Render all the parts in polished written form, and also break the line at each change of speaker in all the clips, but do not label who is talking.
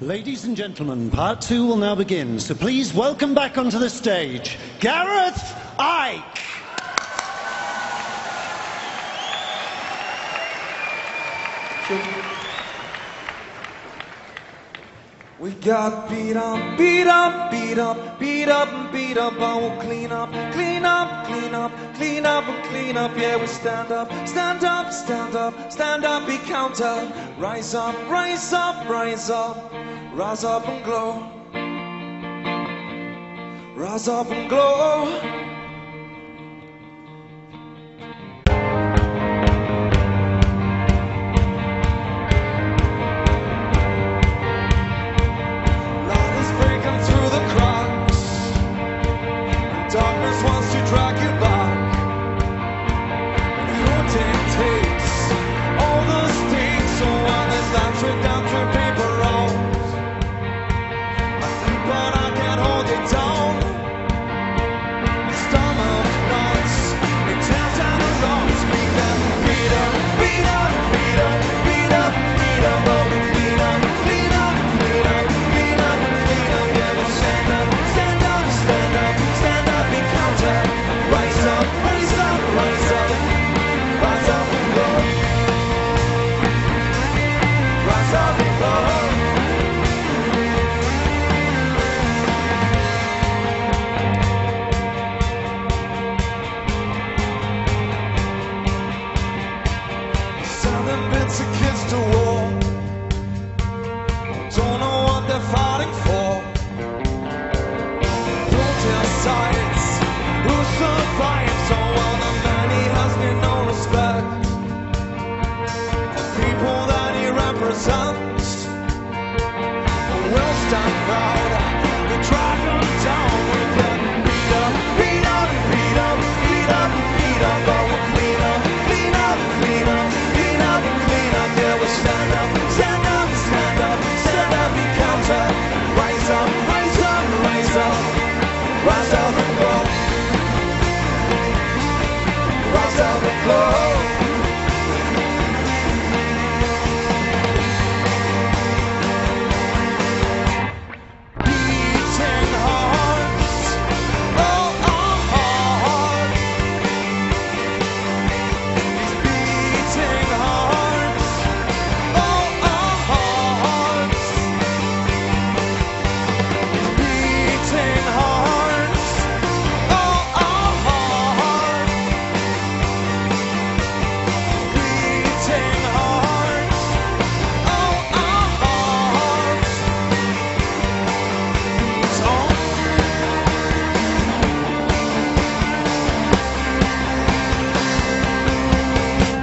Ladies and gentlemen, part two will now begin, so please welcome back onto the stage, Gareth Icke.
We got beat up, beat up, beat up, beat up and beat up, but we'll clean up, clean up, clean up, clean up and clean up. Yeah, we stand up, stand up, stand up, stand up, be counter. Rise up, rise up, rise up, rise up and glow. Rise up and glow. Darkness wants to drag you back. Who dictates all the stakes? So when there's that trip down to paper rolls, I think but I can't hold it down. My stomach knots, it tears down the lungs. We can beat up, beat up, beat up, beat up, beat up, but we clean up, clean up, clean up, clean up, clean up. Yeah, we'll stand up, stand up, stand up, stand up. Rise up, rise up, rise up, rise up and go. Rise up and go. Sending bits of kids to war. Don't know what they're fighting for. Don't decide. Who survives? So while the man he has been no respect. The people that he represents will stand proud. We drag them down. We can beat up, beat up, beat up, beat up, beat up. But we'll clean up, clean up, clean up, clean up, clean up. Yeah, we'll stand up, stand up, stand up, stand up, be counter. Rise up, rise up, rise up, rise up and go. Rise up and glow. Beating hearts, oh our hearts. Beating hearts, oh our hearts. Beating hearts, oh our hearts. Beating hearts, oh our hearts. Beats on.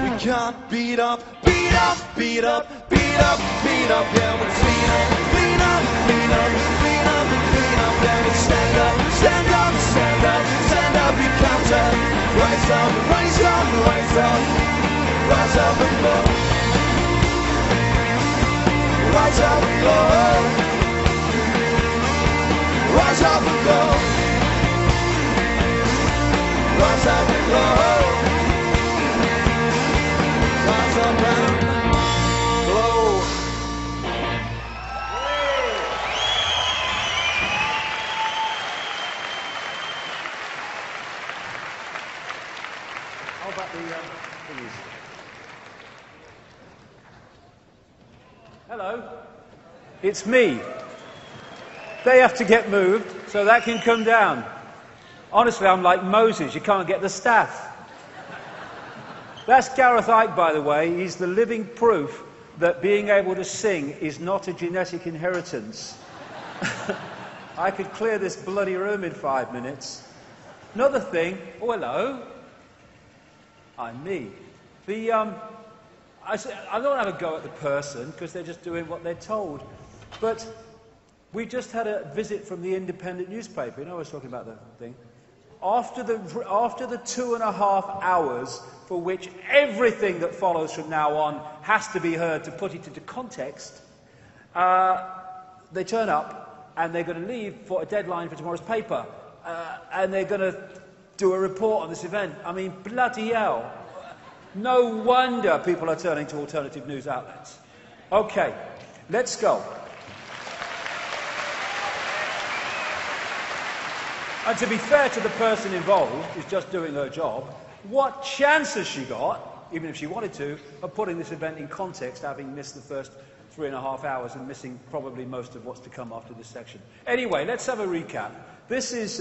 We can't beat up, beat up, beat up, beat up, beat up. Yeah, we clean up, clean up, clean up, clean up, clean up. Yeah, we stand up, stand up, stand up, stand up, be counter. Rise up, rise up, rise up. Rise up and go. Rise up and go. Rise up and go. Rise up and go. Rise up and go.
How about the thingies?
Hello, it's me. They have to get moved so that can come down. Honestly, I'm like Moses, you can't get the staff. That's Gareth Icke, by the way. He's the living proof that being able to sing is not a genetic inheritance. I could clear this bloody room in 5 minutes. Another thing, oh hello, I'm me. I don't have a go at the person because they're just doing what they're told. But we just had a visit from the Independent newspaper. You know, I was talking about the thing. After the 2.5 hours for which everything that follows from now on has to be heard to put it into context, they turn up and they're going to leave for a deadline for tomorrow's paper. And they're going to do a report on this event. I mean, bloody hell. No wonder people are turning to alternative news outlets. Okay, let's go. And to be fair to the person involved, who's just doing her job, what chance has she got, even if she wanted to, of putting this event in context, having missed the first 3.5 hours and missing probably most of what's to come after this section. Anyway, let's have a recap. This is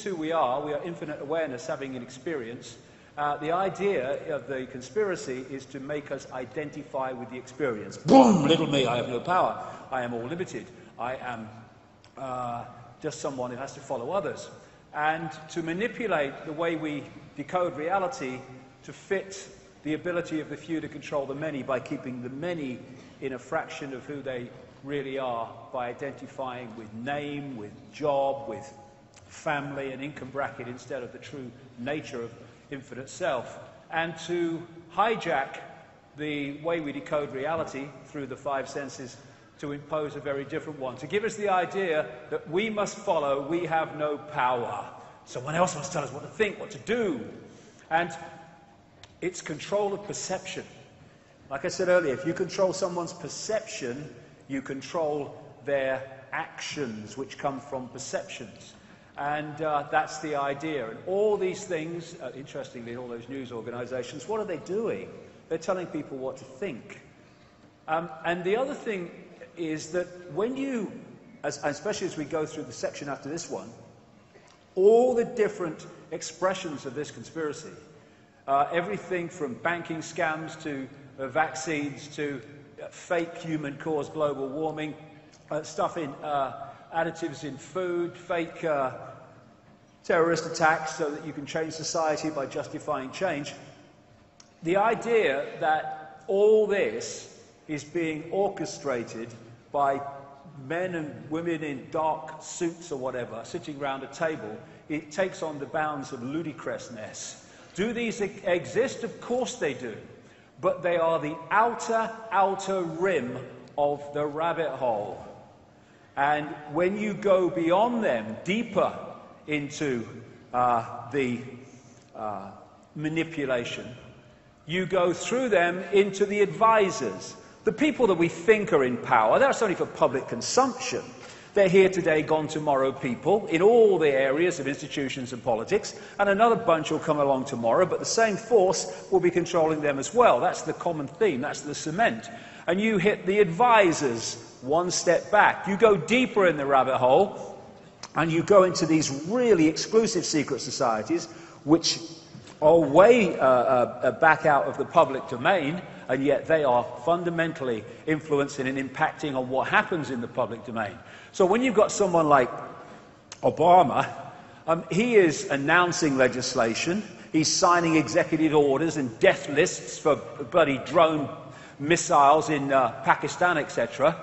who we are. We are infinite awareness having an experience. The idea of the conspiracy is to make us identify with the experience. Boom! Little me, I have no power. I am all limited. I am just someone who has to follow others. And to manipulate the way we decode reality to fit the ability of the few to control the many by keeping the many in a fraction of who they really are, by identifying with name, with job, with family and income bracket instead of the true nature of infinite self, and to hijack the way we decode reality through the five senses to impose a very different one, to give us the idea that we must follow, we have no power. Someone else must tell us what to think, what to do. And it's control of perception. Like I said earlier, if you control someone's perception, you control their actions, which come from perceptions. And that's the idea. And all these things, interestingly, all those news organizations, what are they doing? They're telling people what to think. And the other thing is that when you, especially as we go through the section after this one, all the different expressions of this conspiracy, everything from banking scams to vaccines to fake human-caused global warming, stuff in additives in food, fake terrorist attacks so that you can change society by justifying change. The idea that all this is being orchestrated by men and women in dark suits or whatever, sitting around a table, it takes on the bounds of ludicrousness. Do these exist? Of course they do. But they are the outer rim of the rabbit hole. And when you go beyond them, deeper into the manipulation, you go through them into the advisors. The people that we think are in power, that's only for public consumption. They're here today, gone tomorrow people in all the areas of institutions and politics, and another bunch will come along tomorrow, but the same force will be controlling them as well. That's the common theme, that's the cement. And you hit the advisors one step back. You go deeper in the rabbit hole, and you go into these really exclusive secret societies, which are way back out of the public domain, and yet they are fundamentally influencing and impacting on what happens in the public domain. So when you've got someone like Obama, he is announcing legislation, he's signing executive orders and death lists for bloody drone missiles in Pakistan, etc.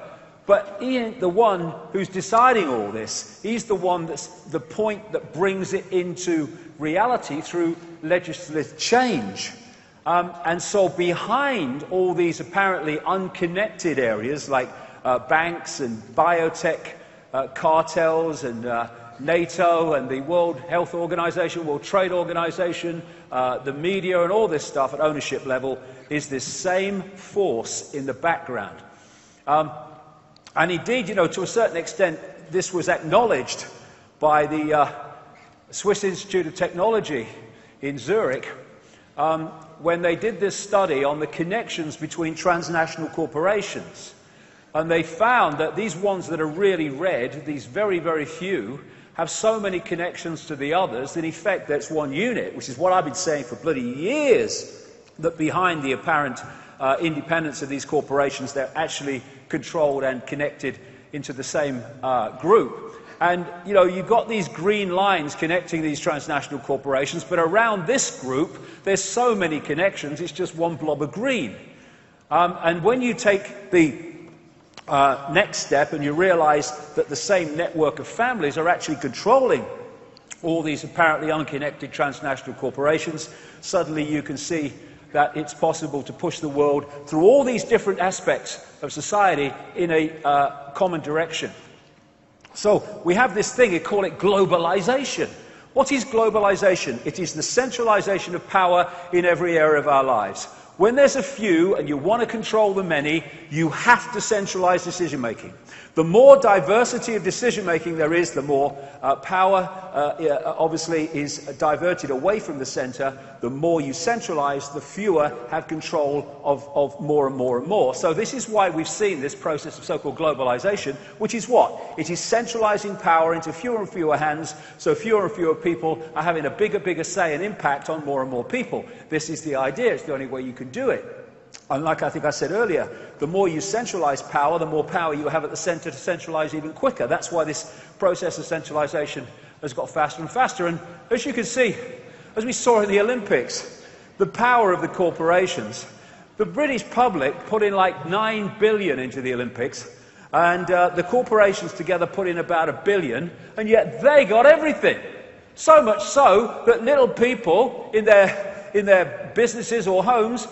But he ain't the one who's deciding all this. He's the one that's the point that brings it into reality through legislative change. And so behind all these apparently unconnected areas like banks and biotech cartels and NATO and the World Health Organization, World Trade Organization, the media and all this stuff at ownership level is this same force in the background. And indeed, you know, to a certain extent, this was acknowledged by the Swiss Institute of Technology in Zurich when they did this study on the connections between transnational corporations. And they found that these ones that are really red, these very, very few, have so many connections to the others that in effect that's one unit, which is what I've been saying for bloody years, that behind the apparent independence of these corporations, they're actually controlled and connected into the same group. And, you know, you've got these green lines connecting these transnational corporations, but around this group, there's so many connections, it's just one blob of green. And when you take the next step and you realize that the same network of families are actually controlling all these apparently unconnected transnational corporations, suddenly you can see that it's possible to push the world through all these different aspects of society in a common direction. So we have this thing, we call it globalization. What is globalization? It is the centralization of power in every area of our lives. When there's a few and you want to control the many, you have to centralize decision-making. The more diversity of decision-making there is, the more power obviously is diverted away from the center. The more you centralize, the fewer have control of more and more and more. So this is why we've seen this process of so-called globalization, which is what? It is centralizing power into fewer and fewer hands, so fewer and fewer people are having a bigger say and impact on more and more people. This is the idea. It's the only way you can do it. And like I think I said earlier, the more you centralize power, the more power you have at the center to centralize even quicker. That's why this process of centralization has got faster and faster. And as you can see, as we saw in the Olympics, the power of the corporations. The British public put in like 9 billion into the Olympics, and the corporations together put in about 1 billion, and yet they got everything. So much so that little people in their businesses or homes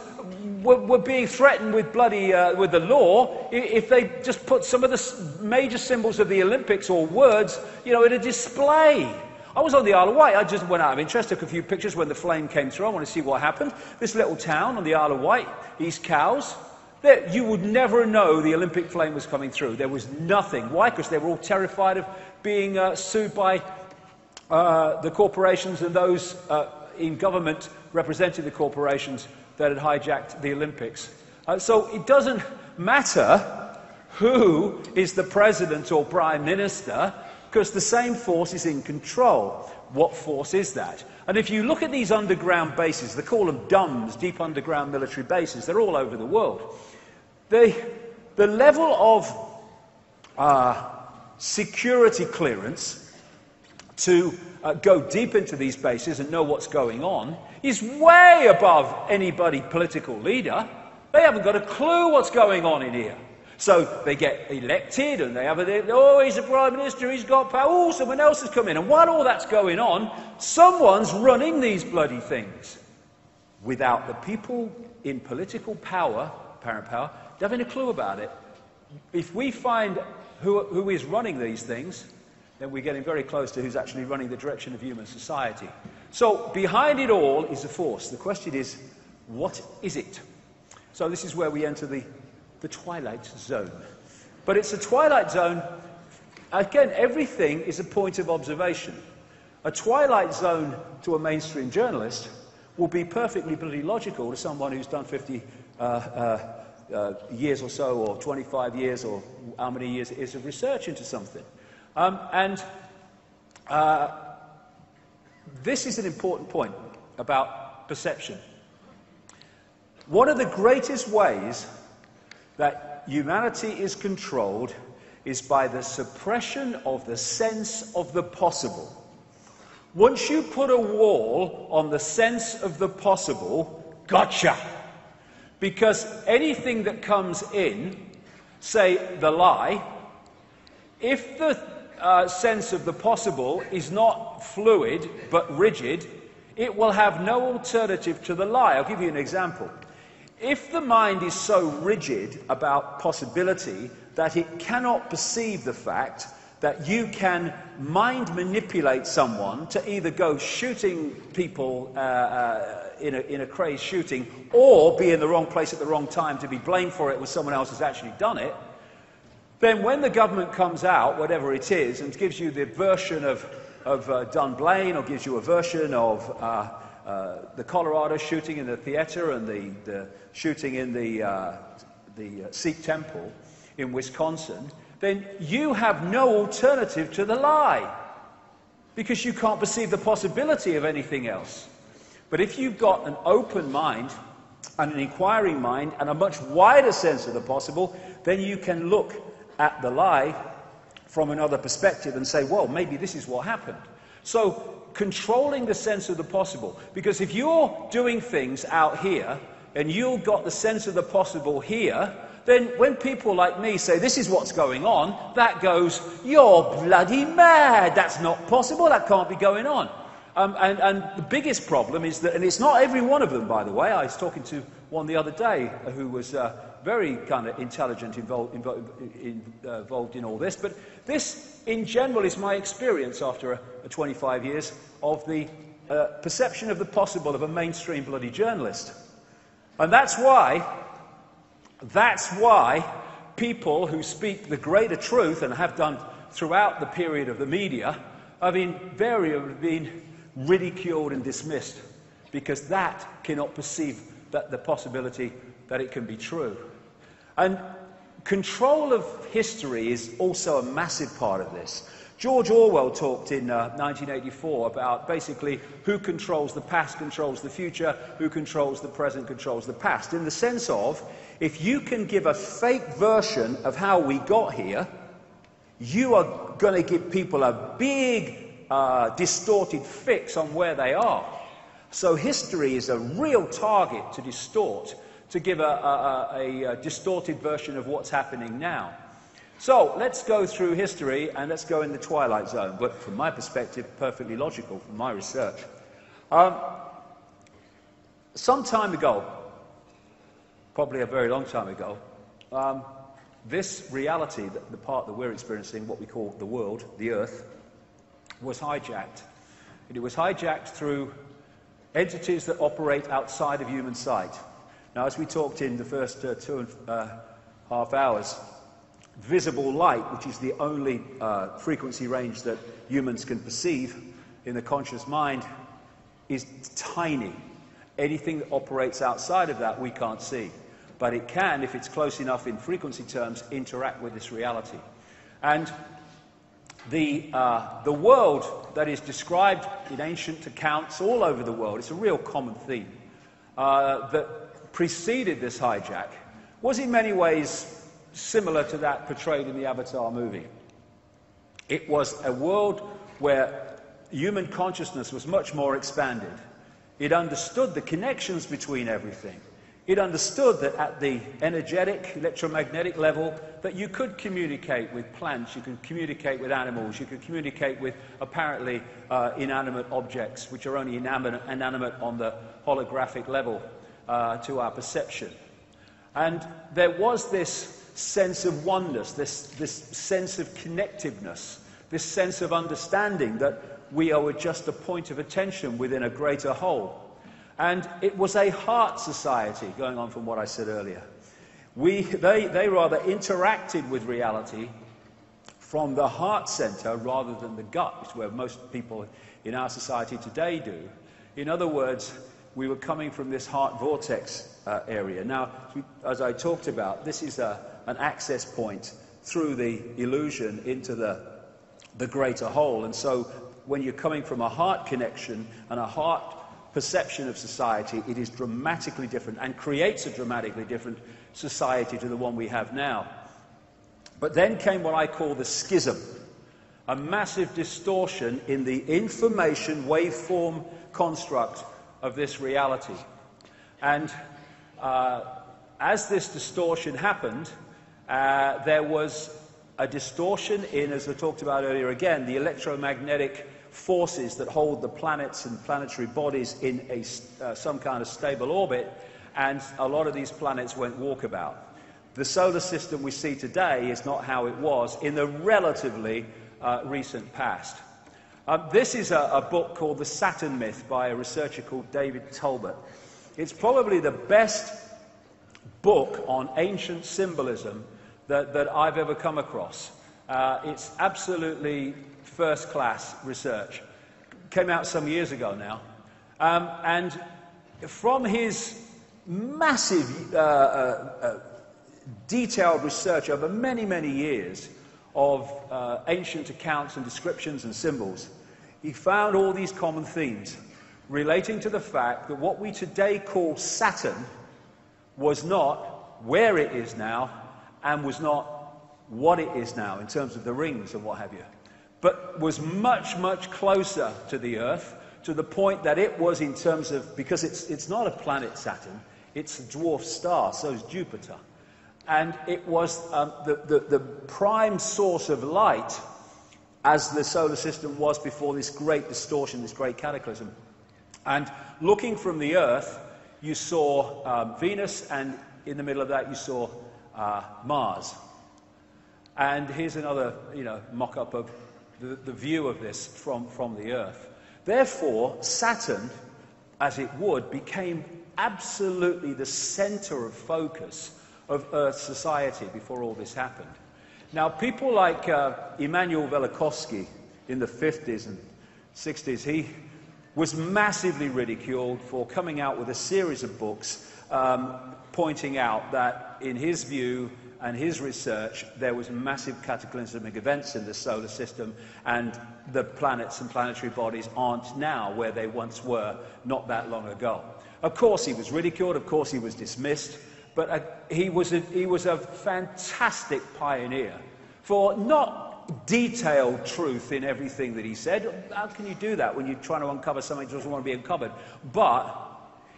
were being threatened with with the law if they just put some of the major symbols of the Olympics or words, in a display. I was on the Isle of Wight. I just went out of interest, took a few pictures when the flame came through. I want to see what happened. This little town on the Isle of Wight, East Cowes, you would never know the Olympic flame was coming through. There was nothing. Why? Because they were all terrified of being sued by the corporations and those in government representing the corporations that had hijacked the Olympics. So it doesn't matter who is the president or prime minister, because the same force is in control. What force is that? And if you look at these underground bases, they call them DUMBs, deep underground military bases, they're all over the world. The level of security clearance to go deep into these bases and know what's going on is way above anybody political leader. They haven't got a clue what's going on in here. So they get elected and they have he's a prime minister, he's got power, oh, someone else has come in. And while all that's going on, someone's running these bloody things without the people in political power, apparent power, having a clue about it. If we find who is running these things, then we're getting very close to who's actually running the direction of human society. So behind it all is a force. The question is, what is it? So this is where we enter the twilight zone. But it's a twilight zone, again, everything is a point of observation. A twilight zone to a mainstream journalist will be perfectly bloody logical to someone who's done 50 years or so, or 25 years, or how many years it is of research into something. This is an important point about perception. One of the greatest ways that humanity is controlled is by the suppression of the sense of the possible. Once you put a wall on the sense of the possible, gotcha! Because anything that comes in, say the lie, if the sense of the possible is not fluid but rigid, it will have no alternative to the lie. I'll give you an example. If the mind is so rigid about possibility that it cannot perceive the fact that you can mind manipulate someone to either go shooting people in a crazed shooting, or be in the wrong place at the wrong time to be blamed for it when someone else has actually done it, then when the government comes out, whatever it is, and gives you the version of Dunblane, or gives you a version of the Colorado shooting in the theater and the shooting in the Sikh temple in Wisconsin, then you have no alternative to the lie, because you can't perceive the possibility of anything else. But if you've got an open mind and an inquiring mind and a much wider sense of the possible, then you can look at the lie from another perspective and say, well, maybe this is what happened. So controlling the sense of the possible, because if you're doing things out here and you've got the sense of the possible here, then when people like me say, this is what's going on, that goes, you're bloody mad, that's not possible, that can't be going on. And the biggest problem is that, and it's not every one of them, by the way. I was talking to one the other day who was very kind of intelligent, involved in all this. But this, in general, is my experience after 25 years of the perception of the possible of a mainstream bloody journalist. And that's why people who speak the greater truth, and have done throughout the period of the media, have invariably been ridiculed and dismissed, because that cannot perceive that the possibility that it can be true. And control of history is also a massive part of this. George Orwell talked in 1984 about basically who controls the past controls the future, who controls the present controls the past, in the sense of, if you can give a fake version of how we got here, you are going to give people a big distorted fix on where they are. So history is a real target to distort, to give a distorted version of what's happening now. So let's go through history, and let's go in the twilight zone, but from my perspective, perfectly logical from my research. Some time ago, probably a very long time ago, this reality, the part that we're experiencing, what we call the world, the Earth, was hijacked. And it was hijacked through entities that operate outside of human sight. Now, as we talked in the first 2.5 hours, visible light, which is the only frequency range that humans can perceive in the conscious mind, is tiny. Anything that operates outside of that we can't see. But it can, if it's close enough in frequency terms, interact with this reality. And the world that is described in ancient accounts all over the world, it's a real common theme, that preceded this hijack, was in many ways similar to that portrayed in the Avatar movie. It was a world where human consciousness was much more expanded. It understood the connections between everything. It understood that at the energetic, electromagnetic level, that you could communicate with plants, you could communicate with animals, you could communicate with apparently inanimate objects, which are only inanimate on the holographic level to our perception. And there was this sense of oneness, this sense of connectiveness, this sense of understanding that we are just a point of attention within a greater whole. And it was a heart society, going on from what I said earlier. They rather interacted with reality from the heart center rather than the gut, which is where most people in our society today do. In other words, we were coming from this heart vortex area. Now, as I talked about, this is an access point through the illusion into the greater whole. And so when you're coming from a heart connection and a heart perception of society, it is dramatically different and creates a dramatically different society to the one we have now. But then came what I call the schism, a massive distortion in the information waveform construct of this reality. And as this distortion happened, there was a distortion in, as I talked about earlier again, the electromagnetic forces that hold the planets and planetary bodies in some kind of stable orbit, and a lot of these planets went walkabout. The solar system we see today is not how it was in the relatively recent past. This is a book called The Saturn Myth by a researcher called David Talbot. It's probably the best book on ancient symbolism that I've ever come across. It's absolutely first-class research. Came out some years ago now. And from his massive, detailed research over many, many years of ancient accounts and descriptions and symbols, he found all these common themes relating to the fact that what we today call Saturn was not where it is now and was not what it is now in terms of the rings and what have you, but was much, much closer to the Earth, to the point that it was in terms of, because it's not a planet, Saturn, it's a dwarf star, so is Jupiter. And it was the prime source of light as the solar system was before this great distortion, this great cataclysm. And looking from the Earth, you saw Venus, and in the middle of that you saw Mars. And here's another, mock-up of the view of this from the Earth. Therefore, Saturn, as it would, became absolutely the center of focus of Earth society before all this happened. Now, people like Immanuel Velikovsky in the 50s and 60s, he was massively ridiculed for coming out with a series of books pointing out that, in his view and his research, there was massive cataclysmic events in the solar system, and the planets and planetary bodies aren't now where they once were not that long ago. Of course, he was ridiculed, of course, he was dismissed, but he was a fantastic pioneer for not detailed truth in everything that he said. How can you do that when you're trying to uncover something that doesn't want to be uncovered? But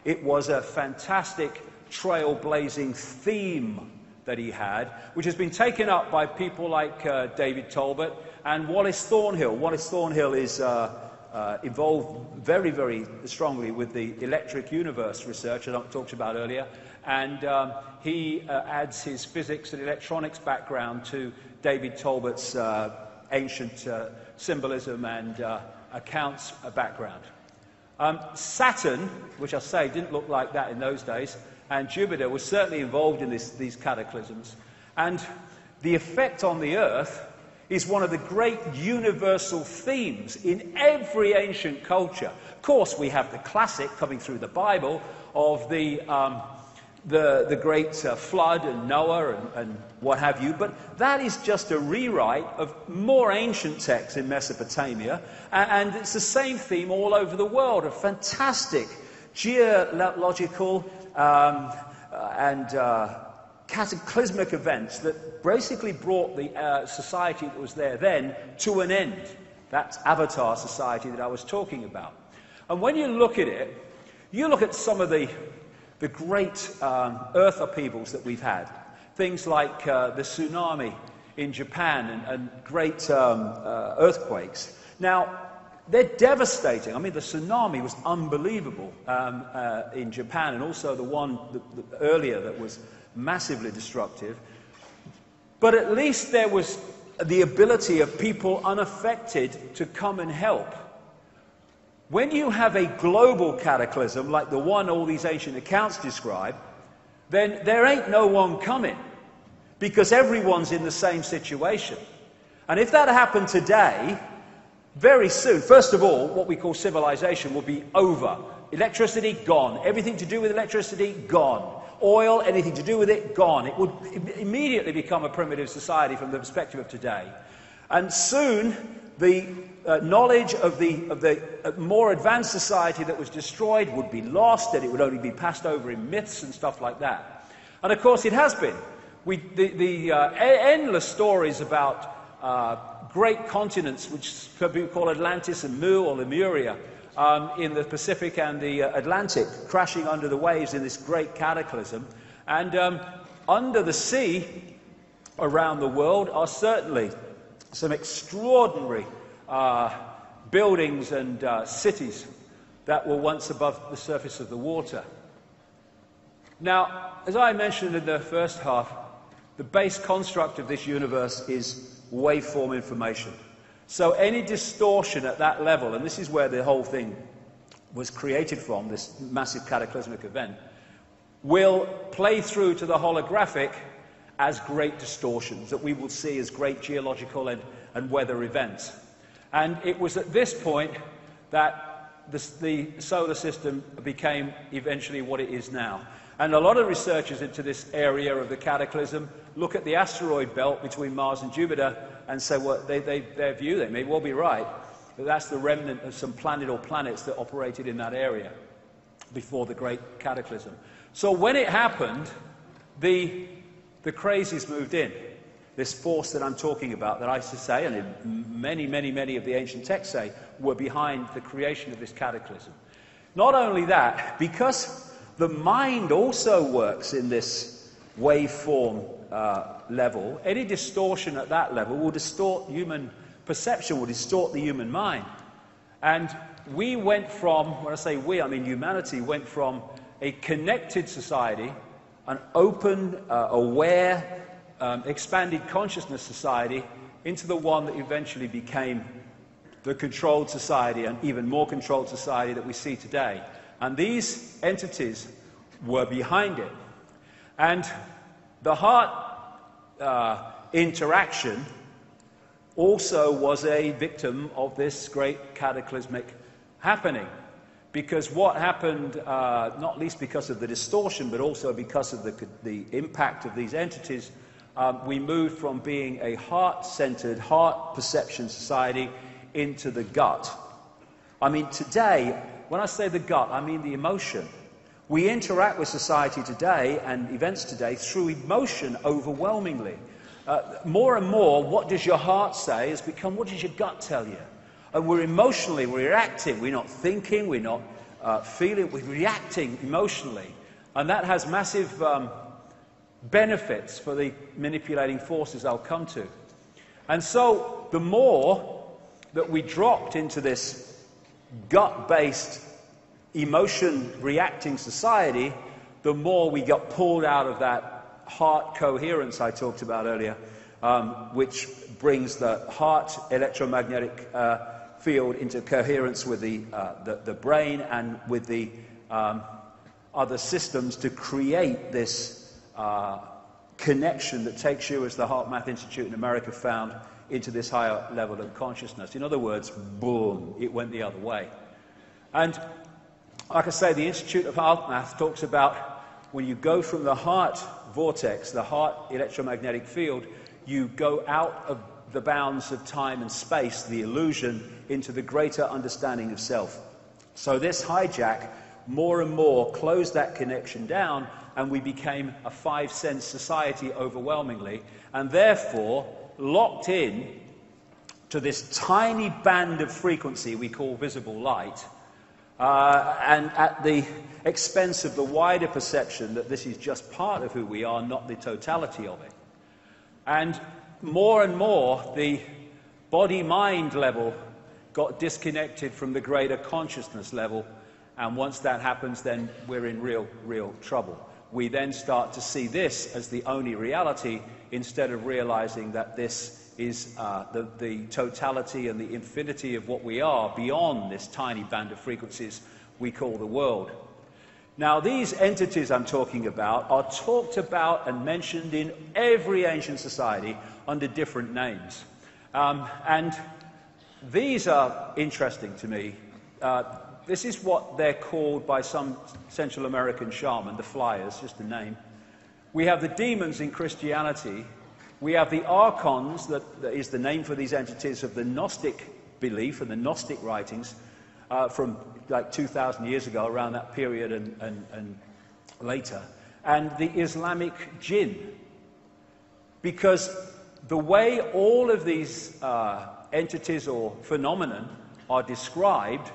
it was a fantastic trailblazing theme that he had, which has been taken up by people like David Talbot and Wallace Thornhill. Wallace Thornhill is involved very, very strongly with the electric universe research that I talked about earlier, and he adds his physics and electronics background to David Talbot's ancient symbolism and accounts background. Saturn, which I say didn't look like that in those days, and Jupiter was certainly involved in these cataclysms. And the effect on the Earth is one of the great universal themes in every ancient culture. Of course, we have the classic coming through the Bible of the great flood and Noah and what have you, but that is just a rewrite of more ancient texts in Mesopotamia, and it's the same theme all over the world, a fantastic geological and cataclysmic events that basically brought the society that was there then to an end. That's Avatar society that I was talking about. And when you look at it, you look at some of the great earth upheavals that we've had, things like the tsunami in Japan and great earthquakes. Now, they're devastating. I mean, the tsunami was unbelievable in Japan, and also the one earlier that was massively destructive. But at least there was the ability of people unaffected to come and help. When you have a global cataclysm, like the one all these ancient accounts describe, then there ain't no one coming, because everyone's in the same situation. And if that happened today, very soon, first of all, what we call civilization will be over. Electricity, gone. Everything to do with electricity, gone. Oil, anything to do with it, gone. It would immediately become a primitive society from the perspective of today. And soon, the knowledge of the more advanced society that was destroyed would be lost, and it would only be passed over in myths and stuff like that. And of course, it has been. Endless stories about great continents, which we call Atlantis and Mu or Lemuria, in the Pacific and the Atlantic, crashing under the waves in this great cataclysm. And under the sea around the world are certainly some extraordinary buildings and cities that were once above the surface of the water. Now, as I mentioned in the first half, the base construct of this universe is waveform information. So any distortion at that level, and this is where the whole thing was created from, this massive cataclysmic event, will play through to the holographic as great distortions that we will see as great geological and weather events. And it was at this point that the solar system became eventually what it is now. And a lot of researchers into this area of the cataclysm look at the asteroid belt between Mars and Jupiter and say, well, their view, they may well be right, but that's the remnant of some planet or planets that operated in that area before the great cataclysm. So when it happened, the crazies moved in. This force that I'm talking about, that I say, and many of the ancient texts say, were behind the creation of this cataclysm. Not only that, because the mind also works in this waveform level, any distortion at that level will distort human perception, will distort the human mind. And we went from, when I say we, I mean humanity, went from a connected society, an open, aware, expanded consciousness society, into the one that eventually became the controlled society, and even more controlled society that we see today. And these entities were behind it. And the heart interaction also was a victim of this great cataclysmic happening. Because what happened, not least because of the distortion, but also because of the impact of these entities, we moved from being a heart-centered, heart perception society into the gut. I mean, today, when I say the gut, I mean the emotion. We interact with society today and events today through emotion overwhelmingly. More and more, what does your heart say has become, what does your gut tell you? And we're emotionally reacting. We're not thinking, we're not feeling, we're reacting emotionally. And that has massive benefits for the manipulating forces I'll come to. And so the more that we dropped into this gut-based emotion-reacting society, the more we got pulled out of that heart coherence I talked about earlier, which brings the heart electromagnetic field into coherence with the brain and with the other systems to create this connection that takes you, as the Heart Math Institute in America found, into this higher level of consciousness. In other words, boom, it went the other way. And like I say, the Institute of Heart Math talks about when you go from the heart vortex, the heart electromagnetic field, you go out of the bounds of time and space, the illusion, into the greater understanding of self. So this hijack more and more closed that connection down, and we became a five-sense society overwhelmingly, and therefore locked in to this tiny band of frequency we call visible light, and at the expense of the wider perception that this is just part of who we are, not the totality of it. And more, the body-mind level got disconnected from the greater consciousness level, and once that happens, then we're in real trouble. We then start to see this as the only reality, instead of realizing that this is the totality and the infinity of what we are beyond this tiny band of frequencies we call the world. Now, these entities I'm talking about are talked about and mentioned in every ancient society under different names. And these are interesting to me. This is what they're called by some Central American shaman, the flyers, just a name. We have the demons in Christianity. We have the archons, that is the name for these entities of the Gnostic belief and the Gnostic writings from like 2,000 years ago, around that period and later. And the Islamic jinn. Because the way all of these entities or phenomenon are described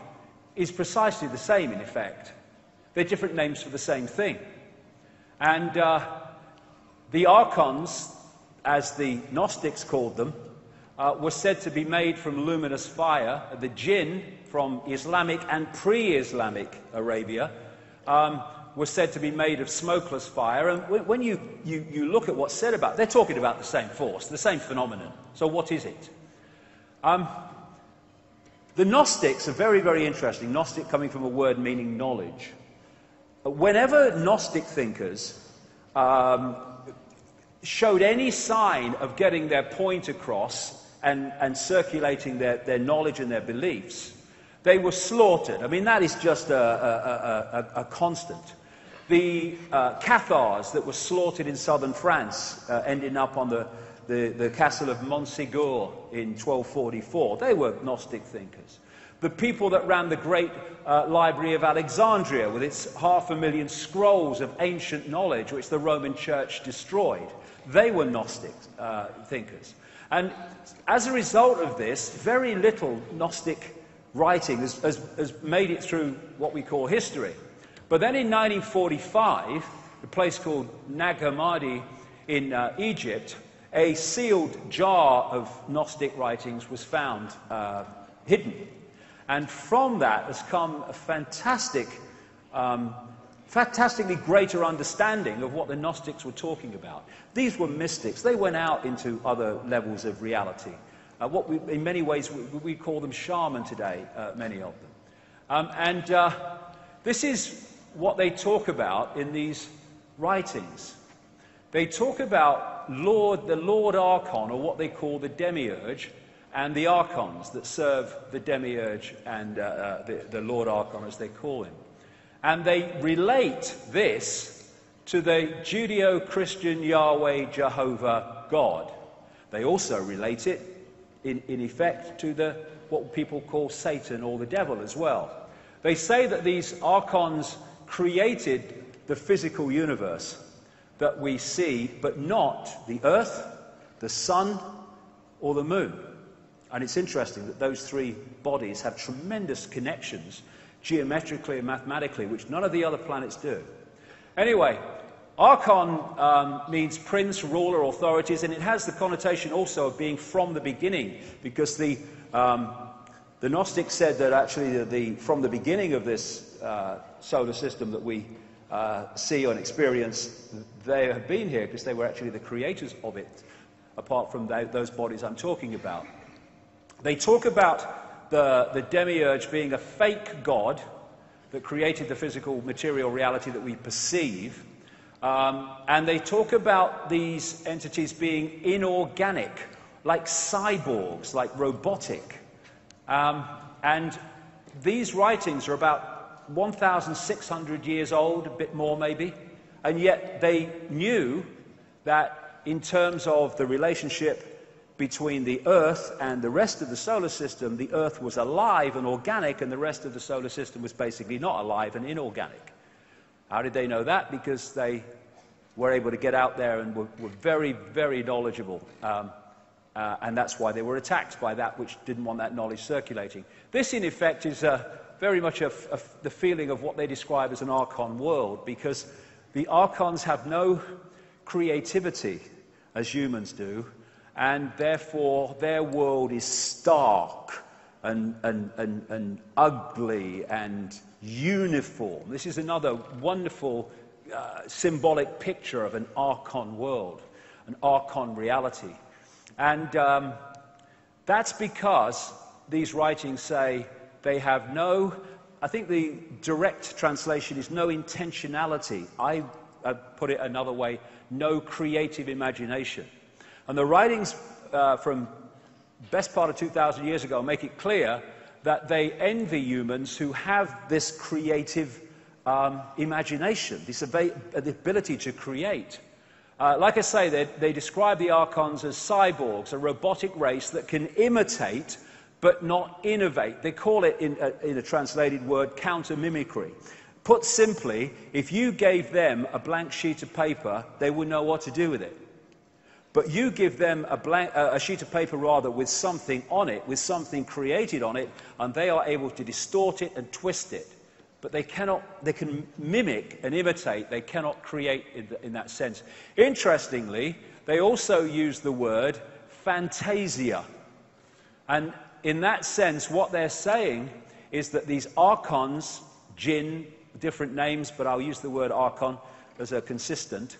is precisely the same, in effect. They're different names for the same thing. And the archons, as the Gnostics called them, were said to be made from luminous fire. The jinn, from Islamic and pre-Islamic Arabia, was said to be made of smokeless fire. And when you look at what's said about it, they're talking about the same force, the same phenomenon. So what is it? The Gnostics are very interesting. Gnostic coming from a word meaning knowledge. Whenever Gnostic thinkers showed any sign of getting their point across and circulating their knowledge and their beliefs, they were slaughtered. I mean, that is just a constant. The Cathars that were slaughtered in southern France, ending up on the castle of Montségur in 1244, they were Gnostic thinkers. The people that ran the great library of Alexandria with its 500,000 scrolls of ancient knowledge which the Roman Church destroyed, they were Gnostic thinkers. And as a result of this, very little Gnostic writing has made it through what we call history. But then in 1945, a place called Nag Hammadi in Egypt, a sealed jar of Gnostic writings was found hidden. And from that has come a fantastically greater understanding of what the Gnostics were talking about. These were mystics. They went out into other levels of reality. In many ways, we call them shaman today, many of them. This is what they talk about in these writings. They talk about the Lord Archon, or what they call the Demiurge, and the Archons that serve the Demiurge and the Lord Archon, as they call him. And they relate this to the Judeo-Christian Yahweh Jehovah God. They also relate it, in effect, to what people call Satan or the devil as well. They say that these Archons created the physical universe that we see, but not the earth, the sun, or the moon. And it's interesting that those three bodies have tremendous connections geometrically and mathematically, which none of the other planets do. Anyway, Archon means prince, ruler, authorities, and it has the connotation also of being from the beginning, because the Gnostics said that actually from the beginning of this solar system that we see and experience, they have been here because they were actually the creators of it, apart from those bodies I'm talking about. They talk about the Demiurge being a fake god that created the physical material reality that we perceive. And they talk about these entities being inorganic, like cyborgs, like robotic. And these writings are about 1,600 years old, a bit more maybe, and yet they knew that in terms of the relationship between the Earth and the rest of the solar system, the Earth was alive and organic, and the rest of the solar system was basically not alive and inorganic. How did they know that? Because they were able to get out there and were very, very knowledgeable. And that's why they were attacked by that which didn't want that knowledge circulating. This, in effect, is very much the feeling of what they describe as an Archon world, because the Archons have no creativity as humans do, and therefore their world is stark and ugly and uniform. This is another wonderful symbolic picture of an Archon world, an Archon reality. And that's because these writings say they have no, I think the direct translation is no intentionality. I put it another way, no creative imagination. And the writings from best part of 2,000 years ago make it clear that they envy humans who have this creative imagination, the ability to create. Like I say, they describe the Archons as cyborgs, a robotic race that can imitate but not innovate. They call it, in a translated word, counter-mimicry. Put simply, if you gave them a blank sheet of paper, they would know what to do with it. But you give them a sheet of paper, rather, with something on it, with something created on it, and they are able to distort it and twist it. But they can mimic and imitate, they cannot create in that sense. Interestingly, they also use the word fantasia. And in that sense, what they're saying is that these Archons, jinn, different names, but I'll use the word Archon as a consistent,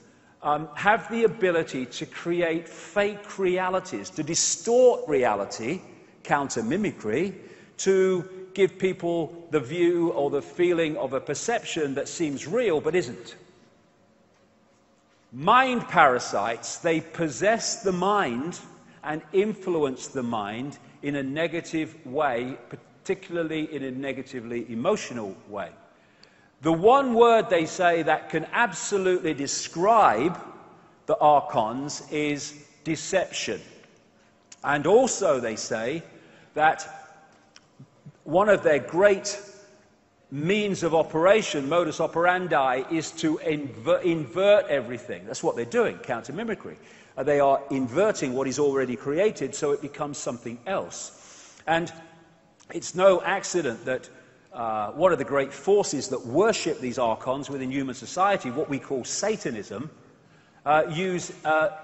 have the ability to create fake realities, to distort reality, counter-mimicry, to give people the view or the feeling of a perception that seems real but isn't. Mind parasites, they possess the mind and influence the mind in a negative way, particularly in a negatively emotional way. The one word they say that can absolutely describe the Archons is deception. And also they say that one of their great means of operation, modus operandi, is to invert everything. That's what they're doing, counter-mimicry. They are inverting what is already created so it becomes something else. And it's no accident that one of the great forces that worship these Archons within human society, what we call Satanism, use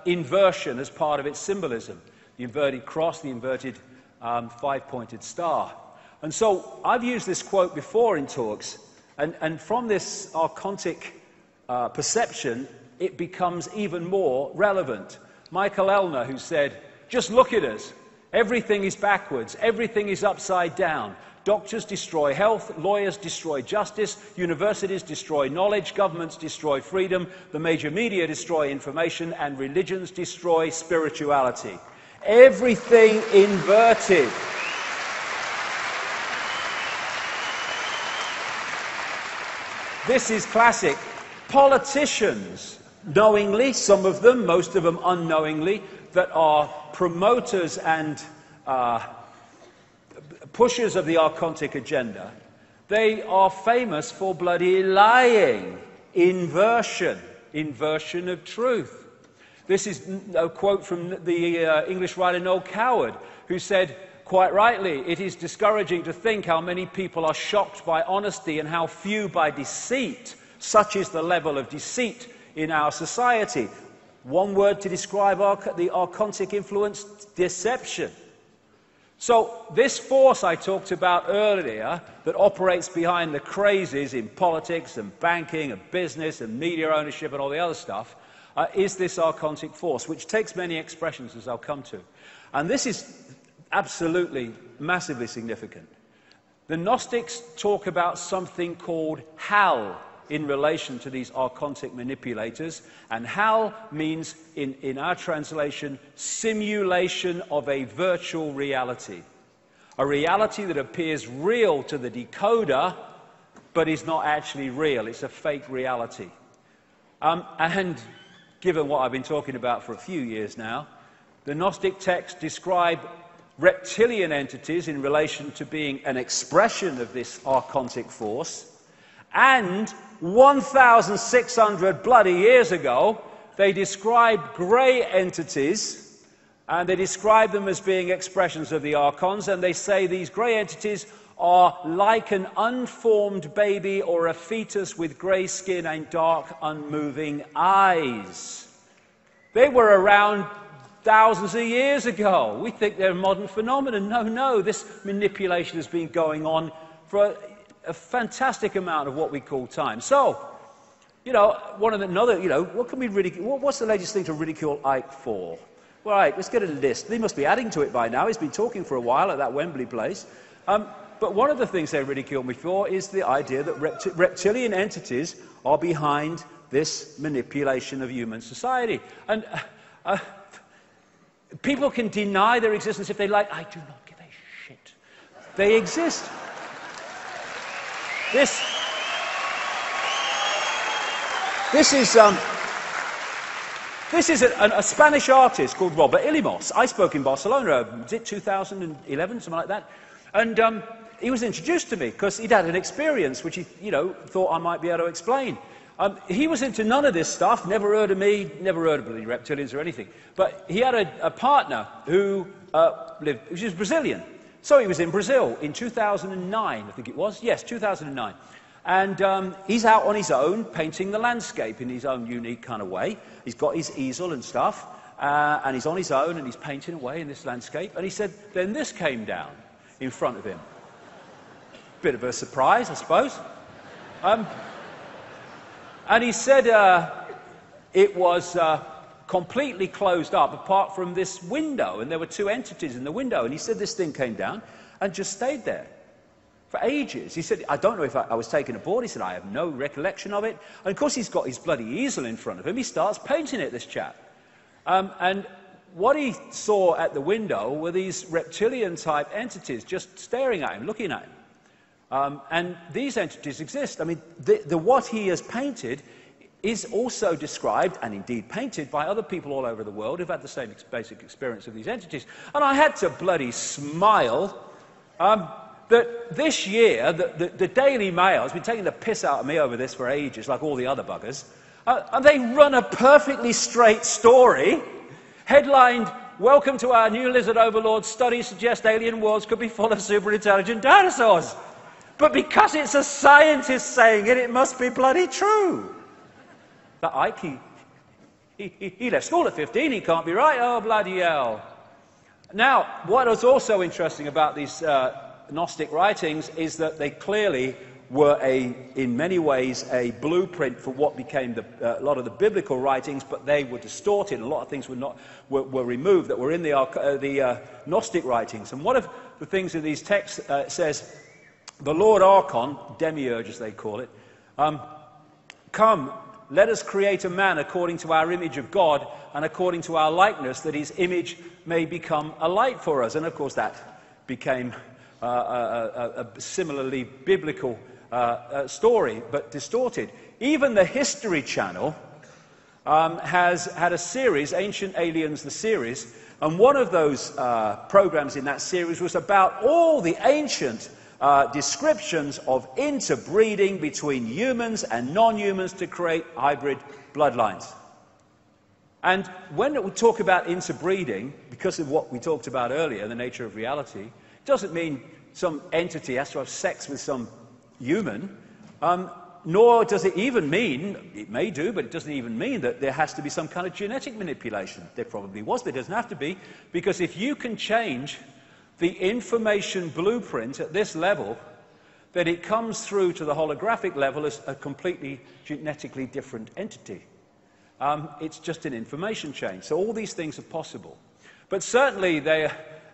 inversion as part of its symbolism. The inverted cross, the inverted five-pointed star. And so I've used this quote before in talks, and from this archontic perception, it becomes even more relevant. Michael Elner, who said, just look at us. Everything is backwards. Everything is upside down. doctors destroy health, lawyers destroy justice, universities destroy knowledge, governments destroy freedom, the major media destroy information, and religions destroy spirituality. Everything inverted. This is classic. Politicians, knowingly, some of them, most of them unknowingly, that are promoters and pushers of the archontic agenda, they are famous for bloody lying, inversion of truth. This is a quote from the English writer Noel Coward, who said, quite rightly, it is discouraging to think how many people are shocked by honesty and how few by deceit. Such is the level of deceit in our society. One word to describe the archontic influence: deception. So this force I talked about earlier that operates behind the crazes in politics and banking and business and media ownership and all the other stuff is this archontic force, which takes many expressions, as I'll come to. And this is absolutely, massively significant. The Gnostics talk about something called hell in relation to these archontic manipulators, and hell means, in our translation, simulation of a virtual reality. A reality that appears real to the decoder, but is not actually real. It's a fake reality. And given what I've been talking about for a few years now, the Gnostic texts describe reptilian entities in relation to being an expression of this archontic force, and 1,600 bloody years ago, they described grey entities, and they describe them as being expressions of the archons, and they say these grey entities are like an unformed baby or a fetus with grey skin and dark, unmoving eyes. They were around thousands of years ago. We think they're a modern phenomenon. No, this manipulation has been going on for a fantastic amount of what we call time. So, what can we ridicule? What's the latest thing to ridicule Icke for? Well, right, let's get a list. They must be adding to it by now. He's been talking for a while at that Wembley place. But one of the things they ridicule me for is the idea that reptilian entities are behind this manipulation of human society. And people can deny their existence if they like. I do not give a shit. They exist. This is a Spanish artist called Robert Ilimos. I spoke in Barcelona, was it 2011, something like that? And he was introduced to me because he'd had an experience which he, thought I might be able to explain. He was into none of this stuff, never heard of me, never heard of the reptilians or anything. But he had a partner who was Brazilian. So he was in Brazil in 2009, I think it was. Yes, 2009. And he's out on his own, painting the landscape in his own unique kind of way. He's got his easel and stuff, and he's on his own, and he's painting away in this landscape. And he said, then this came down in front of him. Bit of a surprise, I suppose. And he said it was completely closed up apart from this window, and there were two entities in the window. And he said this thing came down and just stayed there for ages. He said, I don't know if I was taken aboard. He said, I have no recollection of it. And of course he's got his bloody easel in front of him. He starts painting it, this chap. And what he saw at the window were these reptilian-type entities just staring at him, looking at him. And these entities exist. I mean, what he has painted is also described, and indeed painted, by other people all over the world who've had the same basic experience of these entities. And I had to bloody smile that this year, the Daily Mail has been taking the piss out of me over this for ages, like all the other buggers. And they run a perfectly straight story, headlined, "Welcome to our new lizard overlord. Studies suggest alien worlds could be full of super-intelligent dinosaurs." But because it's a scientist saying it, it must be bloody true. That Icke, he left school at 15, he can't be right. Oh, bloody hell. Now, what was also interesting about these Gnostic writings is that they clearly were, in many ways, a blueprint for what became a lot of the biblical writings, but they were distorted. A lot of things were removed that were in the Gnostic writings. And one of the things in these texts says, the Lord Archon, demiurge as they call it, come, let us create a man according to our image of God and according to our likeness, that his image may become a light for us. And of course that became a similarly biblical story, but distorted. Even the History Channel has had a series, Ancient Aliens, the series, and one of those programs in that series was about all the ancient descriptions of interbreeding between humans and non-humans to create hybrid bloodlines. And when we talk about interbreeding, because of what we talked about earlier, the nature of reality, it doesn't mean some entity has to have sex with some human, nor does it even mean, it may do, but it doesn't even mean that there has to be some kind of genetic manipulation. There probably was, but it doesn't have to be, because if you can change the information blueprint at this level, then it comes through to the holographic level as a completely genetically different entity. It's just an information change. So all these things are possible. But certainly they're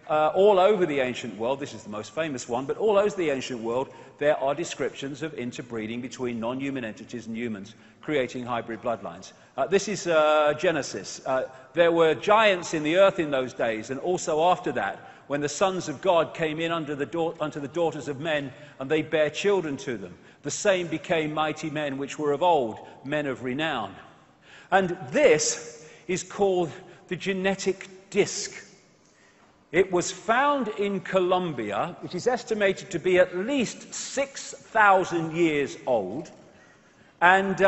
all over the ancient world. This is the most famous one, but all over the ancient world there are descriptions of interbreeding between non-human entities and humans, creating hybrid bloodlines. This is Genesis. There were giants in the earth in those days, and also after that, when the sons of God came in unto the daughters of men, and they bare children to them. The same became mighty men which were of old, men of renown. And this is called the genetic disk. It was found in Colombia. It is estimated to be at least 6,000 years old. And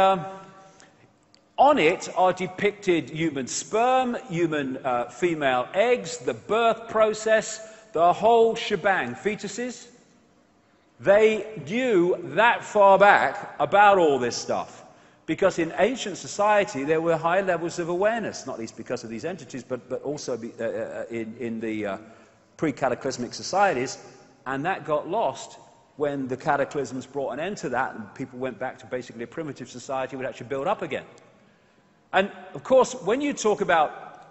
on it are depicted human sperm, human female eggs, the birth process, the whole shebang. Fetuses. They knew that far back about all this stuff. Because in ancient society there were high levels of awareness, not least because of these entities, but also in the pre-cataclysmic societies, and that got lost when the cataclysms brought an end to that, and people went back to basically a primitive society would actually build up again. And of course, when you talk about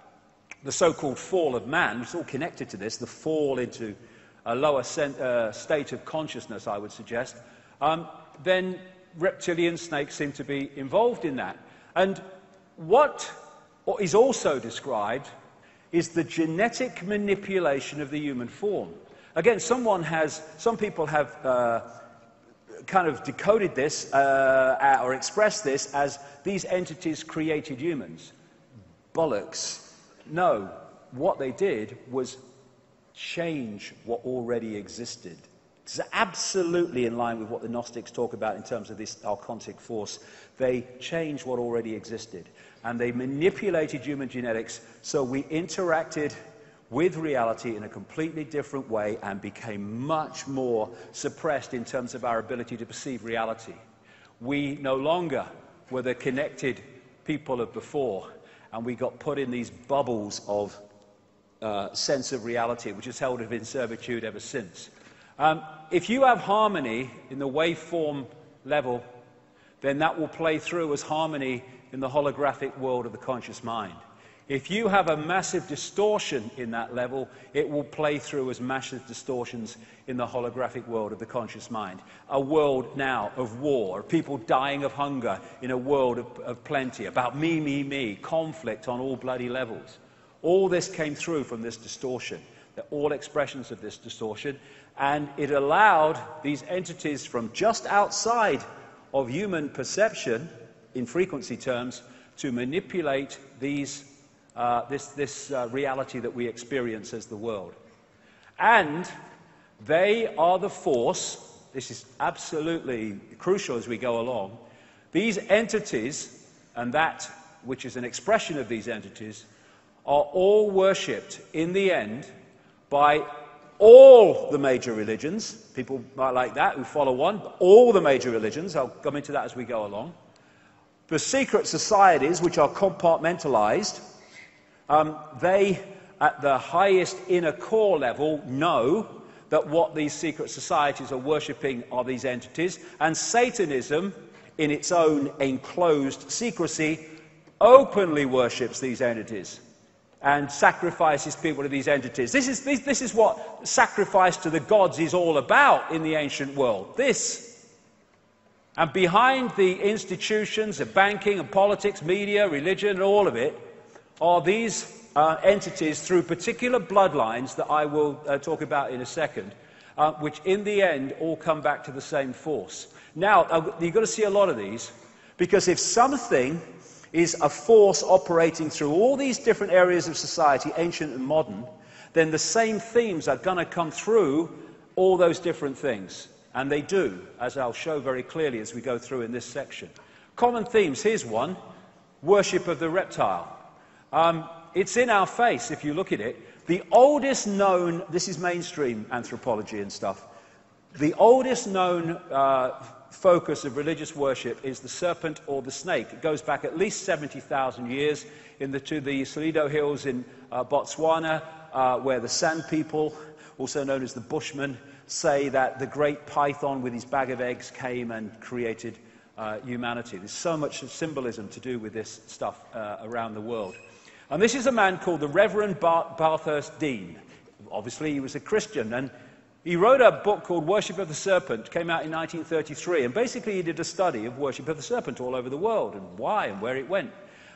the so-called fall of man, it's all connected to this, the fall into a lower state of consciousness, I would suggest, then reptilian snakes seem to be involved in that. And what is also described is the genetic manipulation of the human form. Again, some people have kind of decoded this or expressed this as these entities created humans. Bollocks. No, what they did was change what already existed. This is absolutely in line with what the Gnostics talk about in terms of this archontic force. They changed what already existed, and they manipulated human genetics so we interacted with reality in a completely different way and became much more suppressed in terms of our ability to perceive reality. We no longer were the connected people of before, and we got put in these bubbles of sense of reality, which has held us in servitude ever since. If you have harmony in the waveform level, then that will play through as harmony in the holographic world of the conscious mind. If you have a massive distortion in that level, it will play through as massive distortions in the holographic world of the conscious mind. A world now of war, of people dying of hunger in a world of plenty, about me, conflict on all bloody levels. All this came through from this distortion. They're all expressions of this distortion. And it allowed these entities from just outside of human perception, in frequency terms, to manipulate this reality that we experience as the world. And they are the force, this is absolutely crucial as we go along, these entities, and that which is an expression of these entities, are all worshipped in the end by all the major religions. People might like that, who follow one, but all the major religions. I'll come into that as we go along. The secret societies, which are compartmentalized, they, at the highest inner core level, know that what these secret societies are worshipping are these entities, and Satanism, in its own enclosed secrecy, openly worships these entities. and sacrifices people to these entities. This is what sacrifice to the gods is all about in the ancient world. This. And behind the institutions of banking and politics, media, religion, and all of it, are these entities through particular bloodlines that I will talk about in a second, which in the end all come back to the same force. Now, you've got to see a lot of these, because if something is a force operating through all these different areas of society, ancient and modern, then the same themes are going to come through all those different things. And they do, as I'll show very clearly as we go through in this section. Common themes, here's one: worship of the reptile. It's in our face if you look at it. The oldest known, this is mainstream anthropology and stuff, the oldest known focus of religious worship is the serpent or the snake. It goes back at least 70,000 years to the Slido Hills in Botswana, where the San people, also known as the Bushmen, say that the great python with his bag of eggs came and created humanity. There's so much symbolism to do with this stuff around the world. And this is a man called the Reverend Bathurst Dean. Obviously, he was a Christian, and he wrote a book called Worship of the Serpent, came out in 1933, and basically he did a study of worship of the serpent all over the world, and why and where it went.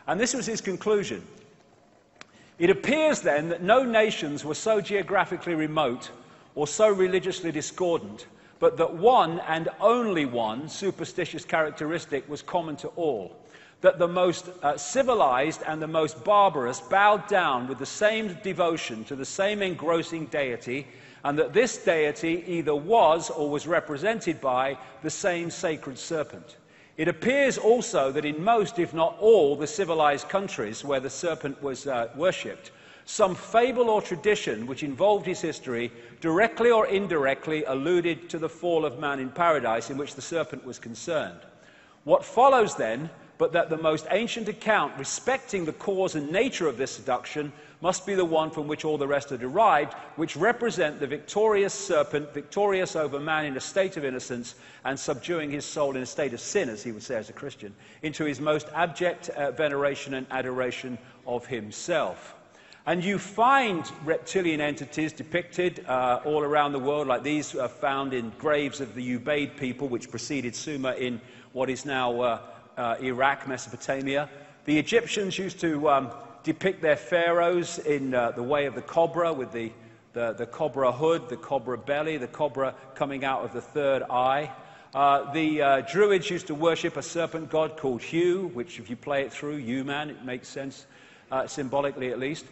And this was his conclusion. It appears then that no nations were so geographically remote or so religiously discordant, but that one and only one superstitious characteristic was common to all, that the most civilized and the most barbarous bowed down with the same devotion to the same engrossing deity, and that this deity either was or was represented by the same sacred serpent. It appears also that in most, if not all, the civilized countries where the serpent was worshipped, some fable or tradition which involved his history directly or indirectly alluded to the fall of man in paradise in which the serpent was concerned. What follows then, but that the most ancient account respecting the cause and nature of this seduction must be the one from which all the rest are derived, which represent the victorious serpent, victorious over man in a state of innocence, and subduing his soul in a state of sin, as he would say as a Christian, into his most abject veneration and adoration of himself. And you find reptilian entities depicted all around the world, like these are found in graves of the Ubaid people, which preceded Sumer in what is now Iraq, Mesopotamia. The Egyptians used to depict their pharaohs in the way of the cobra, with the cobra hood, the cobra belly, the cobra coming out of the third eye. The Druids used to worship a serpent god called Hu, which if you play it through, Hu-Man, it makes sense, symbolically at least.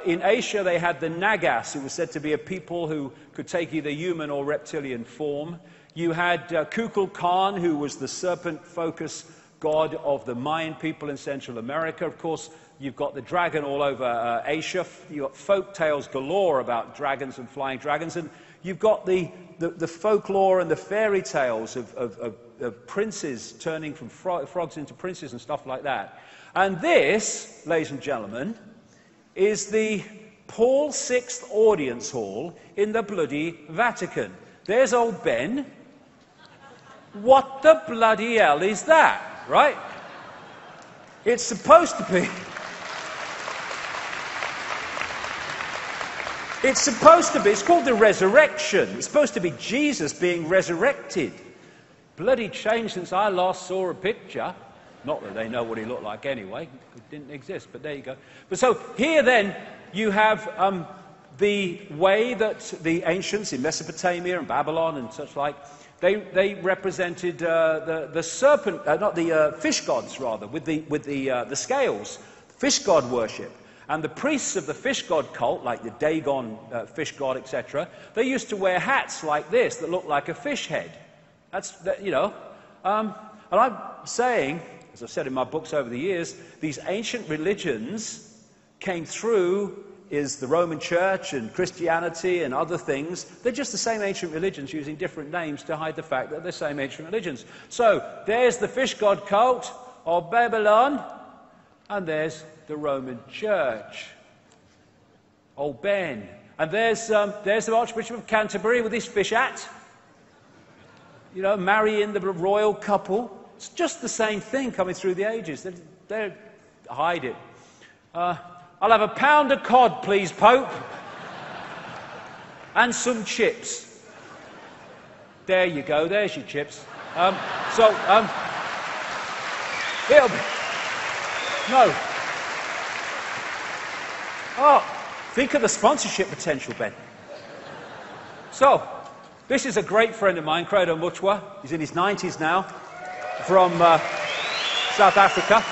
In Asia, they had the Nagas, who was said to be a people who could take either human or reptilian form. You had Kukulkan, who was the serpent-focused god of the Mayan people in Central America. Of course, you've got the dragon all over Asia. You've got folk tales galore about dragons and flying dragons. And you've got the folklore and the fairy tales of princes turning from frogs into princes and stuff like that. And this, ladies and gentlemen, is the Paul VI audience hall in the bloody Vatican. There's old Ben. What the bloody hell is that, right? It's supposed to be... It's called the resurrection. It's supposed to be Jesus being resurrected. Bloody changed since I last saw a picture. Not that they know what he looked like anyway. It didn't exist, but there you go. But so here then you have the way that the ancients in Mesopotamia and Babylon and such like, they represented the serpent, not the fish gods rather, with the scales, fish god worship. And the priests of the fish god cult, like the Dagon fish god, etc., they used to wear hats like this that looked like a fish head. And I'm saying, as I've said in my books over the years, these ancient religions came through is the Roman Church and Christianity and other things. They're just the same ancient religions using different names to hide the fact that they're the same ancient religions. So there's the fish god cult of Babylon, and there's the Roman Church. Old Ben. And there's the Archbishop of Canterbury with his fish hat. You know, marrying the royal couple. It's just the same thing coming through the ages. They hide it. I'll have a pound of cod, please, Pope. And some chips. There you go, there's your chips. It'll be... No. Oh, think of the sponsorship potential, Ben. So, this is a great friend of mine, Credo Mutwa. He's in his 90s now, from South Africa.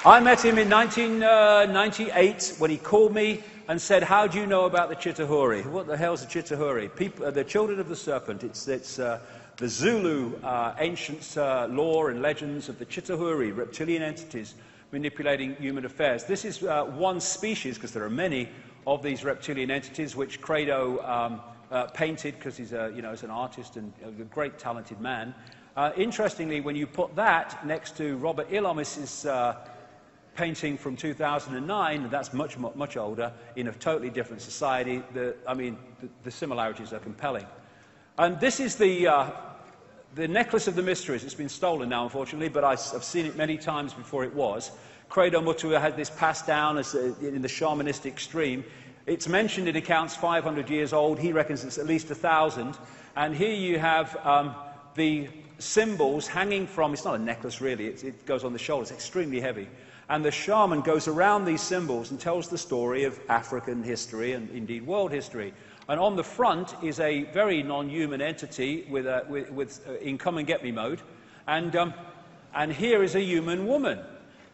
I met him in 1998 when he called me and said, "How do you know about the Chitauri?" What the hell's the Chitauri? The children of the serpent. It's the Zulu ancient lore and legends of the Chitauri, reptilian entities manipulating human affairs. This is one species, because there are many of these reptilian entities, which Credo painted, because he's he's an artist and a great talented man. Interestingly, when you put that next to Robert Ilomis's painting from 2009, that's much older, in a totally different society, the similarities are compelling. And this is the necklace of the mysteries. It's been stolen now, unfortunately, but I've seen it many times before it was. Credo Mutwa had this passed down as in the shamanistic stream. It's mentioned in accounts 500 years old. He reckons it's at least 1,000. And here you have the symbols hanging from, it's not a necklace really, it goes on the shoulder, it's extremely heavy. And the shaman goes around these symbols and tells the story of African history and indeed world history. And on the front is a very non-human entity with in come and get me mode. And here is a human woman.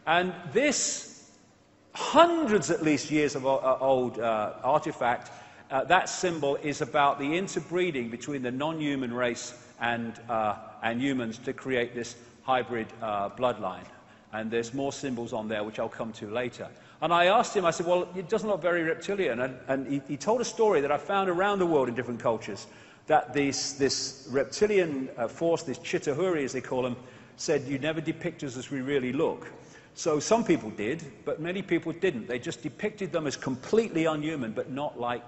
And this, hundreds at least years of old artifact, that symbol is about the interbreeding between the non-human race and humans to create this hybrid bloodline. And there's more symbols on there, which I'll come to later. And I asked him, I said, well, it doesn't look very reptilian. And he told a story that I found around the world in different cultures, that this reptilian force, this Chitauri as they call them, said, you never depict us as we really look. So some people did, but many people didn't. They just depicted them as completely unhuman, but not like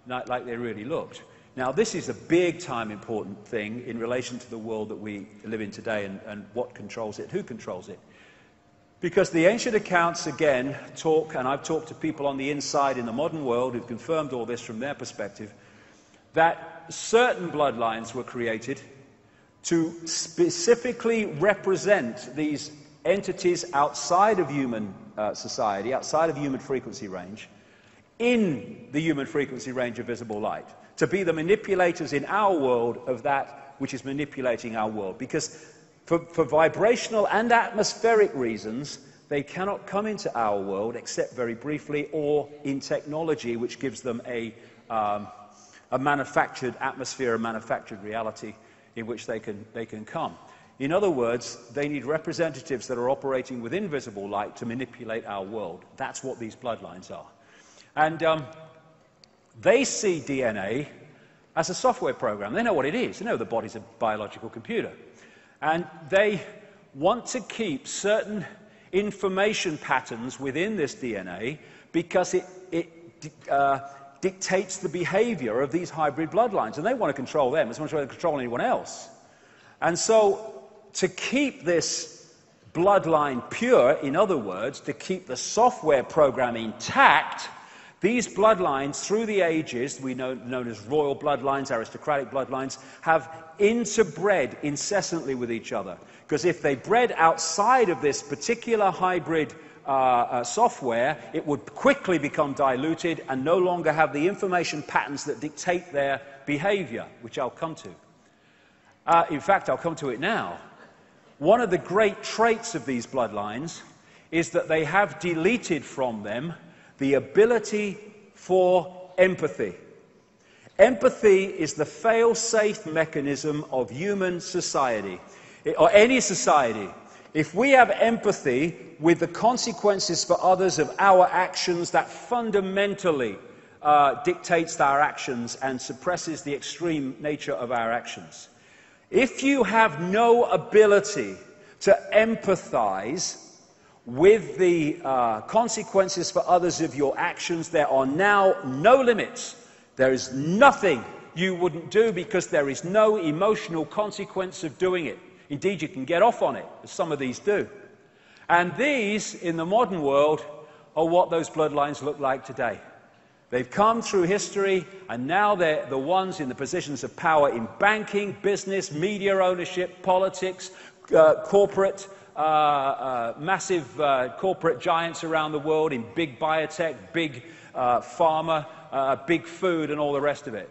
they really looked. Now, this is a big-time important thing in relation to the world that we live in today and what controls it, who controls it. Because the ancient accounts, again, talk, and I've talked to people on the inside in the modern world who've confirmed all this from their perspective, that certain bloodlines were created to specifically represent these entities outside of human society, outside of human frequency range, in the human frequency range of visible light, to be the manipulators in our world of that which is manipulating our world. Because for vibrational and atmospheric reasons, they cannot come into our world except very briefly, or in technology which gives them a manufactured atmosphere, a manufactured reality in which they can come. In other words, they need representatives that are operating with invisible light to manipulate our world. That's what these bloodlines are. And they see DNA as a software program. They know what it is. They know the body's a biological computer. And they want to keep certain information patterns within this DNA because it dictates the behavior of these hybrid bloodlines. And they want to control them as much as they want to control anyone else. And so, to keep this bloodline pure, in other words, to keep the software program intact, these bloodlines, through the ages, known as royal bloodlines, aristocratic bloodlines, have interbred incessantly with each other. Because if they bred outside of this particular hybrid software, it would quickly become diluted and no longer have the information patterns that dictate their behavior, which I'll come to. In fact, I'll come to it now. One of the great traits of these bloodlines is that they have deleted from them the ability for empathy. Empathy is the fail-safe mechanism of human society, or any society. If we have empathy with the consequences for others of our actions, that fundamentally dictates our actions and suppresses the extreme nature of our actions. If you have no ability to empathize with the consequences for others of your actions, there are now no limits. There is nothing you wouldn't do because there is no emotional consequence of doing it. Indeed, you can get off on it, as some of these do. And these, in the modern world, are what those bloodlines look like today. They've come through history, and now they're the ones in the positions of power in banking, business, media ownership, politics, corporate, massive corporate giants around the world in big biotech, big pharma, big food, and all the rest of it.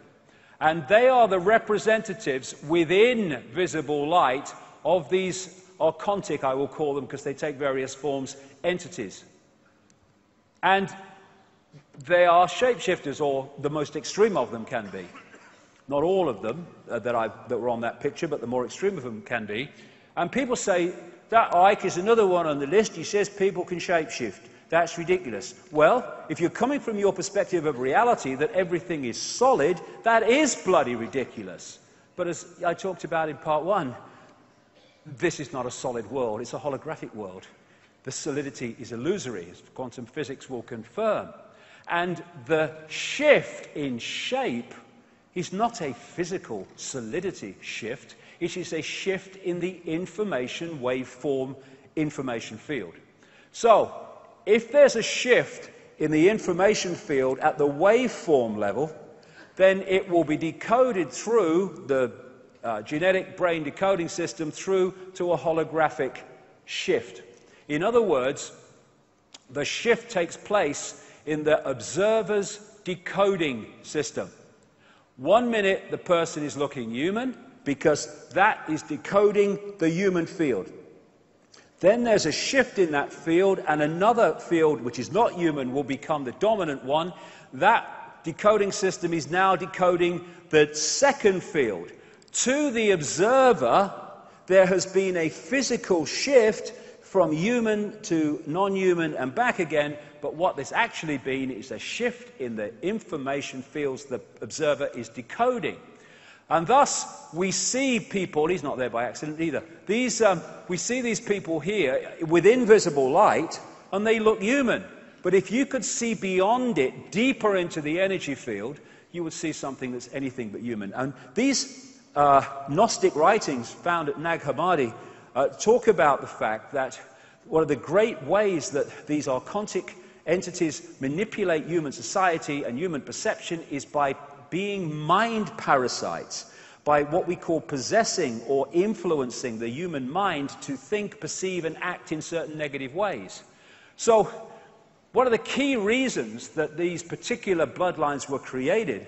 And they are the representatives within visible light of these archontic, I will call them, because they take various forms, entities. And they are shapeshifters, or the most extreme of them can be. Not all of them that were on that picture, but the more extreme of them can be. And people say, that Icke is another one on the list. He says people can shapeshift. That's ridiculous. Well, if you're coming from your perspective of reality, that everything is solid, that is bloody ridiculous. But as I talked about in part one, this is not a solid world. It's a holographic world. The solidity is illusory, as quantum physics will confirm. And the shift in shape is not a physical solidity shift. It is a shift in the information waveform information field. So, if there's a shift in the information field at the waveform level, then it will be decoded through the genetic brain decoding system through to a holographic shift. In other words, the shift takes place in the observer's decoding system. 1 minute the person is looking human because that is decoding the human field. Then there's a shift in that field, and another field which is not human will become the dominant one. That decoding system is now decoding the second field. To the observer, there has been a physical shift from human to non-human and back again, but what there's actually been is a shift in the information fields the observer is decoding. And thus, we see people, he's not there by accident either, we see these people here with invisible light, and they look human. But if you could see beyond it, deeper into the energy field, you would see something that's anything but human. And these Gnostic writings found at Nag Hammadi talk about the fact that one of the great ways that these archontic entities manipulate human society and human perception is by being mind parasites, by what we call possessing or influencing the human mind to think, perceive, and act in certain negative ways. So, one of the key reasons that these particular bloodlines were created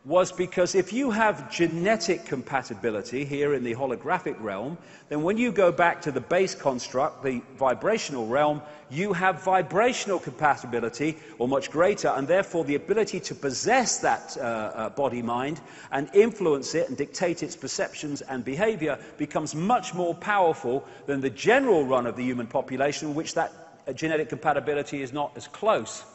was because if you have genetic compatibility here in the holographic realm, then when you go back to the base construct, the vibrational realm, you have vibrational compatibility, or much greater, and therefore the ability to possess that body-mind and influence it and dictate its perceptions and behavior becomes much more powerful than the general run of the human population, in which that genetic compatibility is not as close.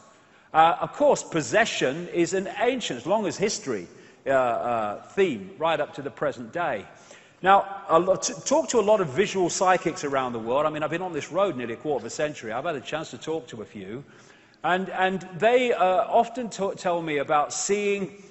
Of course, possession is an ancient, as long as history, theme, right up to the present day. Now, talk to a lot of visual psychics around the world. I mean, I've been on this road nearly a quarter of a century. I've had a chance to talk to a few. And they often tell me about seeing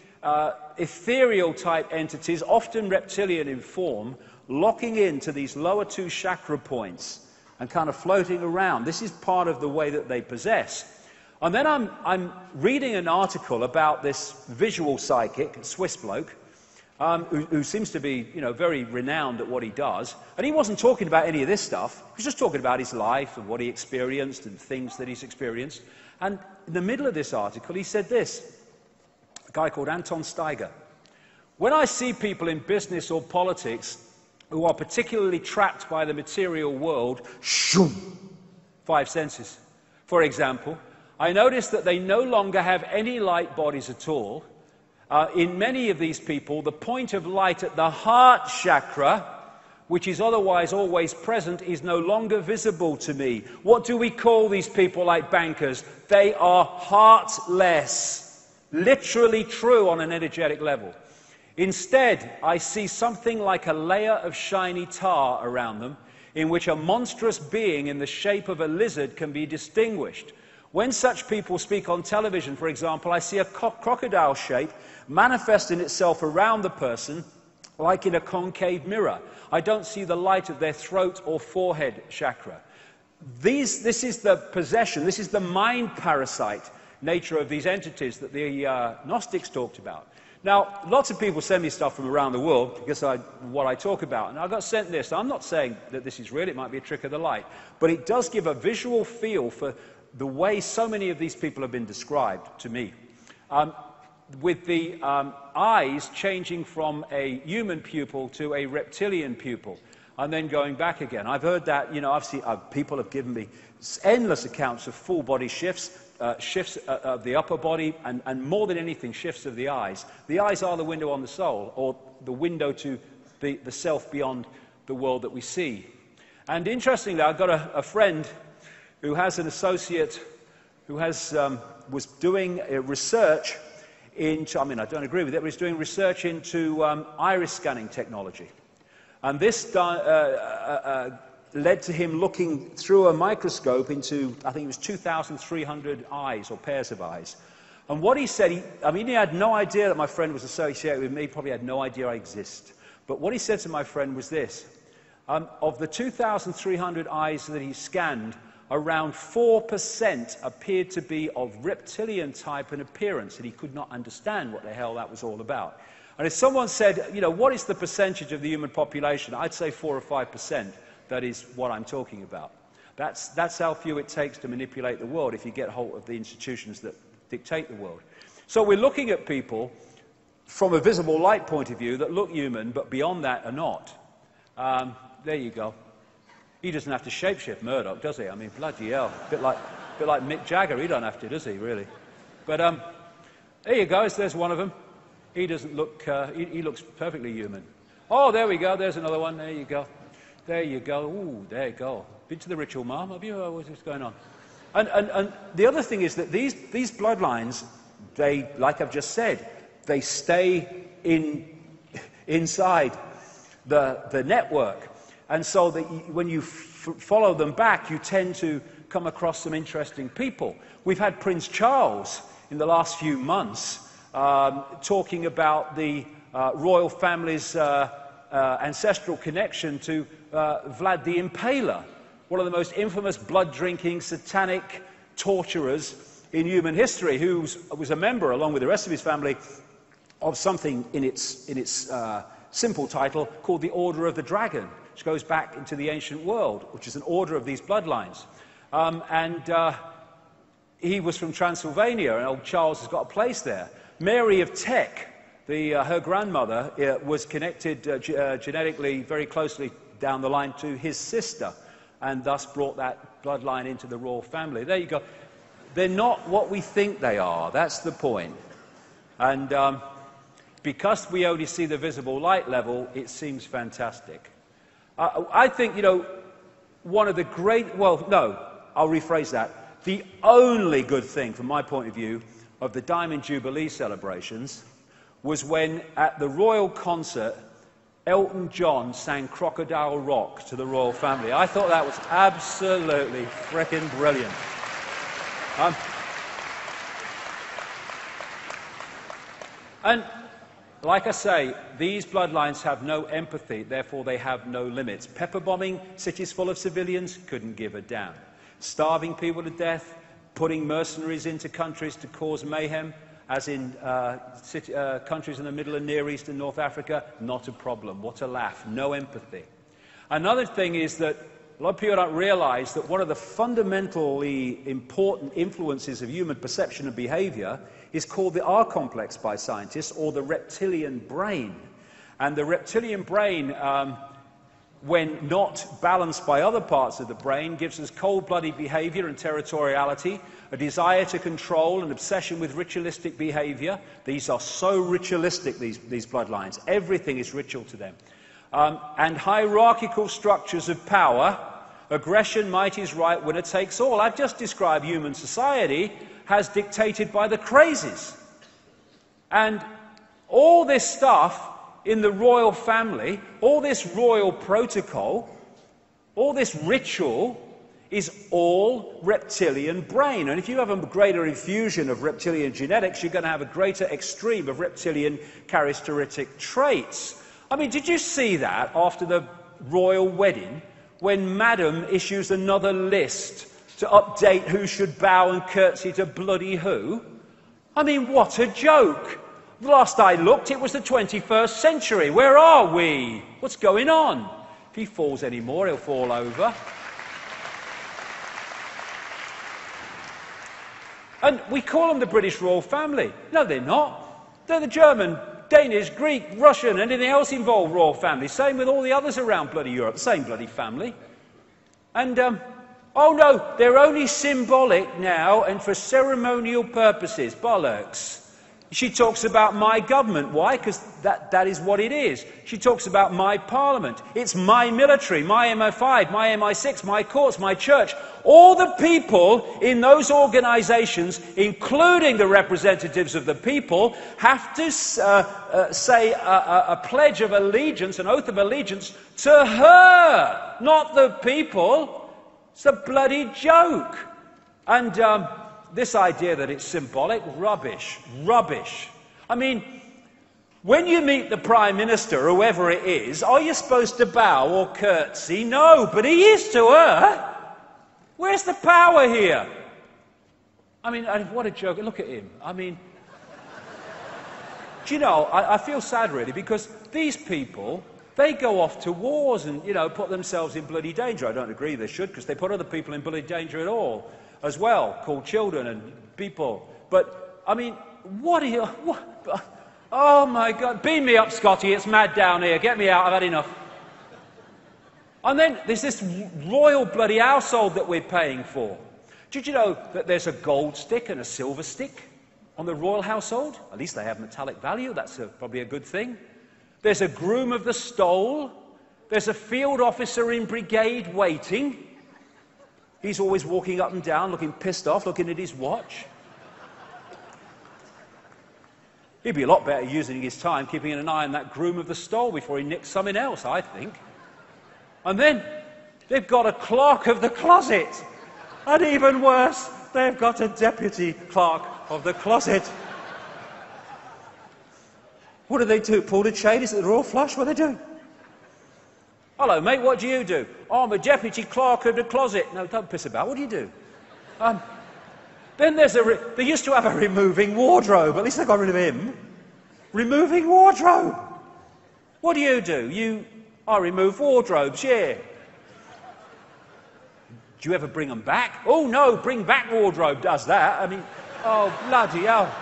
ethereal-type entities, often reptilian in form, locking into these lower two chakra points and kind of floating around. This is part of the way that they possess. And then I'm reading an article about this visual psychic, a Swiss bloke, who seems to be, very renowned at what he does. And he wasn't talking about any of this stuff. He was just talking about his life and what he experienced and things that he's experienced. And in the middle of this article, he said this, a guy called Anton Steiger. When I see people in business or politics who are particularly trapped by the material world, five senses, for example, I notice that they no longer have any light bodies at all. In many of these people, the point of light at the heart chakra, which is otherwise always present, is no longer visible to me. What do we call these people like bankers? They are heartless. Literally true on an energetic level. Instead, I see something like a layer of shiny tar around them, in which a monstrous being in the shape of a lizard can be distinguished. When such people speak on television, for example, I see a crocodile shape manifesting itself around the person like in a concave mirror. I don't see the light of their throat or forehead chakra. this is the possession, this is the mind parasite nature of these entities that the Gnostics talked about. Now, lots of people send me stuff from around the world because what I talk about. And I got sent this. I'm not saying that this is real. It might be a trick of the light. But it does give a visual feel for the way so many of these people have been described to me. With the eyes changing from a human pupil to a reptilian pupil, and then going back again. I've heard that, I've seen, people have given me endless accounts of full body shifts, shifts of the upper body, and more than anything, shifts of the eyes. The eyes are the window on the soul, or the window to the self beyond the world that we see. And interestingly, I've got a friend who has an associate who was doing research into, I don't agree with it, but he's doing research into iris scanning technology. And this led to him looking through a microscope into, I think it was 2,300 eyes, or pairs of eyes. And what he said, he had no idea that my friend was associated with me, probably had no idea I exist. But what he said to my friend was this: of the 2,300 eyes that he scanned, around 4% appeared to be of reptilian type and appearance, and he could not understand what the hell that was all about. And if someone said, what is the percentage of the human population? I'd say 4 or 5%. That is what I'm talking about. That's how few it takes to manipulate the world if you get hold of the institutions that dictate the world. So we're looking at people from a visible light point of view that look human, but beyond that are not. There you go. He doesn't have to shapeshift Murdoch, does he? Bloody hell. A bit like Mick Jagger. He don't have to, does he, really? But there you go. There's one of them. He doesn't look, he looks perfectly human. Oh, there we go. There's another one. There you go. There you go. Ooh, there you go. Been to the ritual, Mom? Have you? What's going on? And the other thing is that these bloodlines, they, like I've just said, they stay inside the network. And so that when you follow them back, you tend to come across some interesting people. We've had Prince Charles in the last few months talking about the royal family's ancestral connection to Vlad the Impaler, one of the most infamous blood-drinking, satanic torturers in human history, who was a member, along with the rest of his family, of something in its simple title called the Order of the Dragon, which goes back into the ancient world, which is an order of these bloodlines. He was from Transylvania, and old Charles has got a place there. Mary of Teck, her grandmother, was connected genetically very closely down the line to his sister, and thus brought that bloodline into the royal family. There you go. They're not what we think they are. That's the point. And because we only see the visible light level, it seems fantastic. I think, one of the great... Well, no, I'll rephrase that. The only good thing, from my point of view, of the Diamond Jubilee celebrations was when, at the royal concert, Elton John sang Crocodile Rock to the royal family. I thought that was absolutely frickin' brilliant. And, like I say, these bloodlines have no empathy, therefore they have no limits. Pepper bombing cities full of civilians, couldn't give a damn. Starving people to death, putting mercenaries into countries to cause mayhem, as in countries in the Middle and Near East and North Africa, not a problem. What a laugh. No empathy. Another thing is that a lot of people don't realize that one of the fundamentally important influences of human perception and behavior is called the R complex by scientists, or the reptilian brain. And the reptilian brain, when not balanced by other parts of the brain, gives us cold-blooded behavior and territoriality, a desire to control, an obsession with ritualistic behavior. These are so ritualistic, these bloodlines. Everything is ritual to them. And hierarchical structures of power. Aggression, might is right, winner takes all. I've just described human society as dictated by the crazies. And all this stuff in the royal family, all this royal protocol, all this ritual is all reptilian brain. And if you have a greater infusion of reptilian genetics, you're going to have a greater extreme of reptilian characteristic traits. Did you see that after the royal wedding, when Madam issues another list to update who should bow and curtsy to bloody who? I mean, what a joke. The last I looked, it was the 21st century. Where are we? What's going on? If he falls any more, he'll fall over. And we call them the British royal family. No, they're not. They're the German, Danish, Greek, Russian, anything else involved royal family. Same with all the others around bloody Europe. Same bloody family. And, oh no, they're only symbolic now and for ceremonial purposes. Bollocks. She talks about my government. Why? Because that is what it is. She talks about my parliament. It's my military, my MI5, my MI6, my courts, my church. All the people in those organisations, including the representatives of the people, have to say a pledge of allegiance, an oath of allegiance to her, not the people. It's a bloody joke. And this idea that it's symbolic, rubbish, rubbish. I mean, when you meet the Prime Minister, whoever it is, are you supposed to bow or curtsy? No, but he is to her. Where's the power here? I mean, what a joke. Look at him. I mean, do you know, I feel sad really, because these people, they go off to wars and, you know, put themselves in bloody danger. I don't agree they should, because they put other people in bloody danger at all. As well, called children and people. But, I mean, what are you... What, oh, my God. Beam me up, Scotty. It's mad down here. Get me out. I've had enough. And then there's this royal bloody household that we're paying for. Did you know that there's a gold stick and a silver stick on the royal household? At least they have metallic value. That's probably a good thing. There's a groom of the stole. There's a field officer in brigade waiting. He's always walking up and down, looking pissed off, looking at his watch. He'd be a lot better using his time keeping an eye on that groom of the stole before he nicks something else, I think. And then they've got a clerk of the closet. And even worse, they've got a deputy clerk of the closet. What do they do? Pull the chain? Is it the royal flush? What are they doing? Hello, mate, what do you do? Oh, I'm a deputy clerk of the closet. No, don't piss about. What do you do? Then there's they used to have a removing wardrobe. At least they got rid of him. Removing wardrobe. What do? I remove wardrobes, yeah. Do you ever bring them back? Oh, no, bring back wardrobe does that. I mean, oh, bloody hell.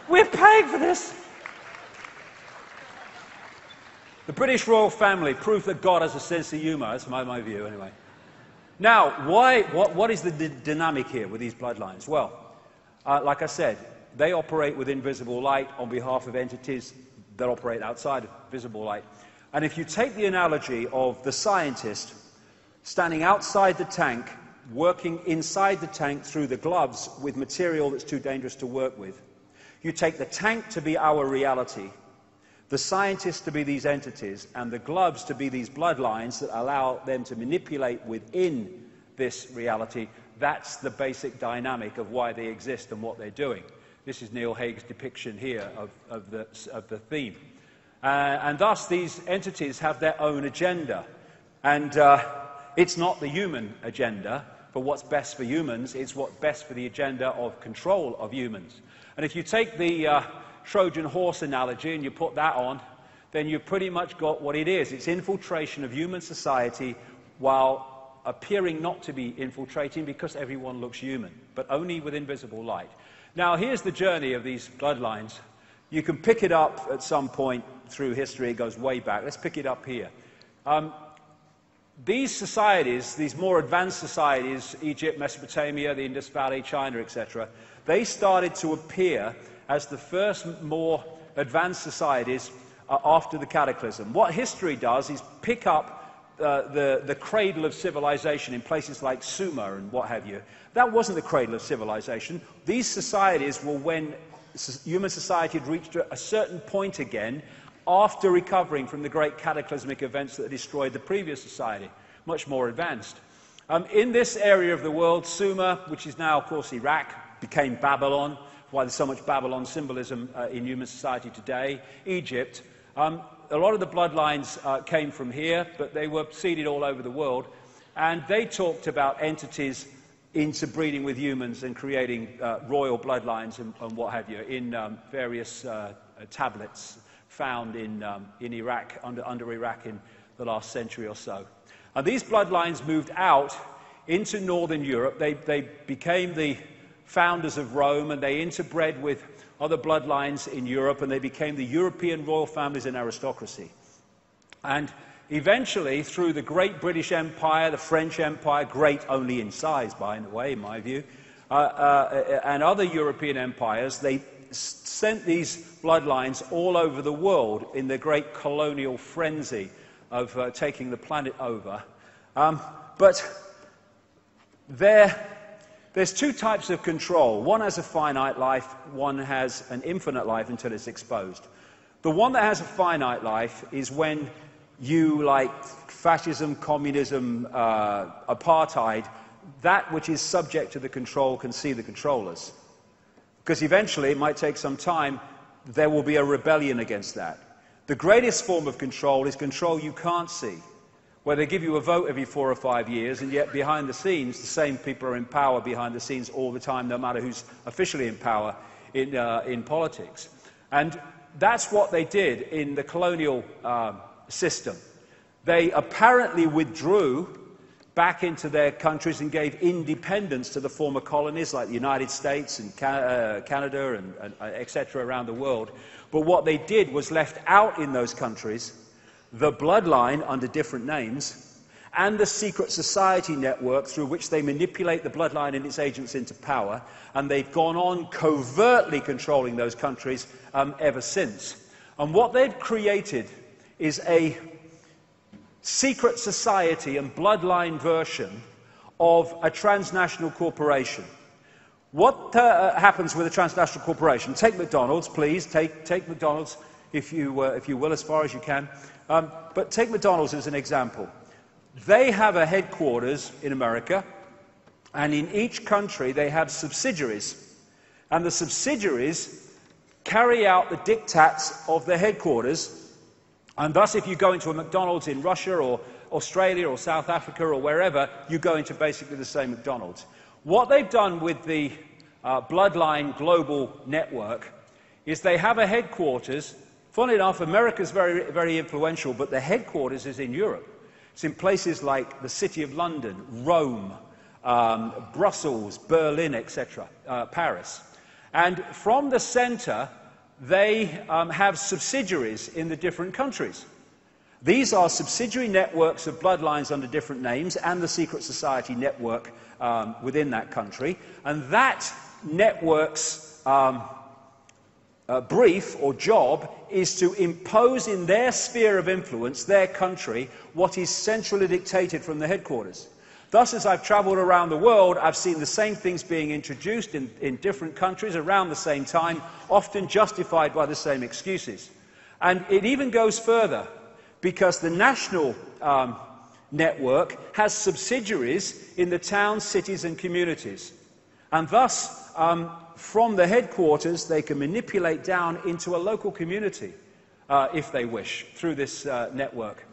We're paying for this. The British royal family, proof that God has a sense of humour. That's my view, anyway. Now, what is the dynamic here with these bloodlines? Well, like I said, they operate with invisible light on behalf of entities that operate outside of visible light. And if you take the analogy of the scientist standing outside the tank, working inside the tank through the gloves with material that's too dangerous to work with, you take the tank to be our reality, the scientists to be these entities, and the gloves to be these bloodlines that allow them to manipulate within this reality. That's the basic dynamic of why they exist and what they're doing. This is Neil Haig's depiction here of the theme. And thus these entities have their own agenda. And it's not the human agenda for what's best for humans, it's what's best for the agenda of control of humans. And if you take the Trojan horse analogy and you put that on, then you've pretty much got what it is. It's infiltration of human society while appearing not to be infiltrating because everyone looks human, but only with invisible light. Now, here's the journey of these bloodlines. You can pick it up at some point through history. It goes way back. Let's pick it up here. These societies, these more advanced societies, Egypt, Mesopotamia, the Indus Valley, China, etc., they started to appear as the first more advanced societies after the cataclysm. What history does is pick up the cradle of civilization in places like Sumer and what have you. That wasn't the cradle of civilization. These societies were when human society had reached a certain point again after recovering from the great cataclysmic events that destroyed the previous society, much more advanced. In this area of the world, Sumer, which is now, of course, Iraq, became Babylon, why there's so much Babylon symbolism in human society today. Egypt, lot of the bloodlines came from here, but they were seeded all over the world. And they talked about entities interbreeding with humans and creating royal bloodlines and what have you in various tablets found in Iraq, under Iraq in the last century or so. And these bloodlines moved out into northern Europe. They became the founders of Rome, and they interbred with other bloodlines in Europe, and they became the European royal families and aristocracy. And eventually, through the great British Empire, the French Empire, great only in size, by the way, in my view, and other European empires, they sent these bloodlines all over the world in the great colonial frenzy of taking the planet over. But there's two types of control. One has a finite life, one has an infinite life until it's exposed. The one that has a finite life is when you, like fascism, communism, apartheid, that which is subject to the control can see the controllers. Because eventually, it might take some time, there will be a rebellion against that. The greatest form of control is control you can't see, where they give you a vote every 4 or 5 years, and yet behind the scenes, the same people are in power behind the scenes all the time, no matter who's officially in power in politics. And that's what they did in the colonial system. They apparently withdrew back into their countries and gave independence to the former colonies like the United States and Canada and etc. around the world. But what they did was left out in those countries the bloodline under different names and the secret society network through which they manipulate the bloodline and its agents into power, and they've gone on covertly controlling those countries ever since. And what they've created is a secret society and bloodline version of a transnational corporation. What happens with a transnational corporation? Take McDonald's, please. Take McDonald's, if you will, as far as you can. But take McDonald's as an example. They have a headquarters in America, and in each country they have subsidiaries. And the subsidiaries carry out the diktats of the headquarters. And thus, if you go into a McDonald's in Russia or Australia or South Africa or wherever, you go into basically the same McDonald's. What they've done with the Bloodline Global Network is they have a headquarters. Funnily enough, America's very, very influential, but the headquarters is in Europe. It's in places like the City of London, Rome, Brussels, Berlin, etc., Paris. And from the center, they have subsidiaries in the different countries. These are subsidiary networks of bloodlines under different names and the secret society network within that country. And that network's brief or job is to impose in their sphere of influence, their country, what is centrally dictated from the headquarters. Thus, as I've traveled around the world, I've seen the same things being introduced in different countries around the same time, often justified by the same excuses. And it even goes further, because the national network has subsidiaries in the towns, cities and communities. And thus, from the headquarters, they can manipulate down into a local community, if they wish, through this network.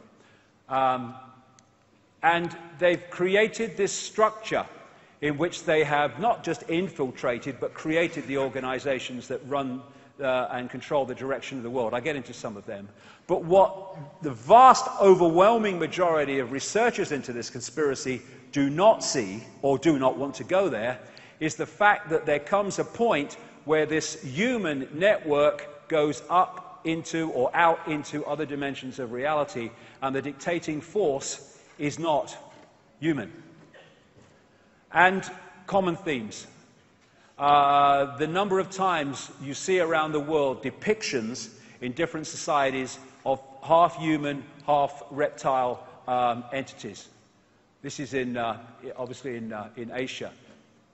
And they've created this structure in which they have not just infiltrated, but created the organizations that run and control the direction of the world. I get into some of them. But what the vast, overwhelming majority of researchers into this conspiracy do not see, or do not want to go there, is the fact that there comes a point where this human network goes up into or out into other dimensions of reality, and the dictating force is not human. And common themes. The number of times you see around the world depictions in different societies of half-human, half-reptile entities. This is obviously in Asia.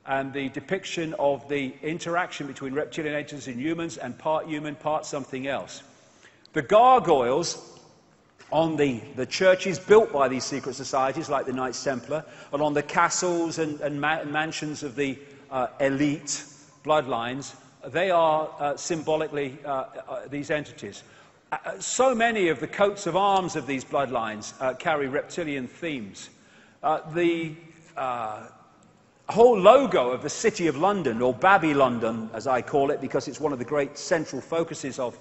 And the depiction of the interaction between reptilian entities and humans, and part human, part something else. The gargoyles on the churches built by these secret societies, like the Knights Templar, and on the castles and mansions of the elite bloodlines, they are symbolically these entities. So many of the coats of arms of these bloodlines carry reptilian themes. The whole logo of the City of London, or Babylondon as I call it, because it's one of the great central focuses of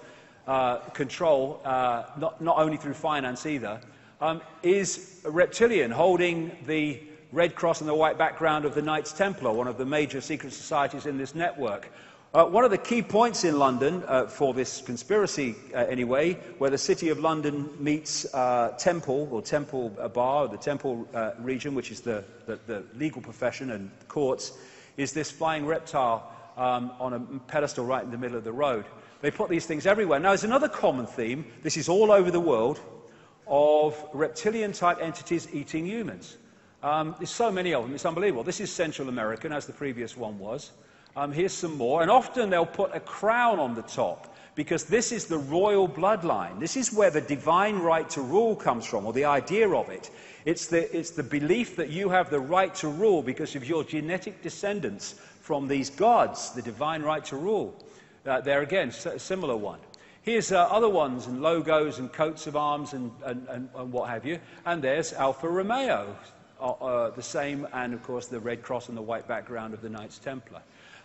control, not only through finance either, is a reptilian holding the red cross and the white background of the Knights Templar, one of the major secret societies in this network. One of the key points in London, for this conspiracy anyway, where the City of London meets Temple, or Temple Bar, or the Temple region, which is the legal profession and courts, is this flying reptile on a pedestal right in the middle of the road. They put these things everywhere. Now, there's another common theme, this is all over the world, of reptilian-type entities eating humans. There's so many of them, it's unbelievable. This is Central American, as the previous one was. Here's some more, and often they'll put a crown on the top, because this is the royal bloodline. This is where the divine right to rule comes from, or the idea of it. It's the belief that you have the right to rule because of your genetic descendants from these gods, the divine right to rule. There again, a similar one. Here's other ones, and logos, and coats of arms, and what have you. And there's Alfa Romeo, the same, and of course the red cross and the white background of the Knights Templar.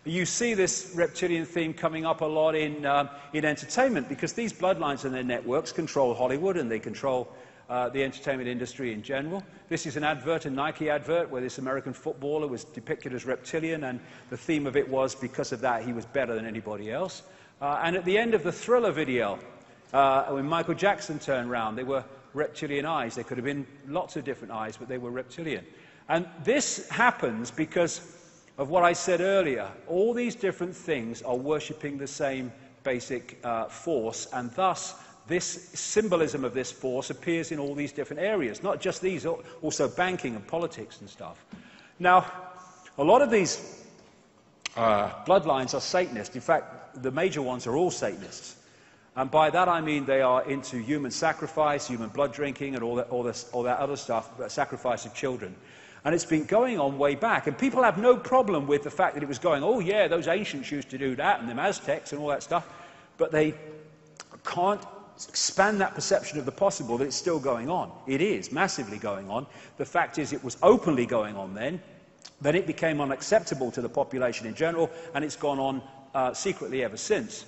You see this reptilian theme coming up a lot in entertainment, because these bloodlines and their networks control Hollywood, and they control the entertainment industry in general. This is an advert, a Nike advert, where this American footballer was depicted as reptilian, and the theme of it was, because of that, he was better than anybody else. And at the end of the Thriller video, when Michael Jackson turned round, they were reptilian eyes. They could have been lots of different eyes, but they were reptilian. And this happens because of what I said earlier. All these different things are worshipping the same basic force, and thus this symbolism of this force appears in all these different areas, not just these, also banking and politics and stuff. Now, a lot of these bloodlines are Satanist. In fact, the major ones are all Satanists. And by that I mean they are into human sacrifice, human blood drinking, and all that other stuff, sacrifice of children. And it's been going on way back. And people have no problem with the fact that it was going, oh yeah, those ancients used to do that, and the Aztecs and all that stuff. But they can't expand that perception of the possible that it's still going on. It is massively going on. The fact is it was openly going on then it became unacceptable to the population in general, and it's gone on secretly ever since.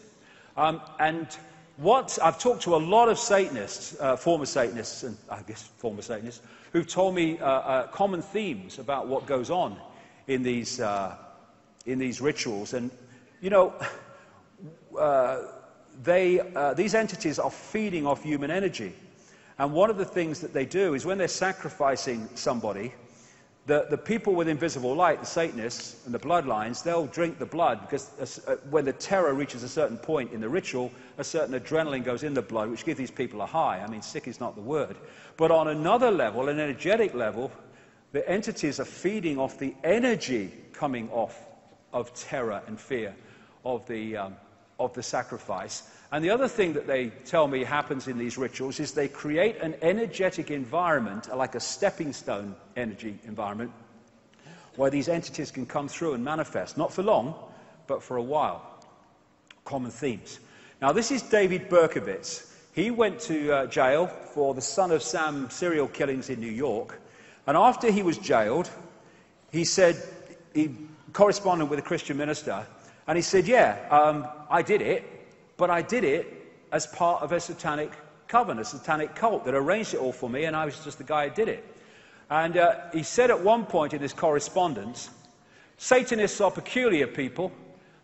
And what I've talked to a lot of Satanists, former Satanists, and I guess former Satanists, who've told me common themes about what goes on in these rituals. And, you know, these entities are feeding off human energy. And one of the things that they do is when they're sacrificing somebody, the people with invisible light, the Satanists and the bloodlines, they'll drink the blood, because when the terror reaches a certain point in the ritual, a certain adrenaline goes in the blood, which gives these people a high. I mean, sick is not the word. But on another level, an energetic level, the entities are feeding off the energy coming off of terror and fear of the sacrifice. And the other thing that they tell me happens in these rituals is they create an energetic environment, like a stepping stone energy environment, where these entities can come through and manifest, not for long, but for a while. Common themes. Now, this is David Berkowitz. He went to jail for the Son of Sam serial killings in New York. And after he was jailed, he said, he corresponded with a Christian minister, and he said, yeah, I did it, but I did it as part of a satanic coven, a satanic cult that arranged it all for me, and I was just the guy who did it. And he said at one point in his correspondence, Satanists are peculiar people.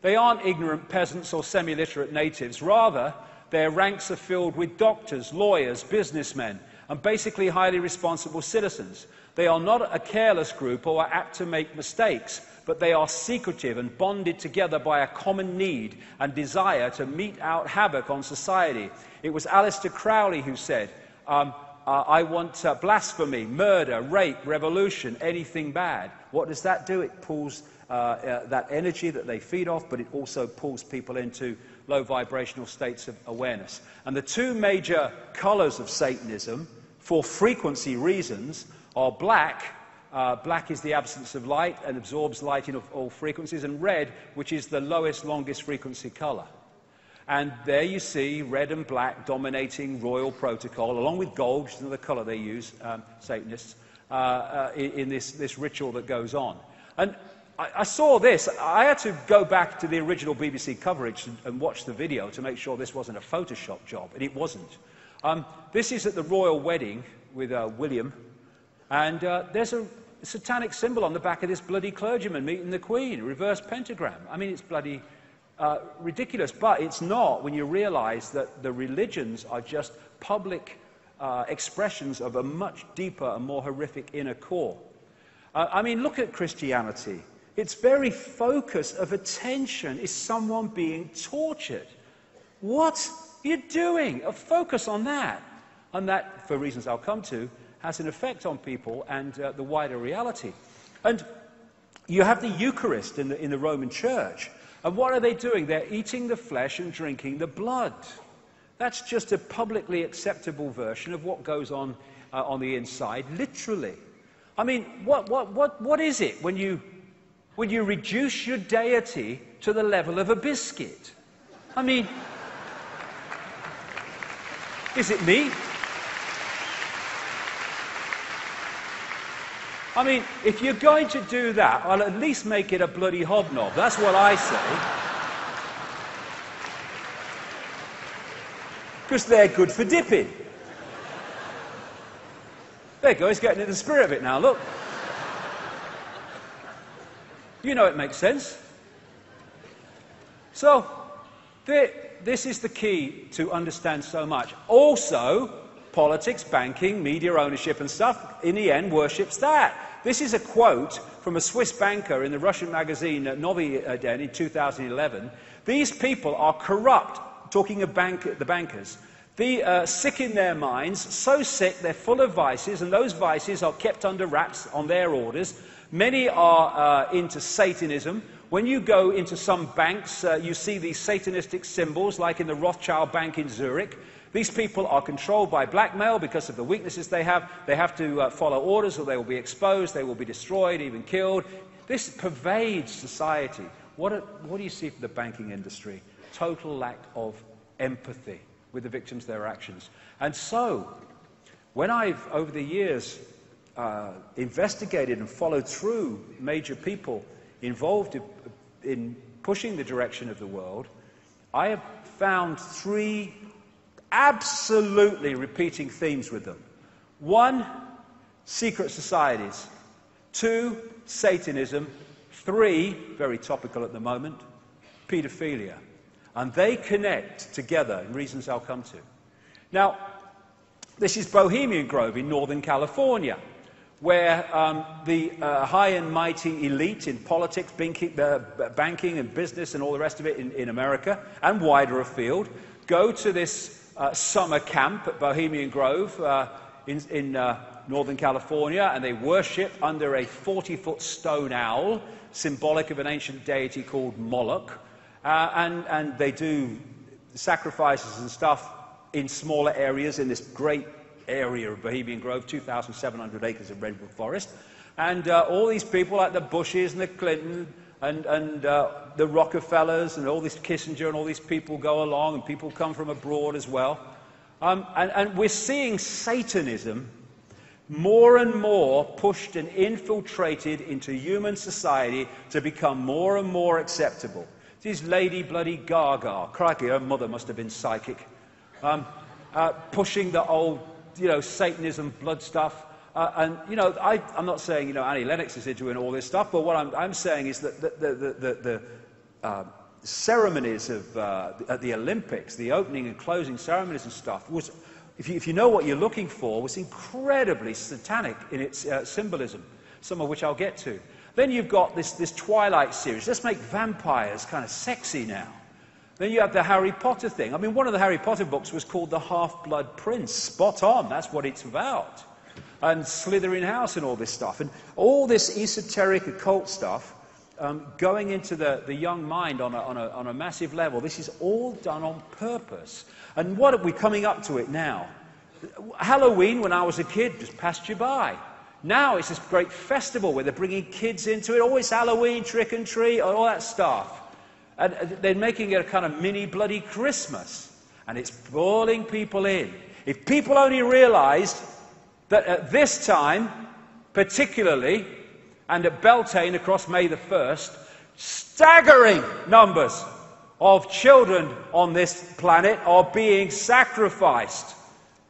They aren't ignorant peasants or semi-literate natives. Rather, their ranks are filled with doctors, lawyers, businessmen, and basically highly responsible citizens. They are not a careless group or are apt to make mistakes, but they are secretive and bonded together by a common need and desire to mete out havoc on society. It was Aleister Crowley who said, I want blasphemy, murder, rape, revolution, anything bad. What does that do? It pulls that energy that they feed off, but it also pulls people into low vibrational states of awareness. And the two major colors of Satanism, for frequency reasons, are black. Black is the absence of light and absorbs light in all frequencies, and red, which is the lowest, longest frequency color. And there you see red and black dominating royal protocol, along with gold, which is another colour they use, Satanists, in this ritual that goes on. And I saw this. I had to go back to the original BBC coverage and watch the video to make sure this wasn't a Photoshop job, and it wasn't. This is at the royal wedding with William, and there's a satanic symbol on the back of this bloody clergyman meeting the Queen, a reverse pentagram. I mean, it's bloody ridiculous, but it's not when you realise that the religions are just public expressions of a much deeper and more horrific inner core. I mean, look at Christianity. Its very focus of attention is someone being tortured. What are you doing? A focus on that. And that, for reasons I'll come to, has an effect on people and the wider reality. And you have the Eucharist in the Roman Church. And what are they doing? They're eating the flesh and drinking the blood. That's just a publicly acceptable version of what goes on the inside, literally. I mean, what is it when you reduce your deity to the level of a biscuit? I mean, is it me? I mean, if you're going to do that, I'll at least make it a bloody hobnob. That's what I say. Because they're good for dipping. There you go, he's getting into the spirit of it now, look. You know it makes sense. So, this is the key to understand so much. Also, politics, banking, media ownership and stuff, in the end, worships that. This is a quote from a Swiss banker in the Russian magazine Novy Den in 2011. These people are corrupt, talking of the bankers. Sick in their minds, so sick they're full of vices, and those vices are kept under wraps on their orders. Many are into Satanism. When you go into some banks, you see these Satanistic symbols, like in the Rothschild Bank in Zurich. These people are controlled by blackmail because of the weaknesses they have. They have to follow orders or they will be exposed, they will be destroyed, even killed. This pervades society. What do you see from the banking industry? Total lack of empathy with the victims of their actions. And so, when I've, over the years, investigated and followed through major people involved in pushing the direction of the world, I have found three absolutely repeating themes with them. One, secret societies. Two, Satanism. Three, very topical at the moment, paedophilia. And they connect together in reasons I'll come to. Now, this is Bohemian Grove in Northern California, where the high and mighty elite in politics, banking and business and all the rest of it in America and wider afield go to this summer camp at Bohemian Grove in Northern California, and they worship under a 40-foot stone owl, symbolic of an ancient deity called Moloch, and they do sacrifices and stuff in smaller areas in this great area of Bohemian Grove, 2,700 acres of redwood forest, and all these people like the Bushes and the Clinton and the Rockefellers and all this Kissinger and all these people go along, and people come from abroad as well. And we're seeing Satanism more and more pushed and infiltrated into human society to become more and more acceptable. This Lady Bloody Gaga, crikey, her mother must have been psychic, pushing the old, Satanism, blood stuff. And, I'm not saying, Annie Lennox is into all this stuff, but what I'm saying is that the ceremonies at the Olympics, the opening and closing ceremonies and stuff, was, if you know what you're looking for, was incredibly satanic in its symbolism, some of which I'll get to. Then you've got this Twilight series. Let's make vampires kind of sexy now. Then you have the Harry Potter thing. I mean, one of the Harry Potter books was called The Half-Blood Prince. Spot on, that's what it's about. And Slytherin House and all this stuff. And all this esoteric occult stuff going into the young mind on a massive level. This is all done on purpose. And what are we coming up to it now? Halloween, when I was a kid, just passed you by. Now it's this great festival where they're bringing kids into it. Oh, it's Halloween, trick and treat, all that stuff. And they're making it a kind of mini bloody Christmas. And it's pulling people in. If people only realized that at this time, particularly, and at Beltane across May the 1st, staggering numbers of children on this planet are being sacrificed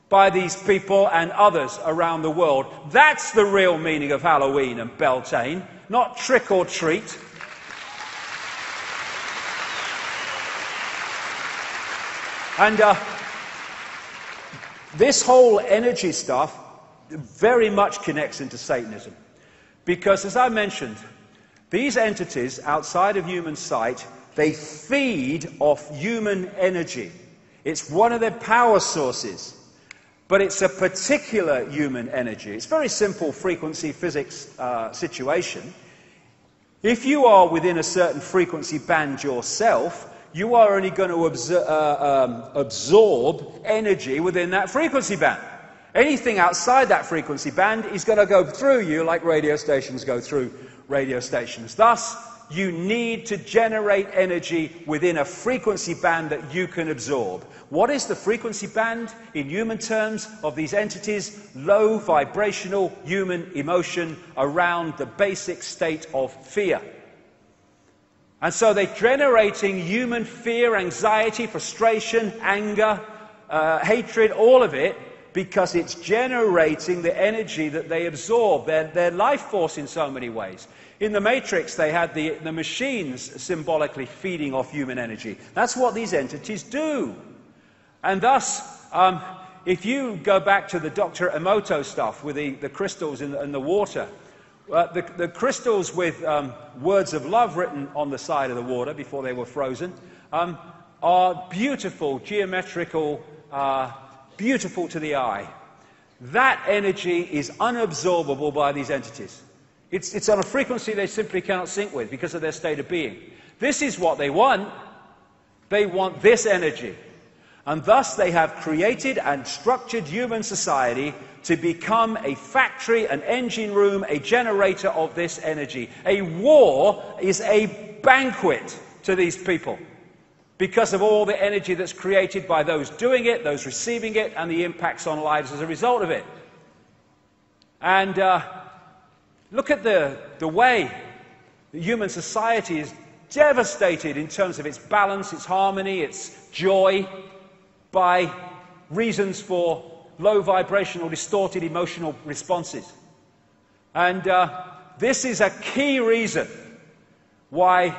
by these people and others around the world. That's the real meaning of Halloween and Beltane, not trick or treat. And this whole energy stuff very much connects into Satanism. Because, as I mentioned, these entities outside of human sight, they feed off human energy. It's one of their power sources. But it's a particular human energy. It's a very simple frequency physics situation. If you are within a certain frequency band yourself, you are only going to absorb energy within that frequency band. Anything outside that frequency band is going to go through you like radio stations go through radio stations. Thus, you need to generate energy within a frequency band that you can absorb. What is the frequency band, in human terms, of these entities? Low vibrational human emotion around the basic state of fear. And so they're generating human fear, anxiety, frustration, anger, hatred, all of it, because it's generating the energy that they absorb, their life force in so many ways. In the Matrix, they had the machines symbolically feeding off human energy. That's what these entities do. And thus, if you go back to the Dr. Emoto stuff with the crystals in the water, the crystals with words of love written on the side of the water before they were frozen are beautiful, geometrical, beautiful to the eye. That energy is unabsorbable by these entities. It's on a frequency they simply cannot sync with because of their state of being. This is what they want. They want this energy. And thus they have created and structured human society to become a factory, an engine room, a generator of this energy. A war is a banquet to these people because of all the energy that's created by those doing it, those receiving it, and the impacts on lives as a result of it. And look at the way the human society is devastated in terms of its balance, its harmony, its joy, by reasons for low vibrational, distorted emotional responses. And this is a key reason why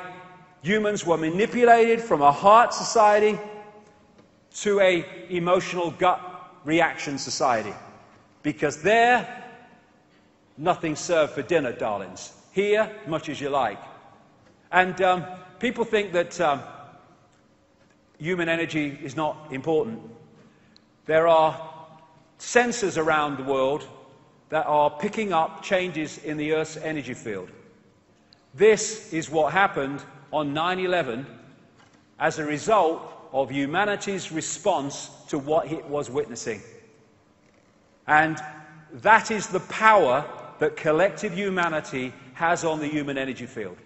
humans were manipulated from a heart society to a emotional gut reaction society. Because there, nothing served for dinner, darlings. Here, much as you like. And people think that human energy is not important. There are sensors around the world that are picking up changes in the Earth's energy field. This is what happened on 9/11 as a result of humanity's response to what it was witnessing. And that is the power that collective humanity has on the human energy field.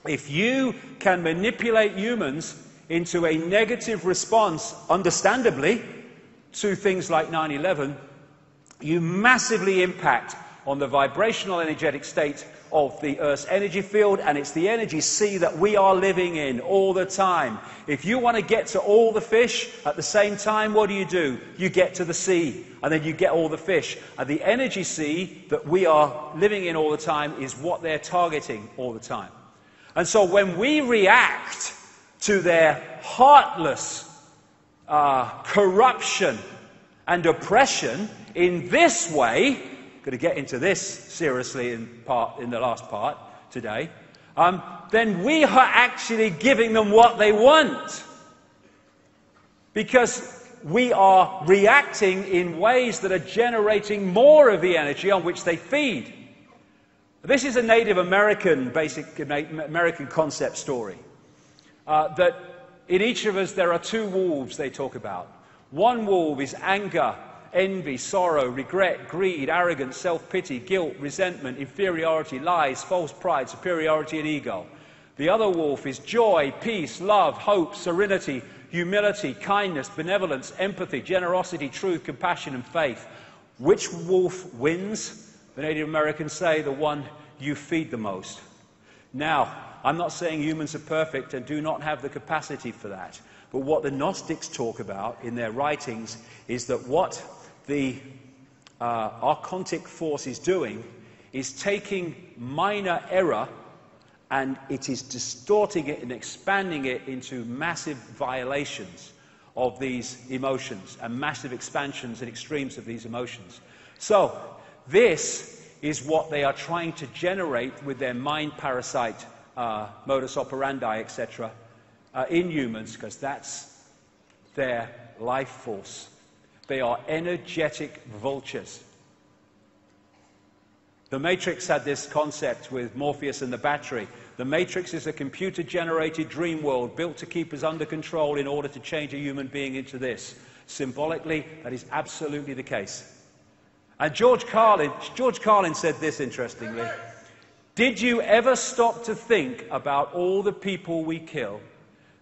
If you can manipulate humans into a negative response, understandably, to things like 9/11, you massively impact on the vibrational energetic state of the Earth's energy field, and it's the energy sea that we are living in all the time. If you want to get to all the fish at the same time, what do? You get to the sea, and then you get all the fish. And the energy sea that we are living in all the time is what they're targeting all the time. And so when we react to their heartless corruption and oppression in this way, going to get into this seriously in the last part today, then we are actually giving them what they want. Because we are reacting in ways that are generating more of the energy on which they feed. This is a Native American, basic American concept story. That in each of us there are two wolves they talk about. One wolf is anger, envy, sorrow, regret, greed, arrogance, self-pity, guilt, resentment, inferiority, lies, false pride, superiority, and ego. The other wolf is joy, peace, love, hope, serenity, humility, kindness, benevolence, empathy, generosity, truth, compassion, and faith. Which wolf wins? The Native Americans say the one you feed the most. Now, I'm not saying humans are perfect and do not have the capacity for that. But what the Gnostics talk about in their writings is that what the archontic force is doing is taking minor error and it is distorting it and expanding it into massive violations of these emotions and massive expansions and extremes of these emotions. So, this is what they are trying to generate with their mind parasite modus operandi, etc., in humans, because that's their life force. They are energetic vultures. The Matrix had this concept with Morpheus and the battery. The Matrix is a computer-generated dream world built to keep us under control in order to change a human being into this. Symbolically, that is absolutely the case. And George Carlin said this interestingly. Did you ever stop to think about all the people we kill?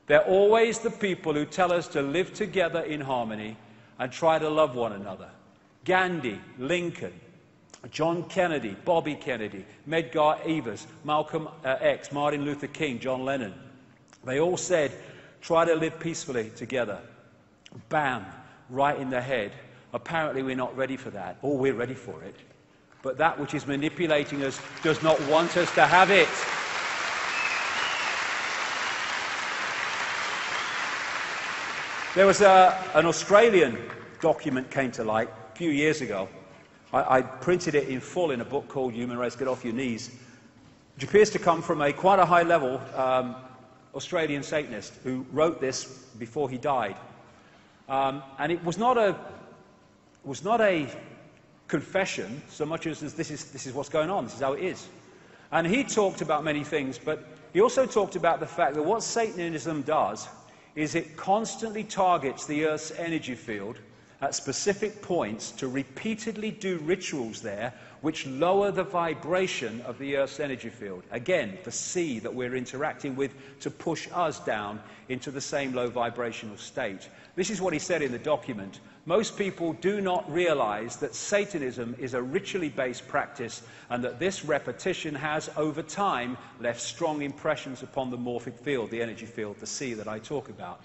They're always the people who tell us to live together in harmony and try to love one another. Gandhi, Lincoln, John Kennedy, Bobby Kennedy, Medgar Evers, Malcolm X, Martin Luther King, John Lennon. They all said, try to live peacefully together. Bam, right in the head. Apparently we're not ready for that. Or we're ready for it. But that which is manipulating us does not want us to have it. There was an Australian document came to light a few years ago. I printed it in full in a book called Human Race, Get Off Your Knees, which appears to come from quite a high-level Australian Satanist who wrote this before he died. And it was not a confession so much as this is what's going on, this is how it is. And he talked about many things, but he also talked about the fact that what Satanism does is it constantly targets the Earth's energy field at specific points to repeatedly do rituals there which lower the vibration of the Earth's energy field. Again, the sea that we're interacting with to push us down into the same low vibrational state. This is what he said in the document. Most people do not realize that Satanism is a ritually based practice and that this repetition has, over time, left strong impressions upon the morphic field, the energy field, the sea that I talk about.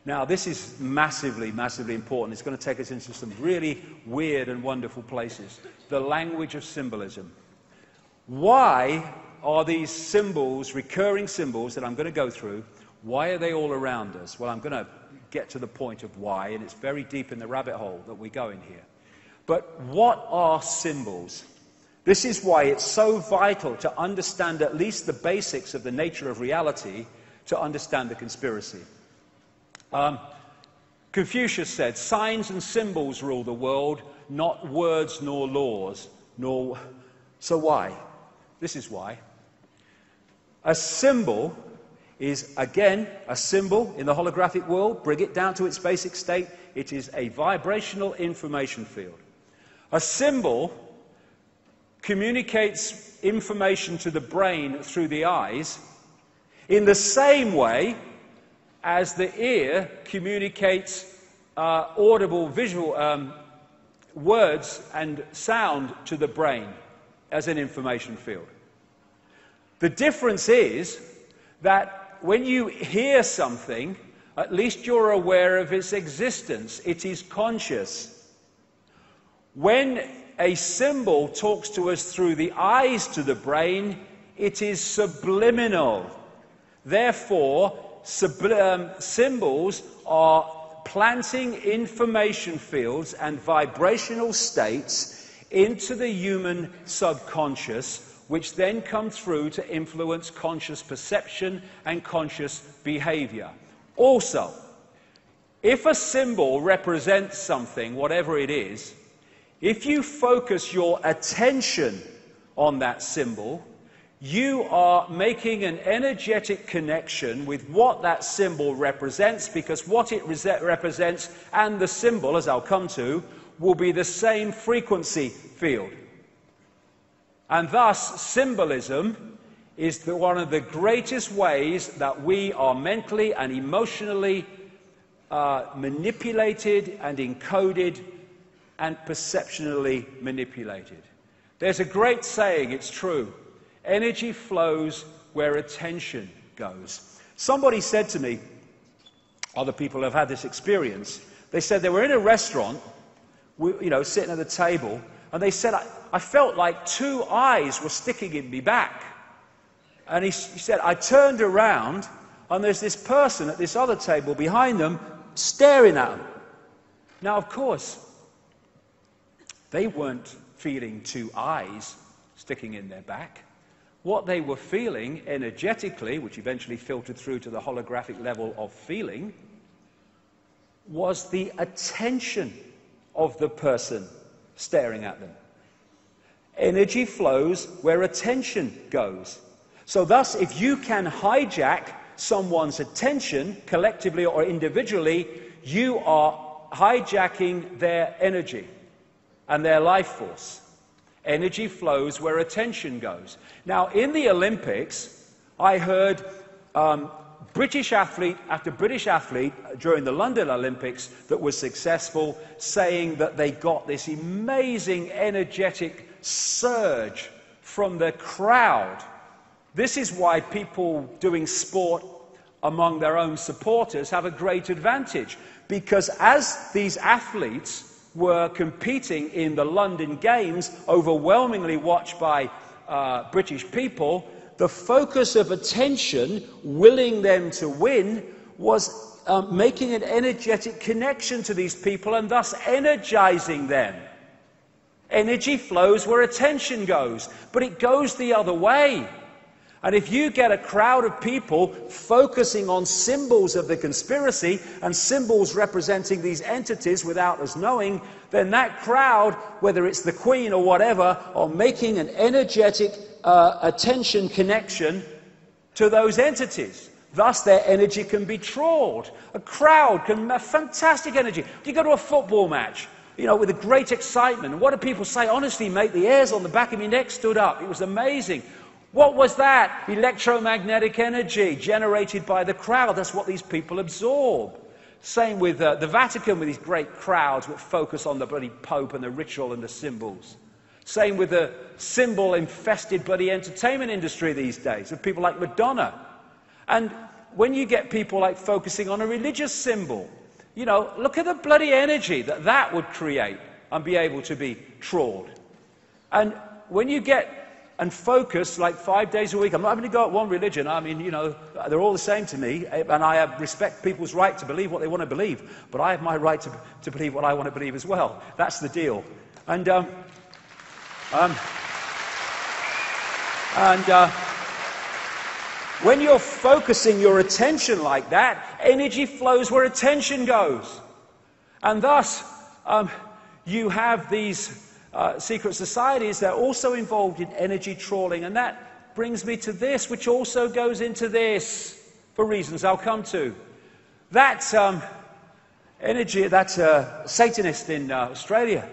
Now, this is massively, massively important. It's going to take us into some really weird and wonderful places. The language of symbolism. Why are these symbols, recurring symbols that I'm going to go through, why are they all around us? Well, I'm going to get to the point of why, and it's very deep in the rabbit hole that we go in here. But what are symbols? This is why it's so vital to understand at least the basics of the nature of reality to understand the conspiracy. Confucius said, signs and symbols rule the world, not words nor laws, nor... So why? This is why. A symbol is, again, a symbol in the holographic world. Bring it down to its basic state. It is a vibrational information field. A symbol communicates information to the brain through the eyes in the same way as the ear communicates audible visual words and sound to the brain as an information field. The difference is that when you hear something, at least you're aware of its existence. It is conscious. When a symbol talks to us through the eyes to the brain, it is subliminal. Therefore, symbols are planting information fields and vibrational states into the human subconscious, which then come through to influence conscious perception and conscious behavior. Also, if a symbol represents something, whatever it is, if you focus your attention on that symbol, you are making an energetic connection with what that symbol represents, because what it represents and the symbol, as I'll come to, will be the same frequency field. And thus, symbolism is one of the greatest ways that we are mentally and emotionally manipulated and encoded and perceptionally manipulated. There's a great saying, it's true: energy flows where attention goes. Somebody said to me, other people have had this experience, they said they were in a restaurant, sitting at the table, and they said, I felt like two eyes were sticking in me back. And he said, I turned around, and there's this person at this other table behind them staring at them. Now, of course, they weren't feeling two eyes sticking in their back. What they were feeling energetically, which eventually filtered through to the holographic level of feeling, was the attention of the person staring at them. Energy flows where attention goes. So thus, if you can hijack someone's attention, collectively or individually, you are hijacking their energy and their life force. Energy flows where attention goes. Now, in the Olympics, I heard British athlete after British athlete during the London Olympics that was successful, saying that they got this amazing energetic surge from the crowd. This is why people doing sport among their own supporters have a great advantage, because as these athletes were competing in the London Games, overwhelmingly watched by British people, the focus of attention, willing them to win, was making an energetic connection to these people and thus energizing them. Energy flows where attention goes, but it goes the other way. And if you get a crowd of people focusing on symbols of the conspiracy and symbols representing these entities without us knowing, then that crowd, whether it's the Queen or whatever, are making an energetic attention connection to those entities. Thus, their energy can be trawled. A crowd can have fantastic energy. You go to a football match, with a great excitement. And what do people say? Honestly, mate, the hairs on the back of my neck stood up. It was amazing. What was that? Electromagnetic energy generated by the crowd. That's what these people absorb. Same with the Vatican, with these great crowds that focus on the bloody Pope and the ritual and the symbols. Same with the symbol-infested bloody entertainment industry these days, of people like Madonna. And when you get people like focusing on a religious symbol, look at the bloody energy that would create and be able to be trawled. And when you get and focus like 5 days a week, I'm not going to go at one religion. I mean, they're all the same to me, and I respect people's right to believe what they want to believe, but I have my right to believe what I want to believe as well. That's the deal. And when you're focusing your attention like that, energy flows where attention goes. And thus, you have these secret societies that are also involved in energy trawling. And that brings me to this, which also goes into this, for reasons I'll come to. That Satanist in Australia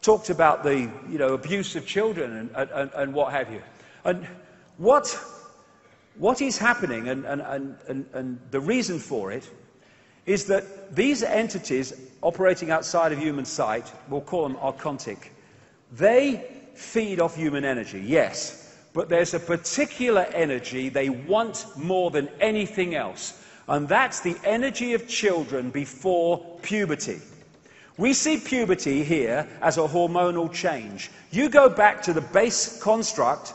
talked about the abuse of children and what have you. And what is happening, and the reason for it, is that these entities operating outside of human sight, we'll call them archontic, they feed off human energy, yes, but there's a particular energy they want more than anything else, and that's the energy of children before puberty. We see puberty here as a hormonal change. You go back to the base construct,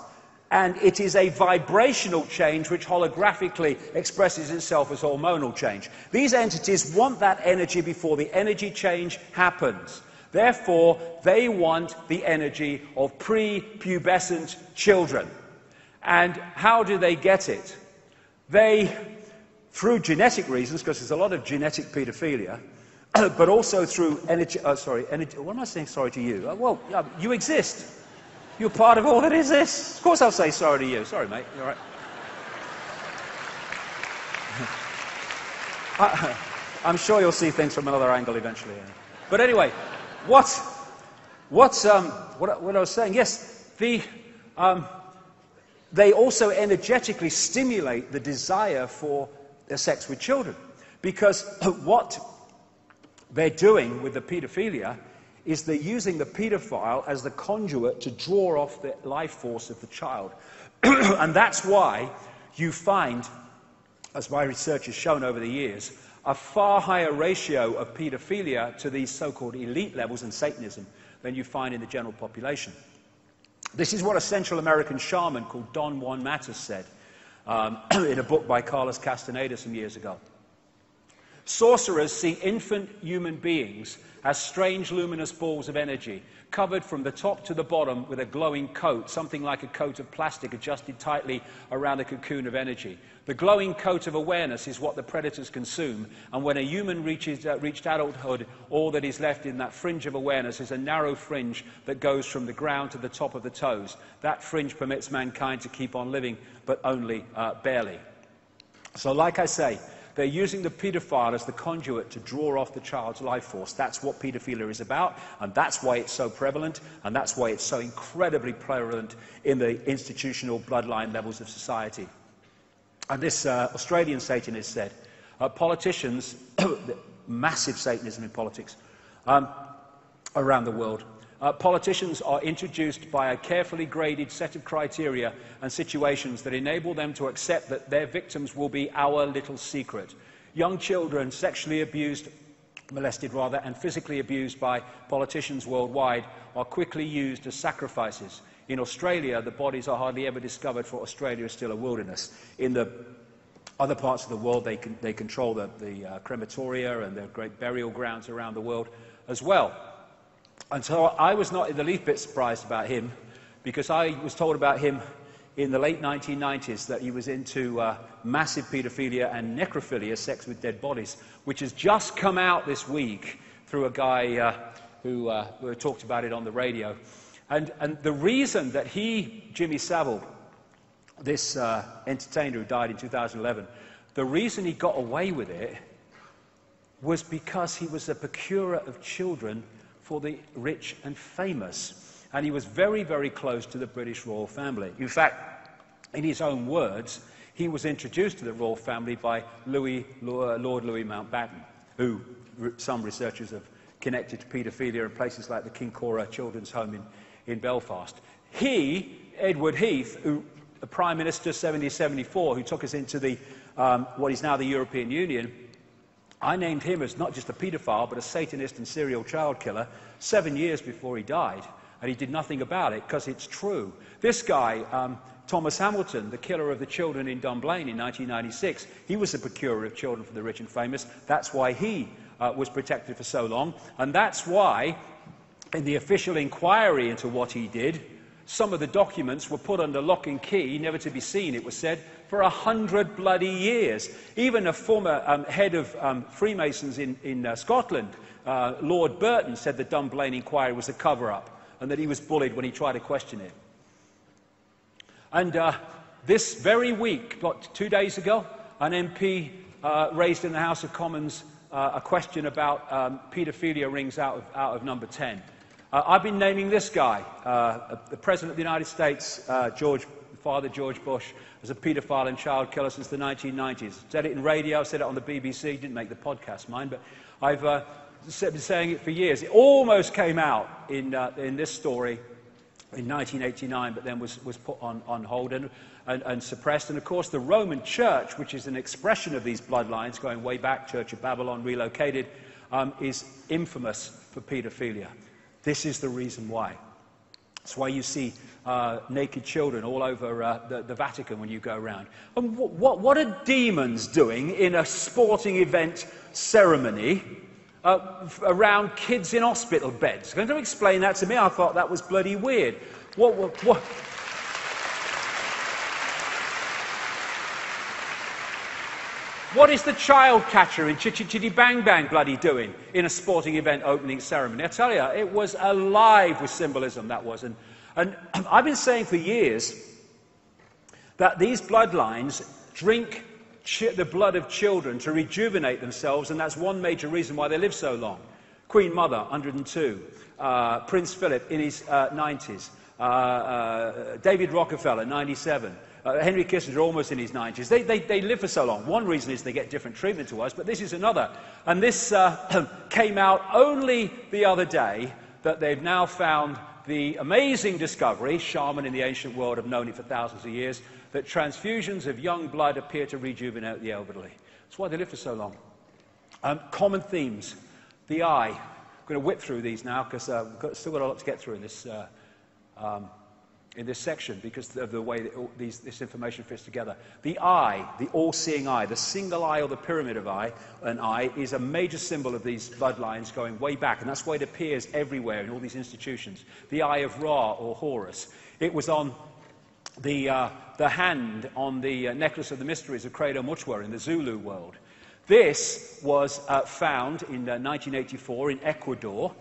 and it is a vibrational change which holographically expresses itself as hormonal change. These entities want that energy before the energy change happens. Therefore, they want the energy of pre-pubescent children. And how do they get it? They, through genetic reasons, because there's a lot of genetic paedophilia, but also through energy, what am I saying sorry to you? Well, you exist. You're part of all that exists. Of course I'll say sorry to you. Sorry, mate. You're all right. I'm sure you'll see things from another angle eventually. But anyway, what I was saying, yes, they also energetically stimulate the desire for sex with children. Because what they're doing with the paedophilia is they're using the paedophile as the conduit to draw off the life force of the child. And that's why you find, as my research has shown over the years, a far higher ratio of paedophilia to these so-called elite levels in Satanism than you find in the general population. This is what a Central American shaman called Don Juan Matus said in a book by Carlos Castaneda some years ago. Sorcerers see infant human beings as strange luminous balls of energy, covered from the top to the bottom with a glowing coat, something like a coat of plastic adjusted tightly around a cocoon of energy. The glowing coat of awareness is what the predators consume, and when a human reached adulthood, all that is left in that fringe of awareness is a narrow fringe that goes from the ground to the top of the toes. That fringe permits mankind to keep on living, but only barely. So like I say, they're using the paedophile as the conduit to draw off the child's life force. That's what paedophilia is about, and that's why it's so prevalent, and that's why it's so incredibly prevalent in the institutional bloodline levels of society. And this Australian Satanist said, politicians, massive Satanism in politics around the world, politicians are introduced by a carefully graded set of criteria and situations that enable them to accept that their victims will be our little secret. Young children sexually abused, molested rather, and physically abused by politicians worldwide are quickly used as sacrifices. In Australia, the bodies are hardly ever discovered, for Australia is still a wilderness. In the other parts of the world, they control the crematoria and the great burial grounds around the world as well. And so I was not in the least bit surprised about him, because I was told about him in the late 1990s that he was into massive paedophilia and necrophilia, sex with dead bodies, which has just come out this week through a guy who talked about it on the radio. And the reason that Jimmy Savile, this entertainer who died in 2011, the reason he got away with it was because he was a procurer of children for the rich and famous. And he was very, very close to the British royal family. In fact, in his own words, he was introduced to the royal family by Lord Louis Mountbatten, who some researchers have connected to paedophilia in places like the King Cora Children's Home in Belfast. Edward Heath, the Prime Minister 70-74, who took us into the, what is now the European Union, I named him as not just a paedophile, but a Satanist and serial child killer 7 years before he died. And he did nothing about it, because it's true. This guy, Thomas Hamilton, the killer of the children in Dunblane in 1996, he was a procurer of children for the rich and famous. That's why he was protected for so long. And that's why, in the official inquiry into what he did, some of the documents were put under lock and key, never to be seen, it was said, for 100 bloody years. Even a former head of Freemasons in Scotland, Lord Burton, said the Dunblane inquiry was a cover-up, and that he was bullied when he tried to question it. And this very week, 2 days ago, an MP raised in the House of Commons a question about paedophilia rings out of number 10. I've been naming this guy, the President of the United States, Father George Bush, as a paedophile and child killer since the 1990s. Said it in radio, said it on the BBC, didn't make the podcast, mind, but I've been saying it for years. It almost came out in this story in 1989, but then was put on hold and suppressed. And of course, the Roman Church, which is an expression of these bloodlines going way back, Church of Babylon relocated, is infamous for paedophilia. This is the reason why. That's why you see naked children all over the Vatican when you go around. And what are demons doing in a sporting event ceremony around kids in hospital beds? Can you explain that to me? I thought that was bloody weird. What is the child catcher in Chitty Chitty Bang Bang bloody doing in a sporting event opening ceremony? I tell you, it was alive with symbolism, that was. And I've been saying for years that these bloodlines drink the blood of children to rejuvenate themselves, and that's one major reason why they live so long. Queen Mother, 102. Prince Philip, in his 90s. David Rockefeller, 97. Henry Kissinger, almost in his 90s. They live for so long. One reason is they get different treatment to us, but this is another. And this came out only the other day, that they've now found the amazing discovery, shaman in the ancient world have known it for thousands of years, that transfusions of young blood appear to rejuvenate the elderly. That's why they live for so long. Common themes. The eye. I'm going to whip through these now because we've still got a lot to get through in this section because of the way that this information fits together. The eye, the all-seeing eye, the single eye or the pyramid of an eye is a major symbol of these bloodlines going way back, and that's why it appears everywhere in all these institutions. The eye of Ra or Horus. It was on the hand on the necklace of the mysteries of Credo Muchwa in the Zulu world. This was found in 1984 in Ecuador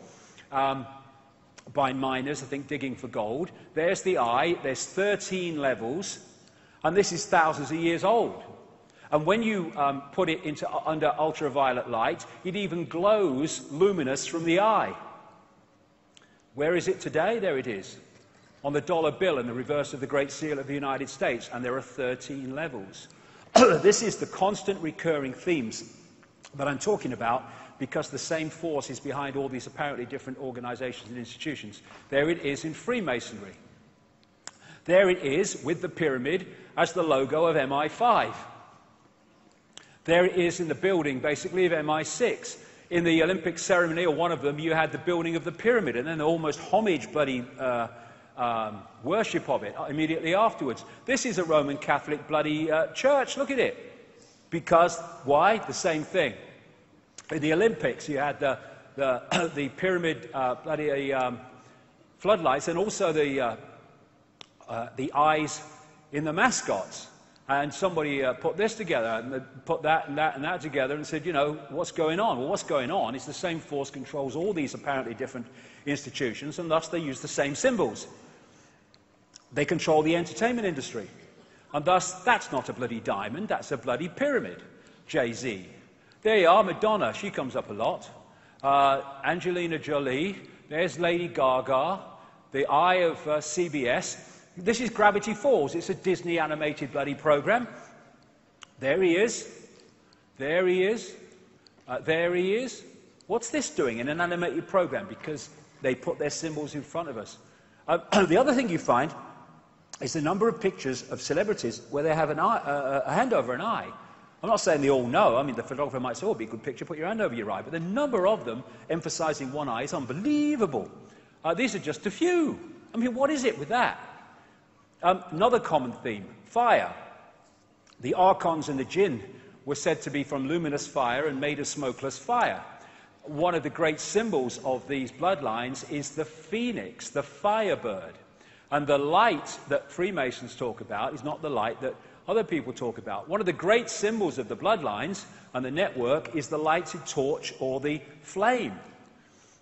by miners, I think, digging for gold. There's the eye. There's 13 levels, and this is thousands of years old. And when you put it under ultraviolet light, it even glows luminous from the eye. Where is it today? There it is, on the dollar bill in the reverse of the Great Seal of the United States, and there are 13 levels. This is the constant recurring themes that I'm talking about, because the same force is behind all these apparently different organizations and institutions. There it is in Freemasonry. There it is with the pyramid as the logo of MI5. There it is in the building, basically, of MI6. In the Olympic ceremony, or one of them, you had the building of the pyramid, and then the almost homage bloody worship of it immediately afterwards. This is a Roman Catholic bloody church. Look at it. Because, why? The same thing. In the Olympics, you had the pyramid bloody floodlights, and also the eyes in the mascots. And somebody put this together, and put that and that and that together, and said, you know, what's going on? Well, what's going on is the same force controls all these apparently different institutions, and thus they use the same symbols. They control the entertainment industry. And thus, that's not a bloody diamond, that's a bloody pyramid. Jay-Z. There you are, Madonna, she comes up a lot. Angelina Jolie, there's Lady Gaga, the eye of CBS. This is Gravity Falls, it's a Disney animated bloody program. There he is. There he is. There he is. What's this doing in an animated program? Because they put their symbols in front of us. The other thing you find is the number of pictures of celebrities where they have a hand over an eye. I'm not saying they all know. I mean, the photographer might say, oh, it'd be a good picture, put your hand over your eye. But the number of them emphasizing one eye is unbelievable. These are just a few. I mean, what is it with that? Another common theme, fire. The archons and the jinn were said to be from luminous fire and made of smokeless fire. One of the great symbols of these bloodlines is the phoenix, the firebird. And the light that Freemasons talk about is not the light that other people talk about. One of the great symbols of the bloodlines and the network is the lighted torch or the flame.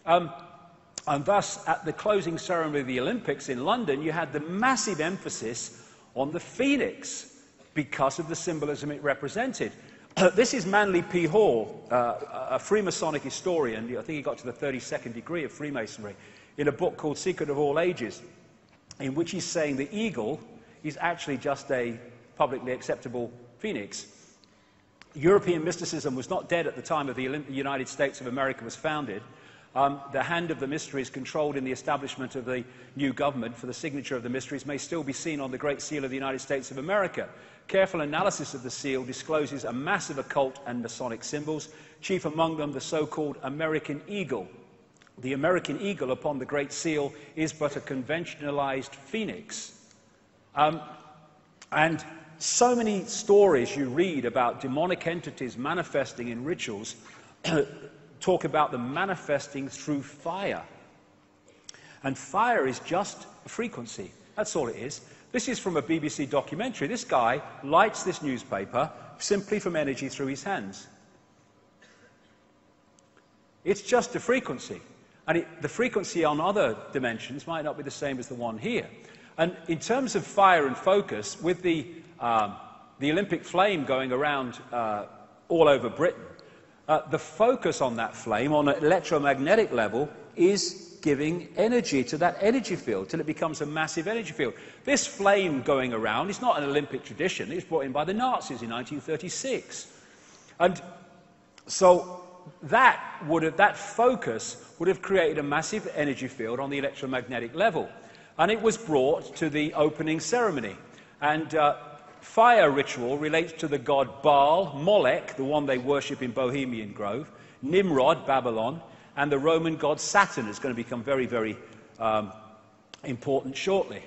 And thus, at the closing ceremony of the Olympics in London, you had the massive emphasis on the phoenix because of the symbolism it represented. This is Manly P. Hall, a Freemasonic historian. I think he got to the 32nd degree of Freemasonry, in a book called Secret of All Ages, in which he's saying the eagle is actually just a publicly acceptable phoenix. European mysticism was not dead at the time of the United States of America was founded. The hand of the mysteries controlled in the establishment of the new government for the signature of the mysteries may still be seen on the Great Seal of the United States of America. Careful analysis of the seal discloses a massive occult and Masonic symbols, chief among them the so-called American eagle. The American eagle upon the Great Seal is but a conventionalized phoenix. And so many stories you read about demonic entities manifesting in rituals talk about them manifesting through fire. And fire is just a frequency. That's all it is. This is from a BBC documentary. This guy lights this newspaper simply from energy through his hands. It's just a frequency. And the frequency on other dimensions might not be the same as the one here. And in terms of fire and focus, with the Olympic flame going around all over Britain, the focus on that flame on an electromagnetic level is giving energy to that energy field till it becomes a massive energy field. This flame going around is not an Olympic tradition. It was brought in by the Nazis in 1936. And so that focus would have created a massive energy field on the electromagnetic level. And it was brought to the opening ceremony. And fire ritual relates to the god Baal, Molech, the one they worship in Bohemian Grove, Nimrod, Babylon, and the Roman god Saturn is going to become very, very important shortly.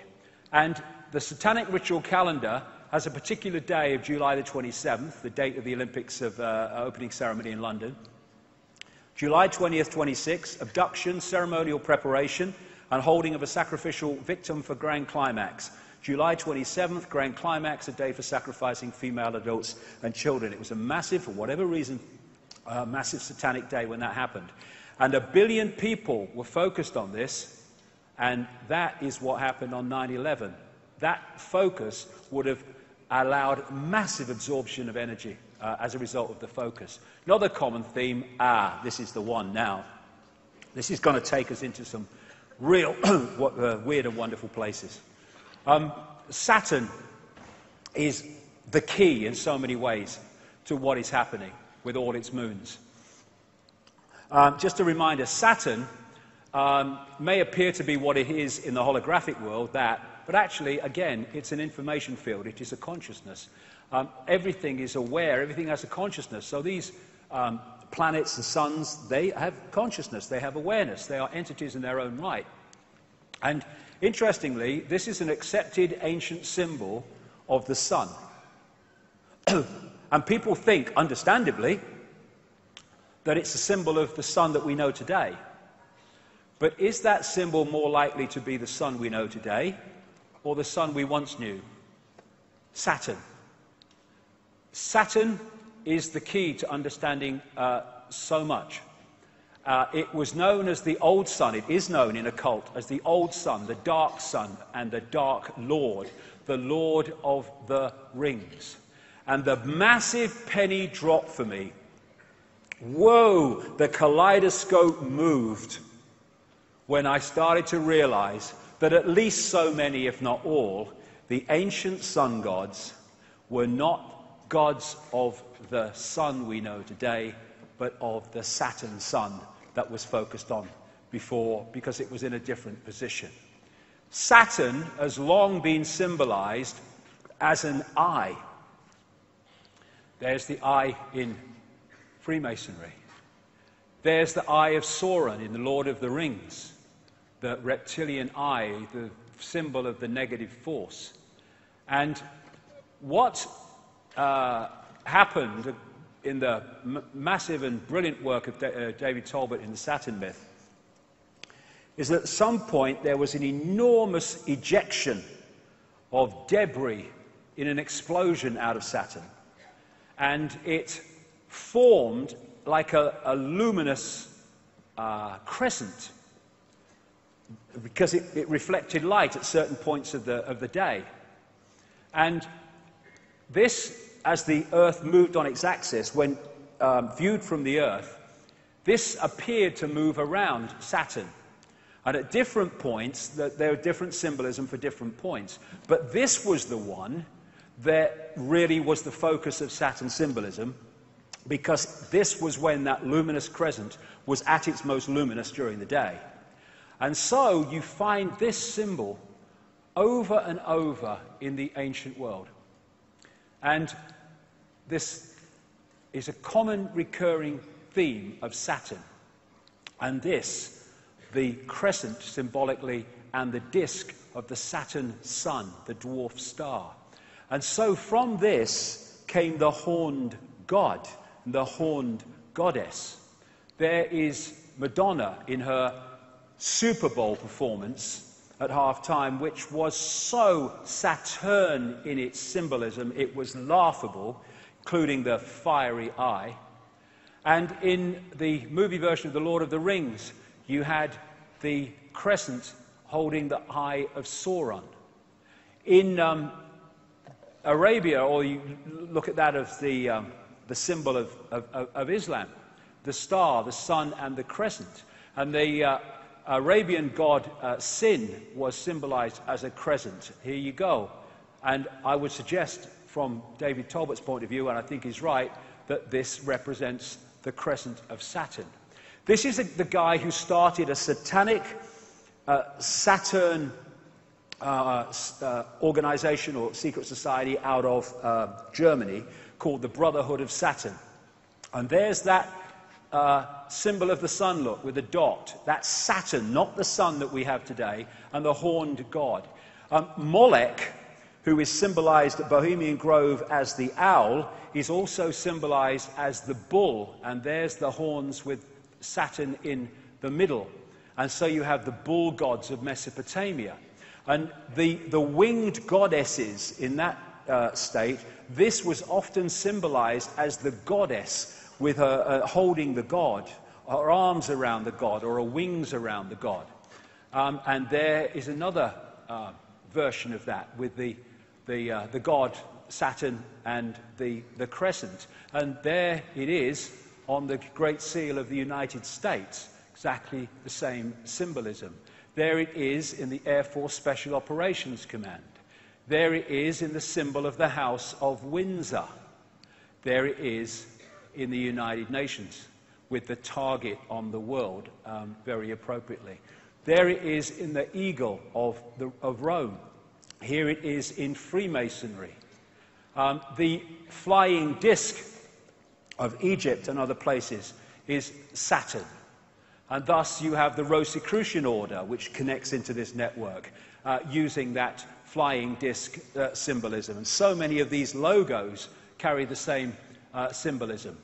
And the Satanic ritual calendar has a particular day of July the 27th, the date of the Olympics of opening ceremony in London. July 20th, 26th, abduction, ceremonial preparation, and holding of a sacrificial victim for grand climax. July 27th, grand climax, a day for sacrificing female adults and children. It was a massive, for whatever reason, massive satanic day when that happened. And 1 billion people were focused on this, and that is what happened on 9/11. That focus would have allowed massive absorption of energy as a result of the focus. Another common theme, this is the one now. This is going to take us into some real weird and wonderful places. Saturn is the key in so many ways to what is happening with all its moons. Just a reminder, Saturn may appear to be what it is in the holographic world, but actually, again, it's an information field. It is a consciousness. Everything is aware. Everything has a consciousness. So these planets and suns, they have consciousness. They have awareness. They are entities in their own right. And interestingly, this is an accepted ancient symbol of the sun. And people think, understandably, that it's a symbol of the sun that we know today. But is that symbol more likely to be the sun we know today or the sun we once knew? Saturn. Saturn is the key to understanding so much. It was known as the old sun. It is known in occult as the old sun, the dark sun, and the dark lord, the Lord of the Rings. And the massive penny dropped for me. Whoa, the kaleidoscope moved when I started to realize that at least so many, if not all, the ancient sun gods were not gods of the sun we know today, but of the Saturn sun that was focused on before, because it was in a different position. Saturn has long been symbolized as an eye. There's the eye in Freemasonry. There's the eye of Sauron in the Lord of the Rings, the reptilian eye, the symbol of the negative force. And what happened in the massive and brilliant work of David Talbot in the Saturn myth is that at some point there was an enormous ejection of debris in an explosion out of Saturn. And it formed like a luminous crescent because it reflected light at certain points of the day. And this, as the Earth moved on its axis, when viewed from the Earth, this appeared to move around Saturn. And at different points, there are different symbolism for different points. But this was the one that really was the focus of Saturn symbolism, because this was when that luminous crescent was at its most luminous during the day. And so you find this symbol over and over in the ancient world. And this is a common recurring theme of Saturn. And this, the crescent symbolically, and the disk of the Saturn sun, the dwarf star. And so from this came the horned god, the horned goddess. There is Madonna in her Super Bowl performance at half-time, which was so Saturn in its symbolism, it was laughable, including the fiery eye. And in the movie version of The Lord of the Rings, you had the crescent holding the eye of Sauron. In Arabia, or you look at that as the symbol of Islam, the star, the sun, and the crescent. And the Arabian god Sin was symbolized as a crescent. Here you go. And I would suggest, from David Talbot's point of view, and I think he's right, that this represents the crescent of Saturn. This is the guy who started a satanic Saturn organization or secret society out of Germany called the Brotherhood of Saturn. And there's that symbol of the sun, look, with a dot. That's Saturn, not the sun that we have today, and the horned god. Molech, who is symbolized at Bohemian Grove as the owl, is also symbolized as the bull, and there's the horns with Saturn in the middle. And so you have the bull gods of Mesopotamia. And the winged goddesses in that state, this was often symbolized as the goddess with her holding the god, her arms around the god, or her wings around the god. And there is another version of that with the god Saturn and the crescent. And there it is on the Great Seal of the United States, exactly the same symbolism. There it is in the Air Force Special Operations Command. There it is in the symbol of the House of Windsor. There it is in the United Nations with the target on the world, very appropriately. There it is in the eagle of Rome. Here it is in Freemasonry. The flying disc of Egypt and other places is Saturn. And thus you have the Rosicrucian order, which connects into this network, using that flying disc symbolism. And so many of these logos carry the same symbolism.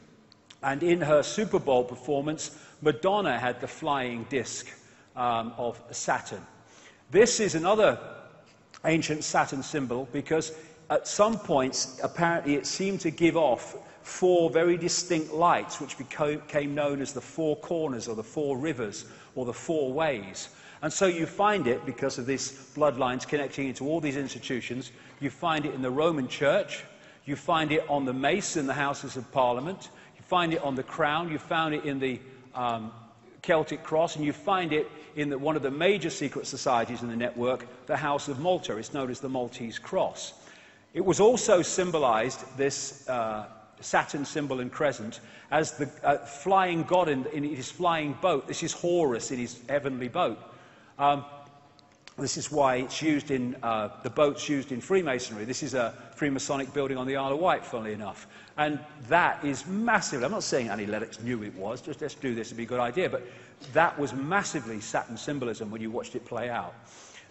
And in her Super Bowl performance, Madonna had the flying disc of Saturn. This is another ancient Saturn symbol because at some points, apparently, it seemed to give off 4 very distinct lights, which became known as the 4 corners, or the 4 rivers, or the 4 ways. And so you find it, because of these bloodlines connecting into all these institutions, you find it in the Roman Church, you find it on the mace in the Houses of Parliament, you find it on the crown, you found it in the Celtic cross, and you find it in one of the major secret societies in the network, the House of Malta. It's known as the Maltese cross. It was also symbolized, this Saturn symbol and crescent, as the flying god in his flying boat. This is Horus in his heavenly boat. This is why it's used in the boats used in Freemasonry. This is a Freemasonic building on the Isle of Wight, funnily enough. And that is massive. I'm not saying Annie Lennox knew it was, just let's do this, it'd be a good idea. But that was massively Saturn symbolism when you watched it play out.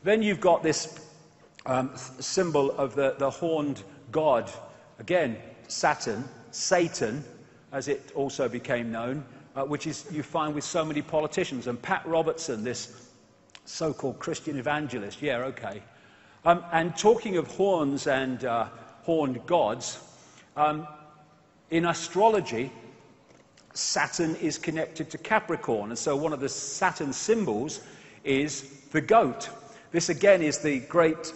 Then you've got this symbol of the horned god. Again, Saturn, Satan, as it also became known, which is you find with so many politicians. And Pat Robertson, this so-called Christian evangelist, yeah, okay. And talking of horns and horned gods, in astrology, Saturn is connected to Capricorn, and so one of the Saturn symbols is the goat. This again is the great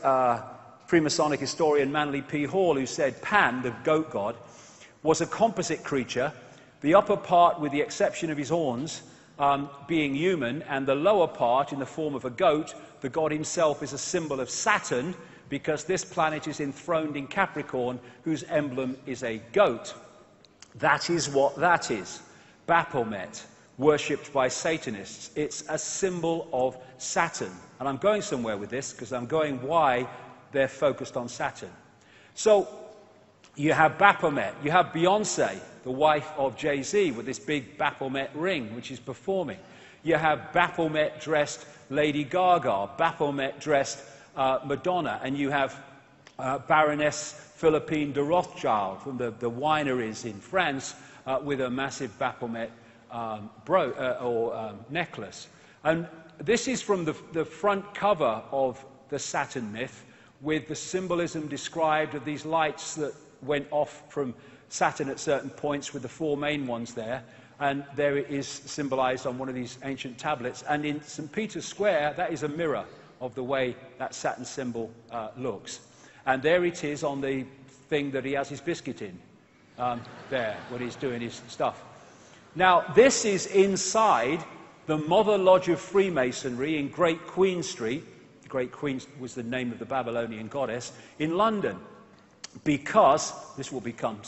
Freemasonic historian Manly P. Hall, who said Pan, the goat god, was a composite creature, the upper part, with the exception of his horns, being human, and the lower part in the form of a goat. The god himself is a symbol of Saturn, because this planet is enthroned in Capricorn, whose emblem is a goat. That is what that is. Baphomet, worshipped by Satanists. It's a symbol of Saturn. And I'm going somewhere with this, because I'm going why they're focused on Saturn. So, you have Baphomet. You have Beyonce, the wife of Jay-Z, with this big Baphomet ring, which is performing. You have Baphomet-dressed Lady Gaga, Baphomet-dressed Madonna, and you have Baroness Philippine de Rothschild from the wineries in France with a massive Baphomet necklace. And this is from the front cover of the Saturn myth, with the symbolism described of these lights that went off from Saturn at certain points, with the 4 main ones there. And there it is symbolized on one of these ancient tablets. And in St. Peter's Square, that is a mirror of the way that Saturn symbol looks. And there it is on the thing that he has his biscuit in, there, when he's doing his stuff. Now, this is inside the Mother Lodge of Freemasonry in Great Queen Street. Great Queen was the name of the Babylonian goddess in London, because, this will become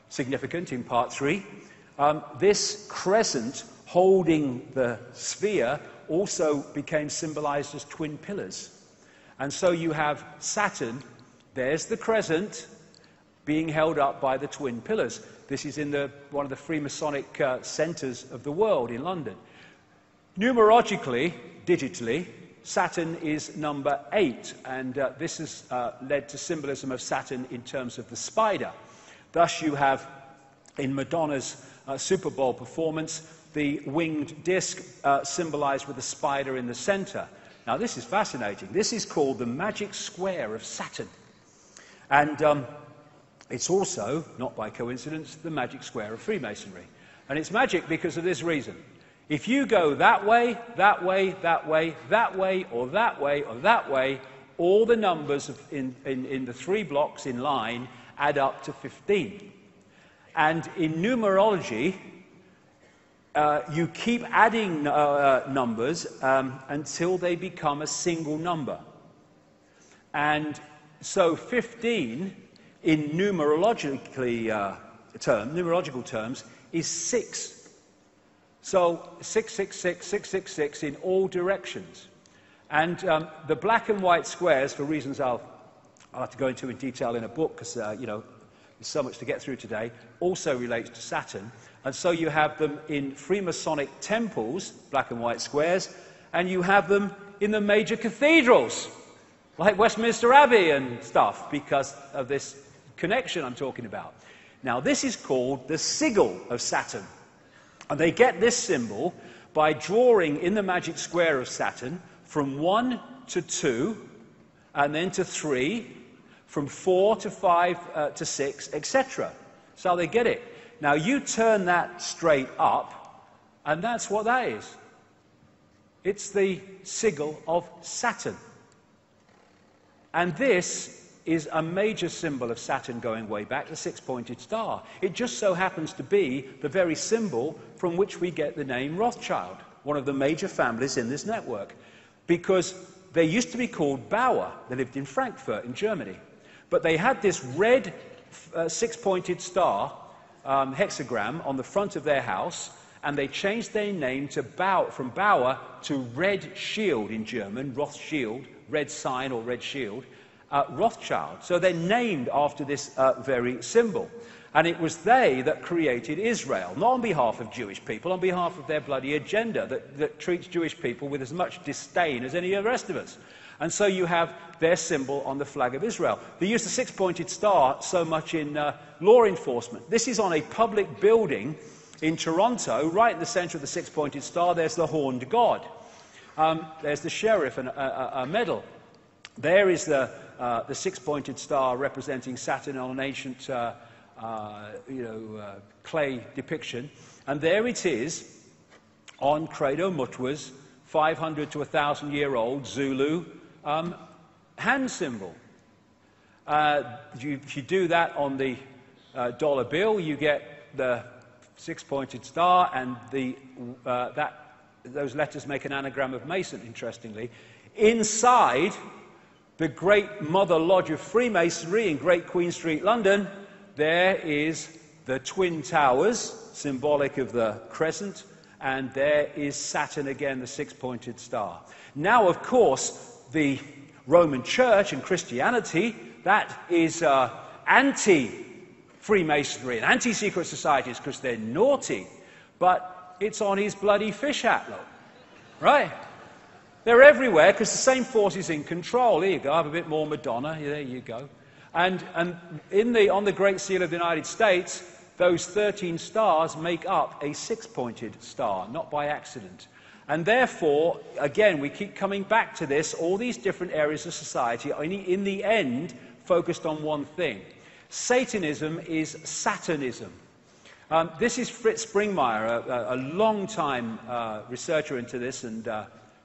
significant in part 3, this crescent holding the sphere also became symbolized as twin pillars. And so you have Saturn, there's the crescent, being held up by the twin pillars. This is in one of the Freemasonic centers of the world in London. Numerologically, digitally, Saturn is number 8, and this has led to symbolism of Saturn in terms of the spider. Thus you have, in Madonna's Super Bowl performance, the winged disc symbolized with a spider in the center. Now this is fascinating. This is called the magic square of Saturn. And it's also, not by coincidence, the magic square of Freemasonry. And it's magic because of this reason. If you go that way, that way, that way, that way, or that way, or that way, all the numbers in the 3 blocks in line add up to 15. And in numerology, you keep adding numbers until they become a single number. And so 15, in numerological terms, is 6. So 666, 666 in all directions. And the black and white squares, for reasons I'll have to go into in detail in a book, because, you know, there's so much to get through today, also relates to Saturn. And so you have them in Freemasonic temples, black and white squares, and you have them in the major cathedrals, like Westminster Abbey and stuff, because of this connection I'm talking about. Now, this is called the sigil of Saturn. And they get this symbol by drawing in the magic square of Saturn from 1 to 2, and then to 3, from 4 to 5 to 6, etc. So they get it. Now you turn that straight up, and that's what that is. It's the sigil of Saturn. And this is a major symbol of Saturn going way back, the 6-pointed star. It just so happens to be the very symbol from which we get the name Rothschild, one of the major families in this network. Because they used to be called Bauer. They lived in Frankfurt in Germany. But they had this red 6-pointed star hexagram on the front of their house, and they changed their name to from Bauer to Red Shield in German, Rothschild, red sign or red shield. Rothschild. So they're named after this very symbol. And it was they that created Israel, not on behalf of Jewish people, on behalf of their bloody agenda that treats Jewish people with as much disdain as any of the rest of us. And so you have their symbol on the flag of Israel. They use the 6-pointed star so much in law enforcement. This is on a public building in Toronto, right in the center of the 6-pointed star. There's the horned god. There's the sheriff and a medal. There is the 6-pointed star representing Saturn on an ancient, clay depiction. And there it is on Credo Mutwa's 500 to 1,000-year-old Zulu hand symbol. If you do that on the dollar bill, you get the 6-pointed star, and those letters make an anagram of Mason, interestingly. Inside the Great Mother Lodge of Freemasonry in Great Queen Street, London, there is the Twin Towers, symbolic of the crescent, and there is Saturn again, the 6-pointed star. Now, of course, the Roman Church and Christianity, that is anti-Freemasonry and anti-secret societies because they're naughty, but it's on his bloody fish hat, look, right? They're everywhere because the same force is in control. Here you go, I have a bit more Madonna. There you go. And on the Great Seal of the United States, those 13 stars make up a 6-pointed star, not by accident. And therefore, again, we keep coming back to this, all these different areas of society are in the end focused on one thing. Satanism is Saturnism. This is Fritz Springmeier, a long-time researcher into this and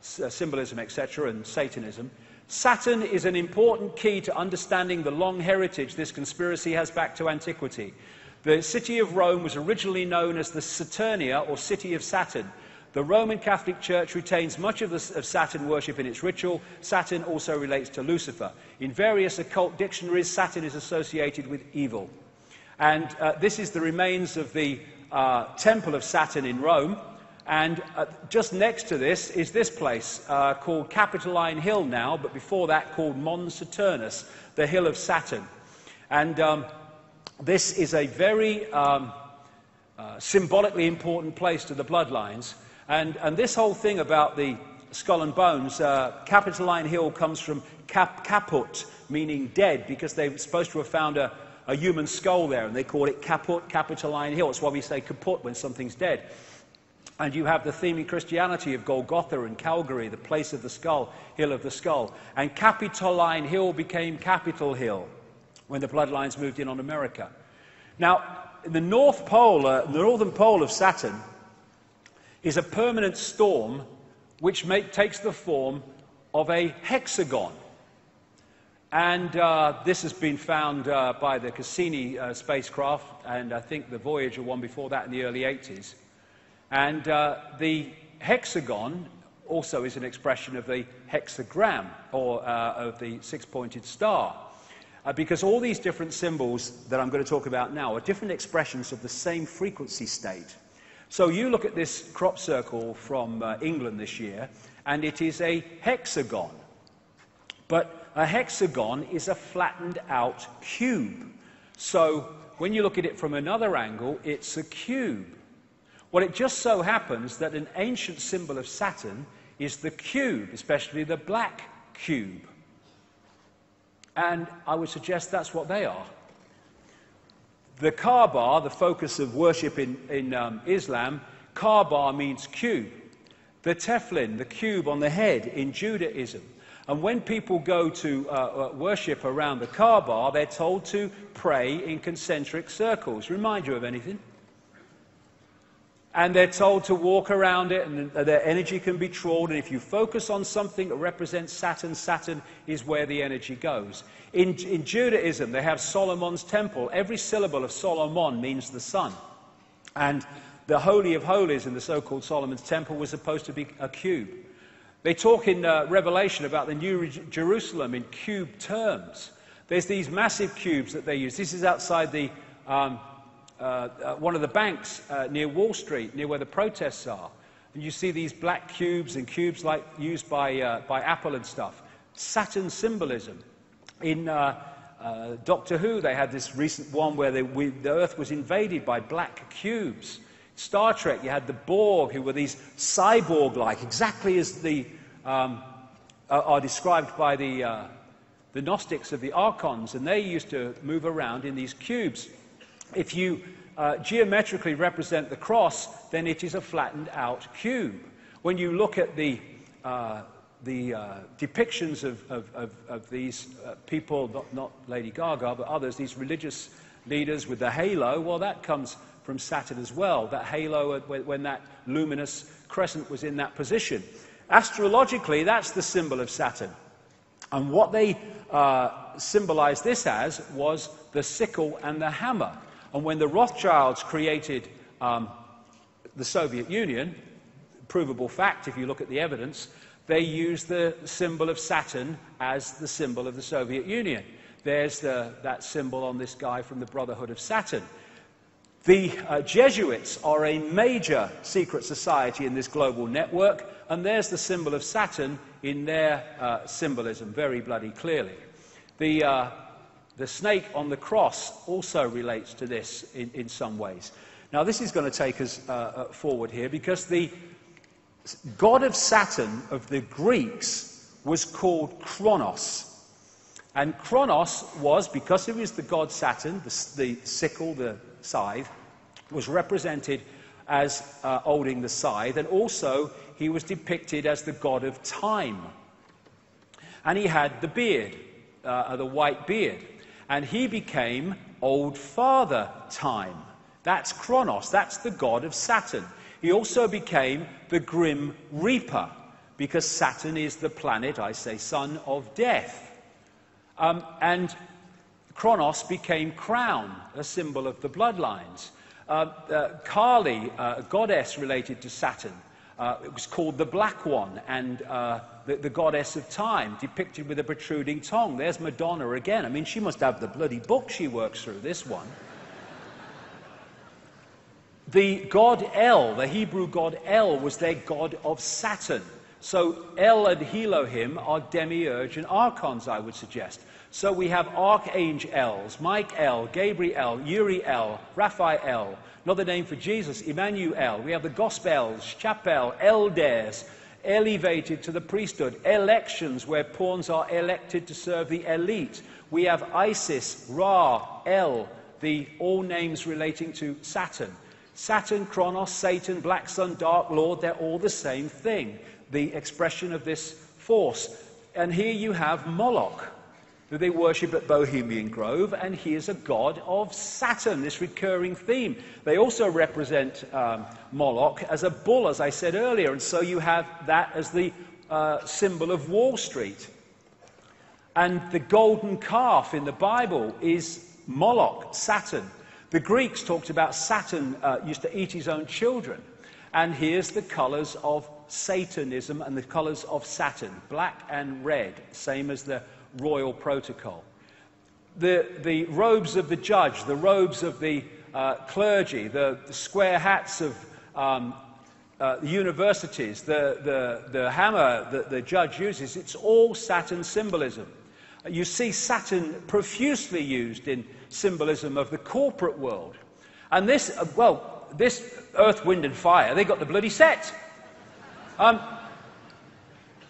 symbolism, etc., and Satanism. Saturn is an important key to understanding the long heritage this conspiracy has back to antiquity. The city of Rome was originally known as the Saturnia, or City of Saturn. The Roman Catholic Church retains much of Saturn worship in its ritual. Saturn also relates to Lucifer. In various occult dictionaries, Saturn is associated with evil. And this is the remains of the Temple of Saturn in Rome. And just next to this is this place called Capitoline Hill now, but before that called Mons Saturnus, the Hill of Saturn. And this is a very symbolically important place to the bloodlines. And this whole thing about the skull and bones, Capitoline Hill comes from caput, meaning dead, because they were supposed to have found a human skull there, and they call it caput, Capitoline Hill. That's why we say kaput when something's dead. And you have the theme in Christianity of Golgotha and Calvary, the place of the skull, hill of the skull. And Capitoline Hill became Capitol Hill when the bloodlines moved in on America. Now, the North Pole, the northern pole of Saturn, is a permanent storm which takes the form of a hexagon. And this has been found by the Cassini spacecraft, and I think the Voyager one before that in the early 80s. And the hexagon also is an expression of the hexagram, or of the six-pointed star. Because all these different symbols that I'm going to talk about now are different expressions of the same frequency state. So you look at this crop circle from England this year, and it is a hexagon. But a hexagon is a flattened out cube. So when you look at it from another angle, it's a cube. Well, it just so happens that an ancient symbol of Saturn is the cube, especially the black cube. And I would suggest that's what they are. The Kaaba, the focus of worship in Islam, Kaaba means cube. The tefillin, the cube on the head in Judaism. And when people go to worship around the Kaaba, they're told to pray in concentric circles. Remind you of anything? And they're told to walk around it, and their energy can be trawled. And if you focus on something that represents Saturn, Saturn is where the energy goes. In Judaism, they have Solomon's temple. Every syllable of Solomon means the sun. And the Holy of Holies in the so-called Solomon's temple was supposed to be a cube. They talk in Revelation about the New Jerusalem in cube terms. There's these massive cubes that they use. This is outside the one of the banks near Wall Street, near where the protests are. And you see these black cubes and cubes like used by Apple and stuff. Saturn symbolism. In Doctor Who, they had this recent one where the Earth was invaded by black cubes. Star Trek, you had the Borg, who were these cyborg-like, exactly as the are described by the Gnostics of the Archons, and they used to move around in these cubes. If you geometrically represent the cross, then it is a flattened out cube. When you look at the depictions of these people, not Lady Gaga, but others, these religious leaders with the halo, well, that comes from Saturn as well, that halo when that luminous crescent was in that position. Astrologically, that's the symbol of Saturn. And what they symbolized this as was the sickle and the hammer. And when the Rothschilds created the Soviet Union, provable fact if you look at the evidence, they used the symbol of Saturn as the symbol of the Soviet Union. There's that symbol on this guy from the Brotherhood of Saturn. The Jesuits are a major secret society in this global network, and there's the symbol of Saturn in their symbolism very bloody clearly. The snake on the cross also relates to this in some ways. Now, this is going to take us forward here, because the god of Saturn of the Greeks was called Kronos. And Kronos was, because he was the god Saturn, the sickle, the scythe, was represented as holding the scythe, and also he was depicted as the god of time. And he had the beard, the white beard. And he became Old Father Time. That's Kronos, that's the god of Saturn. He also became the Grim Reaper, because Saturn is the planet, I say, son of death. And Kronos became Crown, a symbol of the bloodlines. Kali, a goddess related to Saturn, It was called the Black One, and the goddess of time, depicted with a protruding tongue. There's Madonna again. I mean, she must have the bloody book she works through, this one. The god El, the Hebrew god El, was their god of Saturn. So El and Elohim are demiurge and archons, I would suggest. So we have archangels, Michael, Gabriel, Uriel, Raphael, another name for Jesus, Emmanuel. We have the Gospels, Chapel, elders, elevated to the priesthood, elections where pawns are elected to serve the elite. We have Isis, Ra, El, all names relating to Saturn. Saturn, Kronos, Satan, Black Sun, Dark Lord, they're all the same thing, the expression of this force. And here you have Moloch, who they worship at Bohemian Grove, and he is a god of Saturn, this recurring theme. They also represent Moloch as a bull, as I said earlier, and so you have that as the symbol of Wall Street. And the golden calf in the Bible is Moloch, Saturn. The Greeks talked about Saturn used to eat his own children. And here's the colors of Satanism and the colors of Saturn, black and red, same as the royal protocol. The robes of the judge, the robes of the clergy, the square hats of universities, the hammer that the judge uses, it's all Saturn symbolism. You see Saturn profusely used in symbolism of the corporate world. And this, this earth, wind and fire, they got the bloody set.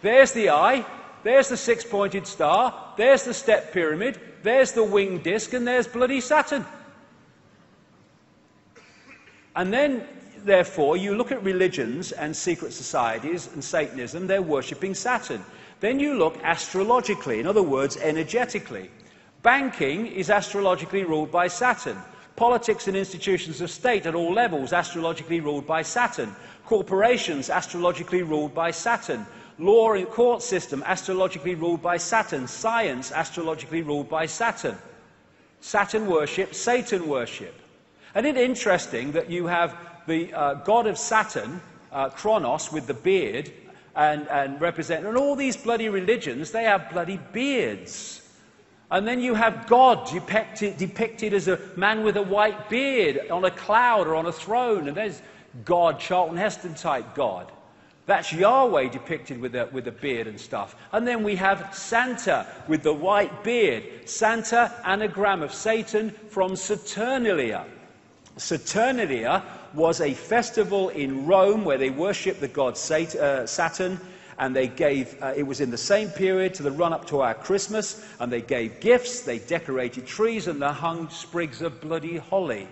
There's the eye, there's the six-pointed star, there's the step pyramid, there's the winged disc, and there's bloody Saturn. And then, therefore, you look at religions and secret societies and Satanism, they're worshipping Saturn. Then you look astrologically, in other words, energetically. Banking is astrologically ruled by Saturn. Politics and institutions of state at all levels, astrologically ruled by Saturn. Corporations, astrologically ruled by Saturn. Law and court system, astrologically ruled by Saturn. Science, astrologically ruled by Saturn. Saturn worship, Satan worship. And it's interesting that you have the god of Saturn, Kronos, with the beard, and all these bloody religions, they have bloody beards. And then you have God depicted as a man with a white beard on a cloud or on a throne. And there's God, Charlton Heston type God. That's Yahweh depicted with a beard and stuff. And then we have Santa with the white beard. Santa, anagram of Satan from Saturnalia. Saturnalia was a festival in Rome where they worshipped the god Saturn, and they gave, it was in the same period to the run-up to our Christmas, and they gave gifts, they decorated trees, and they hung sprigs of bloody holly.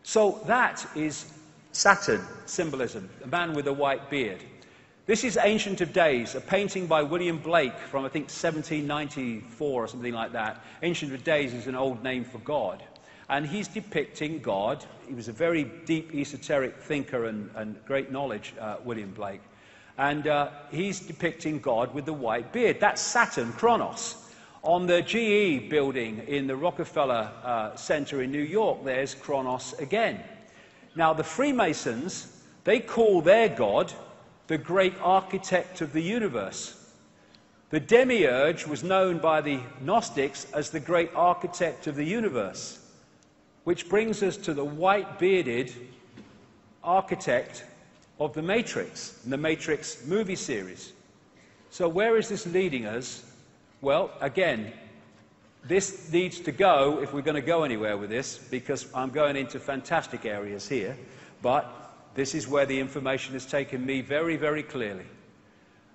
So that is Saturn symbolism, a man with a white beard. This is Ancient of Days, a painting by William Blake from, I think, 1794 or something like that. Ancient of Days is an old name for God. And he's depicting God. He was a very deep esoteric thinker and great knowledge, William Blake. And he's depicting God with the white beard. That's Saturn, Kronos. On the GE building in the Rockefeller Center in New York, there's Kronos again. Now, the Freemasons, they call their God the great architect of the universe. The demiurge was known by the Gnostics as the great architect of the universe. Which brings us to the white-bearded architect of The Matrix, in the Matrix movie series. So where is this leading us? Well, again, this needs to go, if we're going to go anywhere with this, because I'm going into fantastic areas here, but this is where the information has taken me very, very clearly.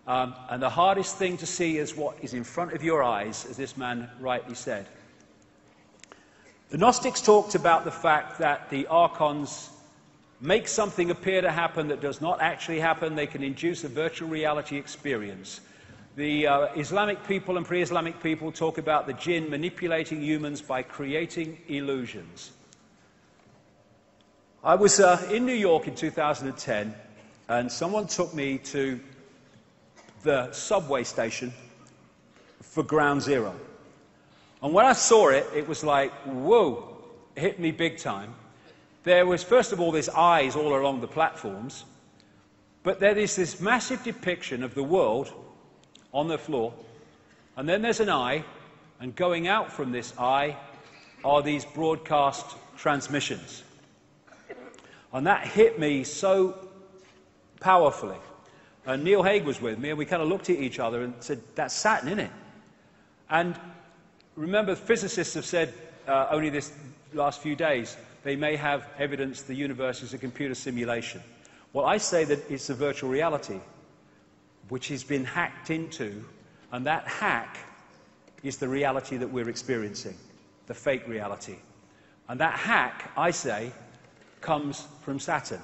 And the hardest thing to see is what is in front of your eyes, as this man rightly said. The Gnostics talked about the fact that the archons make something appear to happen that does not actually happen. They can induce a virtual reality experience. The Islamic people and pre-Islamic people talk about the jinn manipulating humans by creating illusions. I was in New York in 2010, and someone took me to the subway station for Ground Zero. And when I saw it, it was like, whoa, it hit me big time. There was, first of all, there's eyes all along the platforms. But there is this massive depiction of the world on the floor, and then there's an eye, and going out from this eye are these broadcast transmissions. And that hit me so powerfully. And Neil Haig was with me, and we kind of looked at each other and said, that's Saturn, isn't it? And remember, physicists have said only this last few days, they may have evidence the universe is a computer simulation. Well, I say that it's a virtual reality, which has been hacked into, and that hack is the reality that we're experiencing, the fake reality. And that hack, I say, comes from Saturn.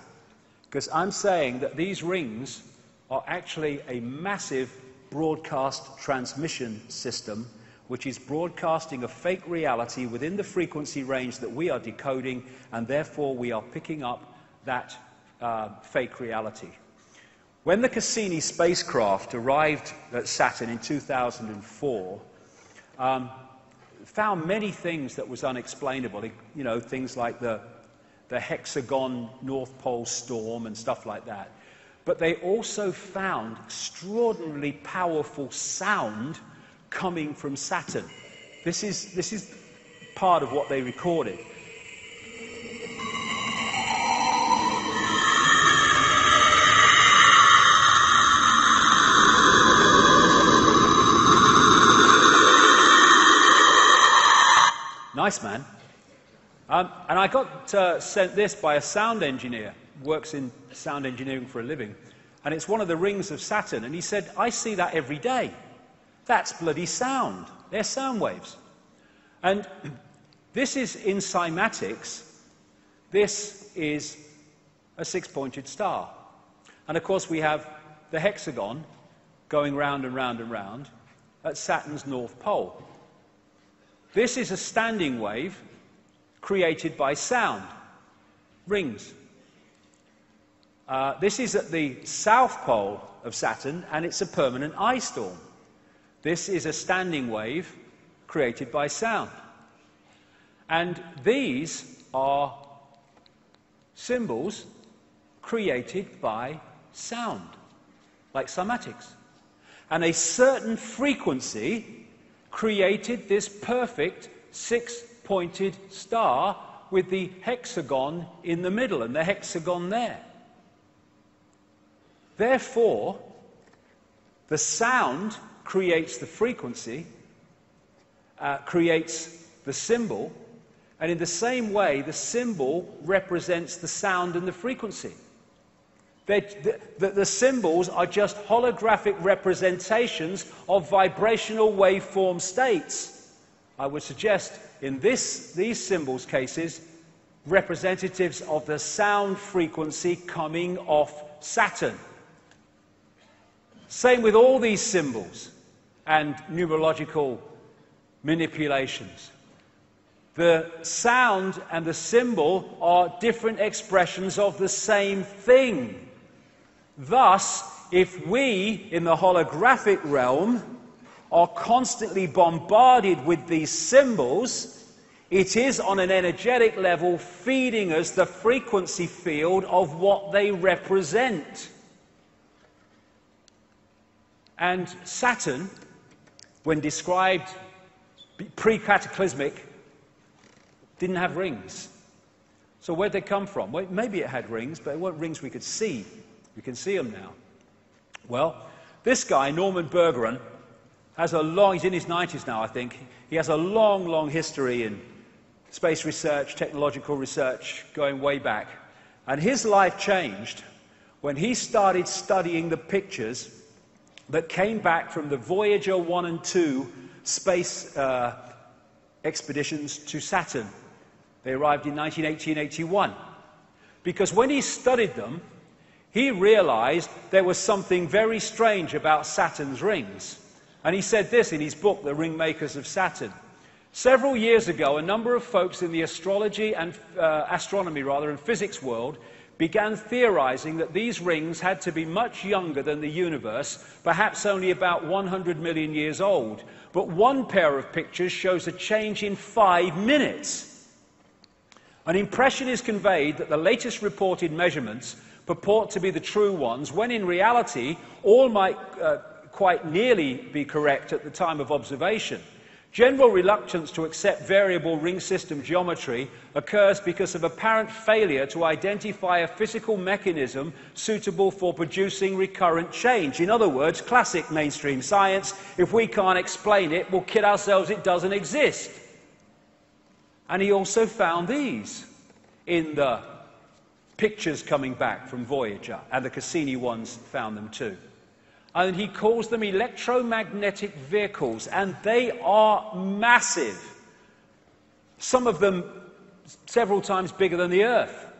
Because I'm saying that these rings are actually a massive broadcast transmission system which is broadcasting a fake reality within the frequency range that we are decoding, and therefore we are picking up that fake reality. When the Cassini spacecraft arrived at Saturn in 2004, found many things that was unexplainable, you know, things like the hexagon North Pole storm and stuff like that. But they also found extraordinarily powerful sound coming from Saturn. This is part of what they recorded. Nice, man. And I got sent this by a sound engineer, works in sound engineering for a living, and it's one of the rings of Saturn, and he said, I see that every day. That's bloody sound. They're sound waves. And this is in cymatics, this is a six-pointed star. And of course we have the hexagon going round and round and round at Saturn's North Pole. This is a standing wave created by sound, rings. This is at the south pole of Saturn, and it's a permanent ice storm. This is a standing wave created by sound. And these are symbols created by sound, like cymatics. And a certain frequency created this perfect six-pointed star with the hexagon in the middle and the hexagon there. Therefore, the sound creates the frequency, creates the symbol, and in the same way, the symbol represents the sound and the frequency. The symbols are just holographic representations of vibrational waveform states. I would suggest in these symbols' cases, representatives of the sound frequency coming off Saturn. Same with all these symbols and numerological manipulations. The sound and the symbol are different expressions of the same thing. Thus, if we, in the holographic realm, are constantly bombarded with these symbols, it is on an energetic level feeding us the frequency field of what they represent. And Saturn, when described pre-cataclysmic, didn't have rings. So where'd they come from? Well, maybe it had rings, but it weren't rings we could see. We can see them now. Well, this guy, Norman Bergeron, has a long, he's in his 90s now, I think. He has a long, long history in space research, technological research, going way back. And his life changed when he started studying the pictures that came back from the Voyager 1 and 2 space expeditions to Saturn. They arrived in 1980 and 81. Because when he studied them, he realized there was something very strange about Saturn's rings. And he said this in his book, The Ring Makers of Saturn. Several years ago, a number of folks in the astronomy and physics world began theorizing that these rings had to be much younger than the universe, perhaps only about 100 million years old. But one pair of pictures shows a change in 5 minutes. An impression is conveyed that the latest reported measurements purport to be the true ones, when in reality all might quite nearly be correct at the time of observation. General reluctance to accept variable ring system geometry occurs because of apparent failure to identify a physical mechanism suitable for producing recurrent change. In other words, classic mainstream science, if we can't explain it, we'll kid ourselves it doesn't exist. And he also found these in the pictures coming back from Voyager, and the Cassini ones found them too. And he calls them electromagnetic vehicles, and they are massive. Some of them several times bigger than the Earth.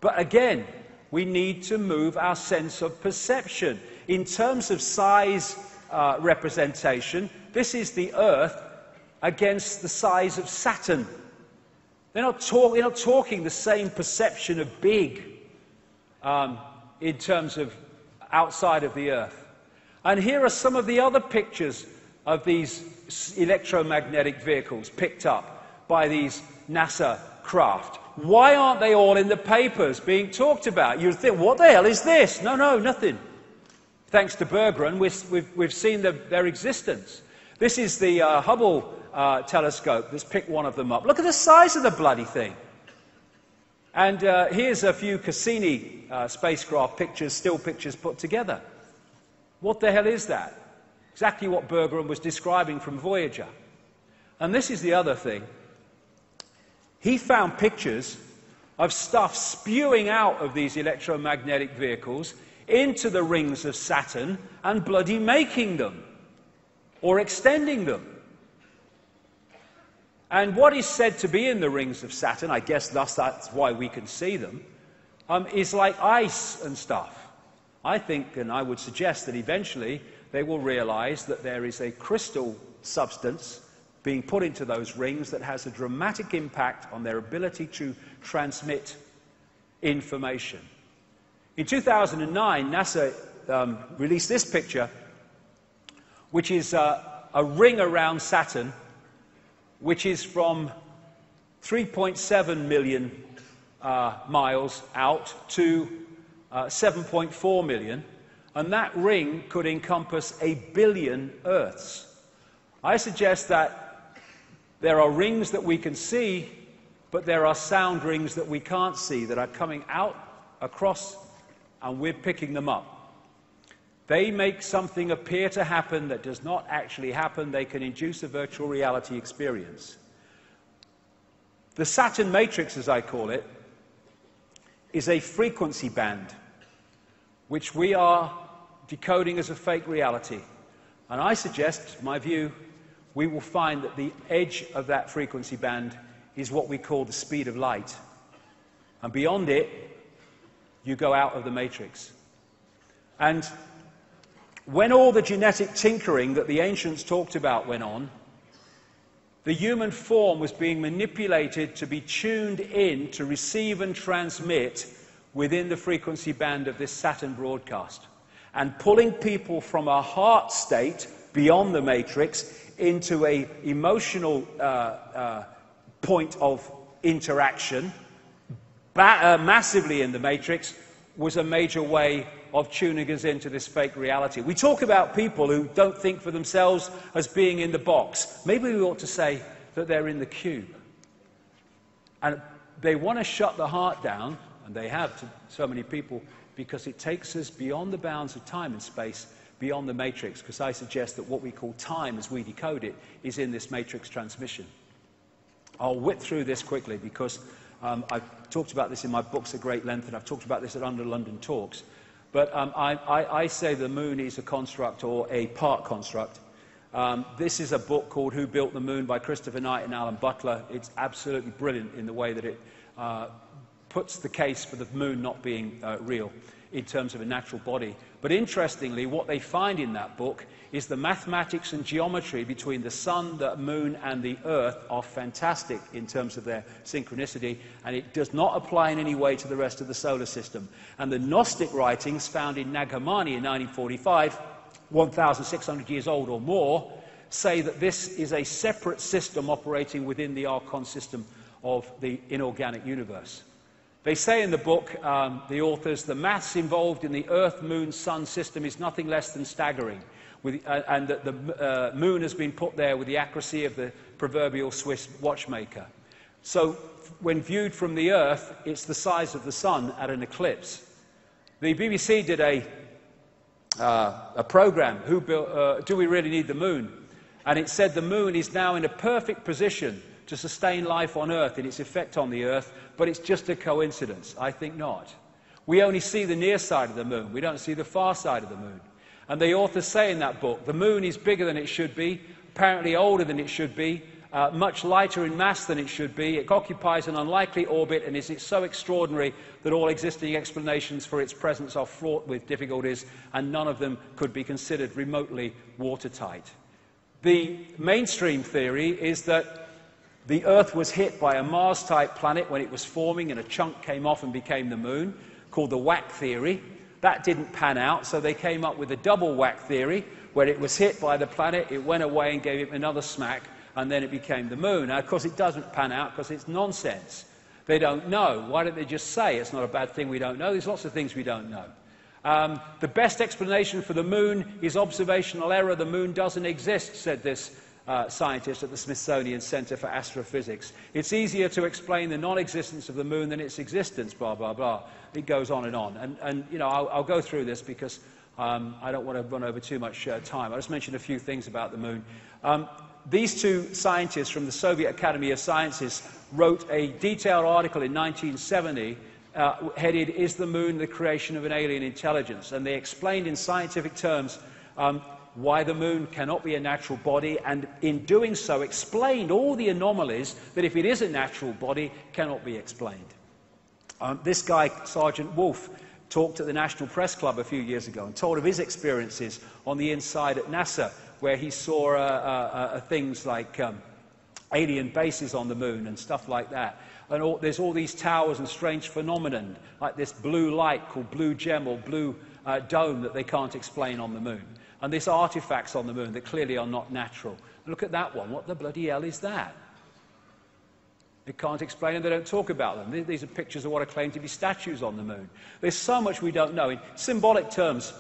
But again, we need to move our sense of perception. In terms of size representation, this is the Earth against the size of Saturn. They're not talking the same perception of big in terms of outside of the Earth. And here are some of the other pictures of these electromagnetic vehicles picked up by these NASA craft. Why aren't they all in the papers being talked about? You'd think, what the hell is this? No, nothing. Thanks to Berggren, we've seen their existence. This is the Hubble telescope that's picked one of them up. Look at the size of the bloody thing. And here's a few Cassini spacecraft pictures, still pictures put together. What the hell is that? Exactly what Berggren was describing from Voyager. And this is the other thing. He found pictures of stuff spewing out of these electromagnetic vehicles into the rings of Saturn and bloody making them, or extending them. And what is said to be in the rings of Saturn, I guess thus that's why we can see them, is like ice and stuff. I think, and I would suggest that eventually they will realize that there is a crystal substance being put into those rings that has a dramatic impact on their ability to transmit information. In 2009, NASA released this picture, which is a ring around Saturn, which is from 3.7 million miles out to 7.4 million, and that ring could encompass 1 billion Earths. I suggest that there are rings that we can see, but there are sound rings that we can't see that are coming out across, and we're picking them up. They make something appear to happen that does not actually happen. They can induce a virtual reality experience. The Saturn matrix, as I call it, is a frequency band which we are decoding as a fake reality. And I suggest, my view, we will find that the edge of that frequency band is what we call the speed of light. And beyond it, you go out of the matrix. And when all the genetic tinkering that the ancients talked about went on, the human form was being manipulated to be tuned in to receive and transmit within the frequency band of this Saturn broadcast, and pulling people from a heart state beyond the matrix into an emotional point of interaction massively in the matrix was a major way of tuning us into this fake reality. We talk about people who don't think for themselves as being in the box. Maybe we ought to say that they're in the cube. And they want to shut the heart down, and they have to so many people, because it takes us beyond the bounds of time and space, beyond the matrix, because I suggest that what we call time as we decode it is in this matrix transmission. I'll whip through this quickly because I've talked about this in my books at great length, and I've talked about this at Under London Talks. But I say the moon is a construct, or a part construct. This is a book called Who Built the Moon by Christopher Knight and Alan Butler. It's absolutely brilliant in the way that it puts the case for the moon not being real in terms of a natural body. But interestingly, what they find in that book is the mathematics and geometry between the sun, the moon, and the earth are fantastic in terms of their synchronicity, and it does not apply in any way to the rest of the solar system. And the Gnostic writings found in Nag Hammadi in 1945, 1,600 years old or more, say that this is a separate system operating within the Archon system of the inorganic universe. They say in the book, the authors, the maths involved in the Earth, Moon, Sun system is nothing less than staggering, and that the moon has been put there with the accuracy of the proverbial Swiss watchmaker. So when viewed from the Earth, it's the size of the sun at an eclipse. The BBC did a program, Do We Really Need the Moon? And it said the moon is now in a perfect position to sustain life on Earth in its effect on the Earth, but it's just a coincidence. I think not. We only see the near side of the moon. We don't see the far side of the moon. And the authors say in that book, the moon is bigger than it should be, apparently older than it should be, much lighter in mass than it should be. It occupies an unlikely orbit and is so extraordinary that all existing explanations for its presence are fraught with difficulties, and none of them could be considered remotely watertight. The mainstream theory is that the Earth was hit by a Mars-type planet when it was forming, and a chunk came off and became the moon, called the whack theory. That didn't pan out, so they came up with a double whack theory, where it was hit by the planet, it went away and gave it another smack, and then it became the moon. Now, of course, it doesn't pan out because it's nonsense. They don't know. Why don't they just say it's not a bad thing we don't know? There's lots of things we don't know. The best explanation for the moon is observational error. The moon doesn't exist, said this scientist at the Smithsonian Center for Astrophysics. It's easier to explain the non-existence of the moon than its existence, blah, blah, blah. It goes on and on. And you know, I'll go through this because I don't want to run over too much time. I'll just mention a few things about the moon. These two scientists from the Soviet Academy of Sciences wrote a detailed article in 1970 headed, "Is the Moon the Creation of an Alien Intelligence?" And they explained in scientific terms why the Moon cannot be a natural body, and in doing so explained all the anomalies that, if it is a natural body, cannot be explained. This guy, Sergeant Wolf, talked at the National Press Club a few years ago and told of his experiences on the inside at NASA, where he saw things like alien bases on the moon and stuff like that. And there's all these towers and strange phenomenon, like this blue light called blue gem or blue dome that they can't explain on the moon. And these artifacts on the moon that clearly are not natural. Look at that one. What the bloody hell is that? They can't explain them, they don't talk about them. These are pictures of what are claimed to be statues on the moon. There's so much we don't know. In symbolic terms,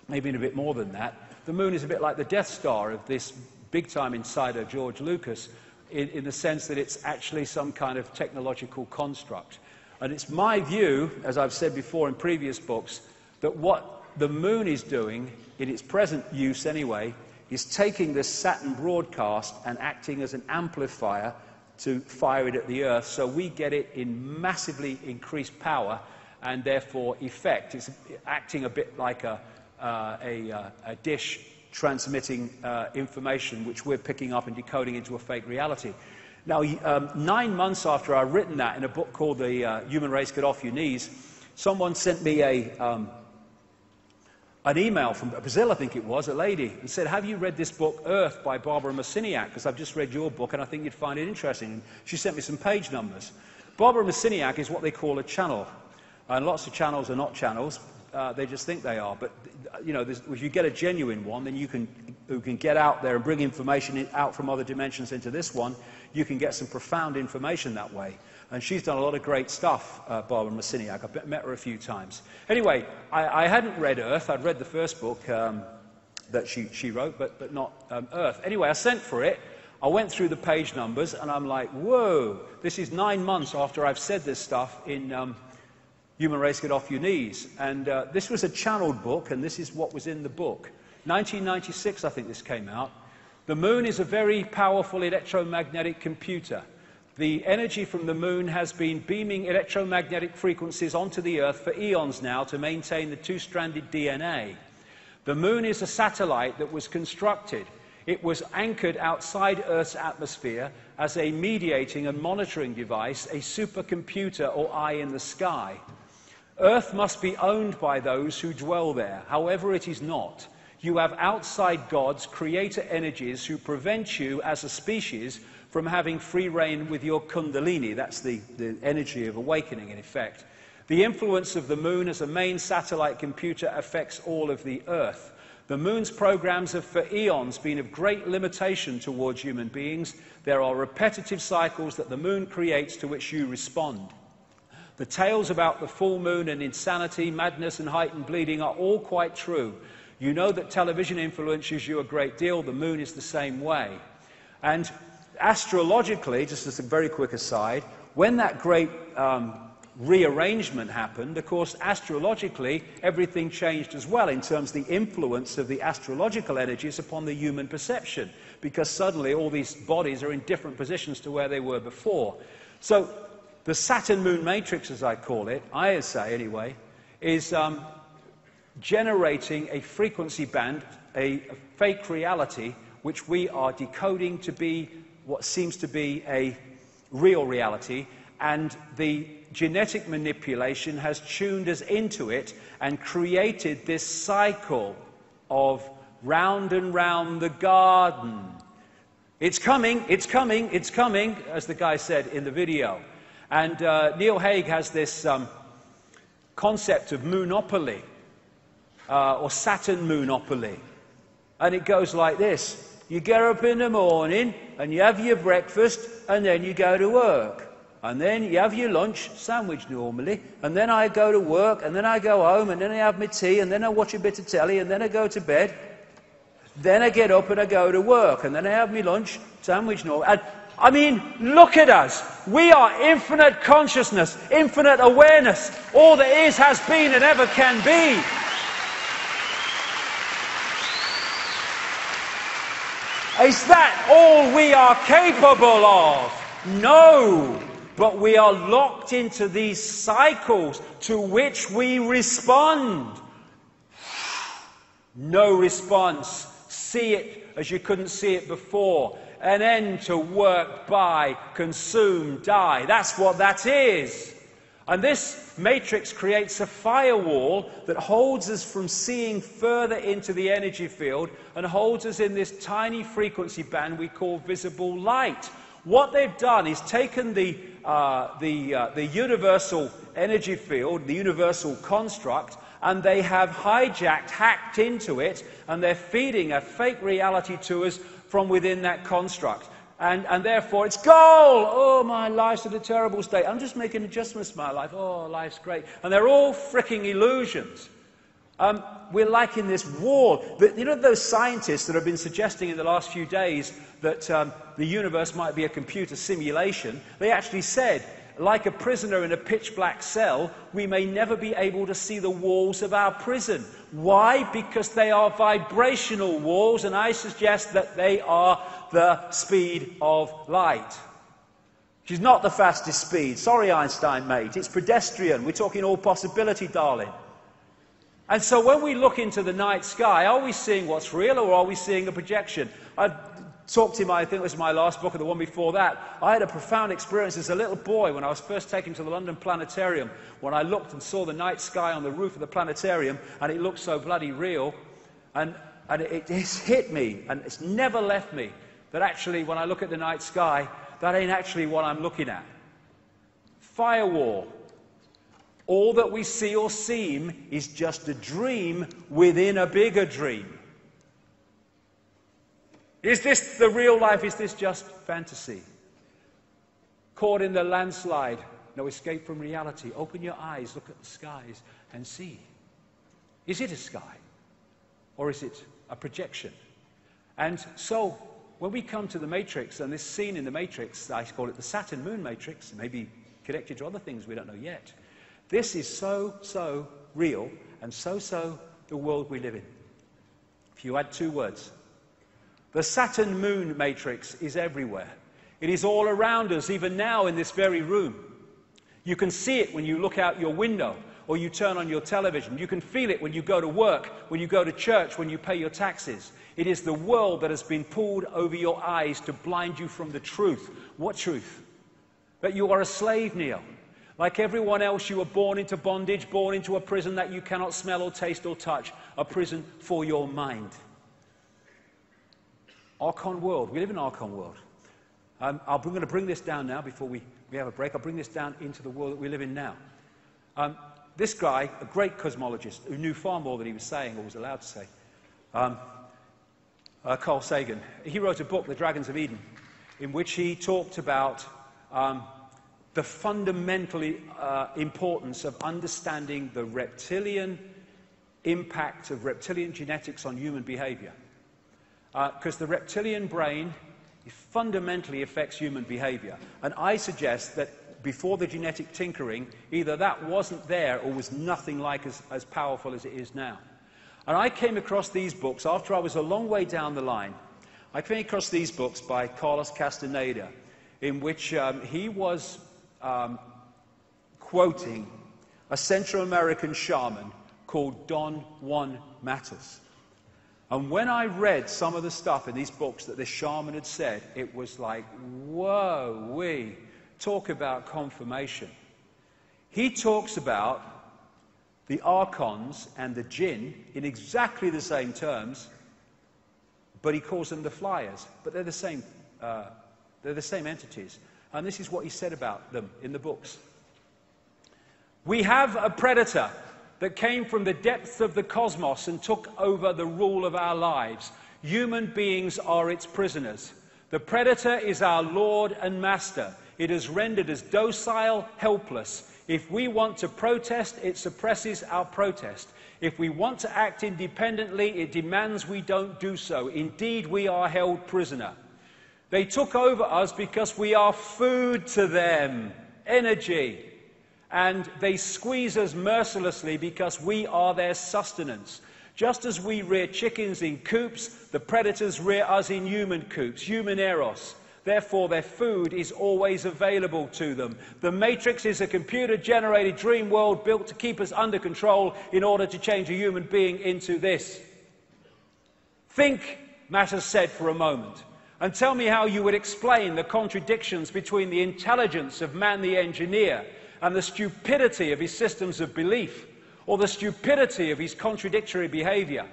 maybe in a bit more than that, the moon is a bit like the Death Star of this big-time insider, George Lucas, in the sense that it's actually some kind of technological construct. And it's my view, as I've said before in previous books, that what the moon is doing, in its present use anyway, is taking this Saturn broadcast and acting as an amplifier to fire it at the Earth, so we get it in massively increased power and therefore effect. It's acting a bit like a dish transmitting information which we're picking up and decoding into a fake reality. Now, 9 months after I'd written that in a book called The Human Race Get Off Your Knees, someone sent me an email from Brazil, I think it was, a lady, and said, "Have you read this book, Earth, by Barbara Marciniak? Because I've just read your book and I think you'd find it interesting." And she sent me some page numbers. Barbara Marciniak is what they call a channel. And lots of channels are not channels. They just think they are. But, you know, if you get a genuine one, then you can get out there and bring information out from other dimensions into this one. You can get some profound information that way. And she's done a lot of great stuff, Barbara Marciniak. I've met her a few times. Anyway, I hadn't read Earth. I'd read the first book that she wrote, but not Earth. Anyway, I sent for it. I went through the page numbers, and I'm like, whoa, this is 9 months after I've said this stuff in Human Race Get Off Your Knees. And this was a channeled book, and this is what was in the book. 1996, I think this came out. The moon is a very powerful electromagnetic computer. The energy from the moon has been beaming electromagnetic frequencies onto the Earth for eons now to maintain the two-stranded DNA. The moon is a satellite that was constructed. It was anchored outside Earth's atmosphere as a mediating and monitoring device, a supercomputer or eye in the sky. Earth must be owned by those who dwell there. However, it is not. You have outside gods, creator energies, who prevent you as a species from having free reign with your kundalini. That's the energy of awakening, in effect. The influence of the moon as a main satellite computer affects all of the Earth. The moon's programs have for eons been of great limitation towards human beings. There are repetitive cycles that the moon creates to which you respond. The tales about the full moon and insanity, madness and heightened bleeding are all quite true. You know that television influences you a great deal. The moon is the same way. And astrologically, just as a very quick aside, when that great rearrangement happened, of course, astrologically, everything changed as well in terms of the influence of the astrological energies upon the human perception, because suddenly all these bodies are in different positions to where they were before. So the Saturn-Moon matrix, as I call it, I say anyway, is generating a frequency band, a fake reality, which we are decoding to be what seems to be a real reality, and the genetic manipulation has tuned us into it and created this cycle of round and round the garden. It's coming, it's coming, it's coming, as the guy said in the video. And Neil Haig has this concept of moonopoly, or Saturn moonopoly. And it goes like this. You get up in the morning and you have your breakfast and then you go to work. And then you have your lunch, sandwich normally, and then I go to work, and then I go home, and then I have my tea, and then I watch a bit of telly, and then I go to bed. Then I get up and I go to work, and then I have my lunch, sandwich normally. And I mean, look at us. We are infinite consciousness, infinite awareness. All there is, has been, and ever can be. Is that all we are capable of? No. But we are locked into these cycles to which we respond. No response. See it as you couldn't see it before. An end to work, buy, consume, die. That's what that is. And this matrix creates a firewall that holds us from seeing further into the energy field and holds us in this tiny frequency band we call visible light. What they've done is taken the universal energy field, the universal construct, and they have hijacked, hacked into it, and they're feeding a fake reality to us from within that construct. And therefore it's gold! Oh, my life's in a terrible state. I'm just making adjustments to my life. Oh, life's great. And they're all fricking illusions. We're like in this wall. You know those scientists that have been suggesting in the last few days that the universe might be a computer simulation? They actually said, like a prisoner in a pitch-black cell, we may never be able to see the walls of our prison. Why? Because they are vibrational walls, and I suggest that they are the speed of light. Which is not the fastest speed. Sorry, Einstein, mate. It's pedestrian. We're talking all possibility, darling. And so when we look into the night sky, are we seeing what's real or are we seeing a projection? I talked in I think it was my last book or the one before that. I had a profound experience as a little boy when I was first taken to the London Planetarium, when I looked and saw the night sky on the roof of the planetarium, and it looked so bloody real. And it's hit me, and it's never left me, that actually when I look at the night sky, that ain't actually what I'm looking at. Firewall. All that we see or seem is just a dream within a bigger dream. Is this the real life? Is this just fantasy? Caught in the landslide, no escape from reality. Open your eyes, look at the skies and see. Is it a sky? Or is it a projection? And so, when we come to the Matrix, and this scene in the Matrix, I call it the Saturn Moon Matrix, maybe connected to other things we don't know yet. This is so real, and so the world we live in. If you add two words. The Saturn Moon Matrix is everywhere. It is all around us, even now in this very room. You can see it when you look out your window, or you turn on your television. You can feel it when you go to work, when you go to church, when you pay your taxes. It is the world that has been pulled over your eyes to blind you from the truth. What truth? That you are a slave, Neil. Like everyone else, you were born into bondage, born into a prison that you cannot smell or taste or touch. A prison for your mind. Archon world. We live in Archon world. I'm going to bring this down now before we have a break. I'll bring this down into the world that we live in now. This guy, a great cosmologist, who knew far more than he was saying or was allowed to say, Carl Sagan. He wrote a book, The Dragons of Eden, in which he talked about the fundamental importance of understanding the reptilian impact of reptilian genetics on human behavior. Because the reptilian brain fundamentally affects human behavior. And I suggest that before the genetic tinkering, either that wasn't there or was nothing like as powerful as it is now. And I came across these books after I was a long way down the line. I came across these books by Carlos Castaneda, in which he was quoting a Central American shaman called Don Juan Matus. And when I read some of the stuff in these books that this shaman had said, it was like, whoa, we talk about confirmation. He talks about the archons and the jinn in exactly the same terms, but he calls them the flyers. But they're the same entities. And this is what he said about them in the books. We have a predator that came from the depths of the cosmos and took over the rule of our lives. Human beings are its prisoners. The predator is our lord and master. It is rendered us docile, helpless. If we want to protest, it suppresses our protest. If we want to act independently, it demands we don't do so. Indeed, we are held prisoner. They took over us because we are food to them, energy. And they squeeze us mercilessly because we are their sustenance. Just as we rear chickens in coops, the predators rear us in human coops, human eros. Therefore, their food is always available to them. The Matrix is a computer-generated dream world built to keep us under control in order to change a human being into this. Think, Matter said for a moment, and tell me how you would explain the contradictions between the intelligence of man the engineer and the stupidity of his systems of belief, or the stupidity of his contradictory behavior.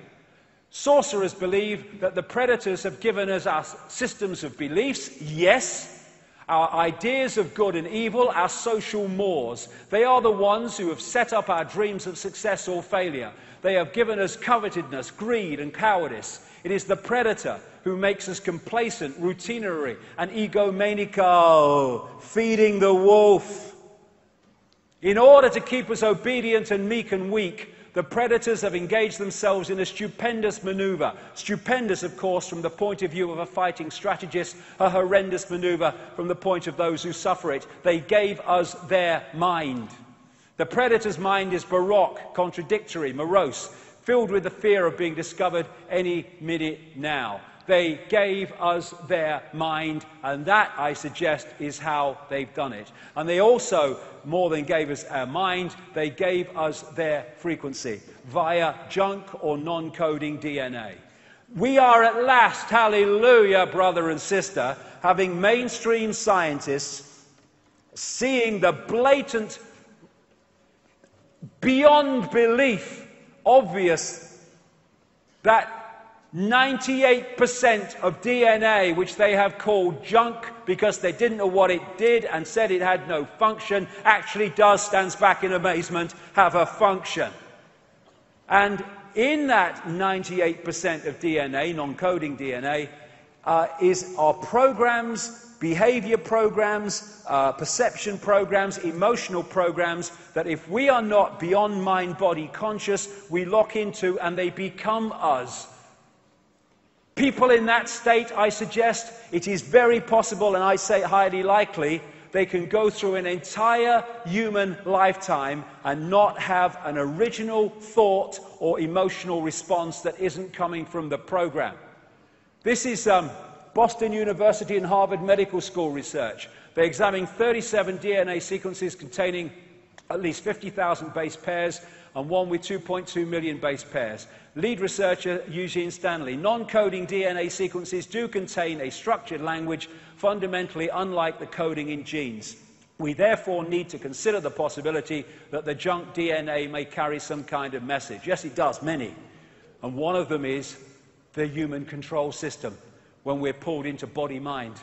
Sorcerers believe that the predators have given us our systems of beliefs, yes, our ideas of good and evil, our social mores. They are the ones who have set up our dreams of success or failure. They have given us covetousness, greed, and cowardice. It is the predator who makes us complacent, routinary, and egomaniacal, feeding the wolf. In order to keep us obedient and meek and weak, the predators have engaged themselves in a stupendous maneuver. Stupendous, of course, from the point of view of a fighting strategist, a horrendous maneuver from the point of those who suffer it. They gave us their mind. The predator's mind is baroque, contradictory, morose, filled with the fear of being discovered any minute now. They gave us their mind, and that, I suggest, is how they've done it. And they also, more than gave us our mind, they gave us their frequency via junk or non-coding DNA. We are at last, hallelujah, brother and sister, having mainstream scientists seeing the blatant, beyond belief, obvious that 98% of DNA, which they have called junk because they didn't know what it did and said it had no function, actually does, stands back in amazement, have a function. And in that 98% of DNA, non-coding DNA, are programs, behavior programs, perception programs, emotional programs that if we are not beyond mind-body conscious, we lock into and they become us. People in that state, I suggest, it is very possible, and I say highly likely, they can go through an entire human lifetime and not have an original thought or emotional response that isn't coming from the program. This is Boston University and Harvard Medical School research. They examined 37 DNA sequences containing at least 50,000 base pairs and one with 2.2 million base pairs. Lead researcher Eugene Stanley. Non-coding DNA sequences do contain a structured language fundamentally unlike the coding in genes. We therefore need to consider the possibility that the junk DNA may carry some kind of message. Yes, it does, many. And one of them is the human control system, when we're pulled into body-mind.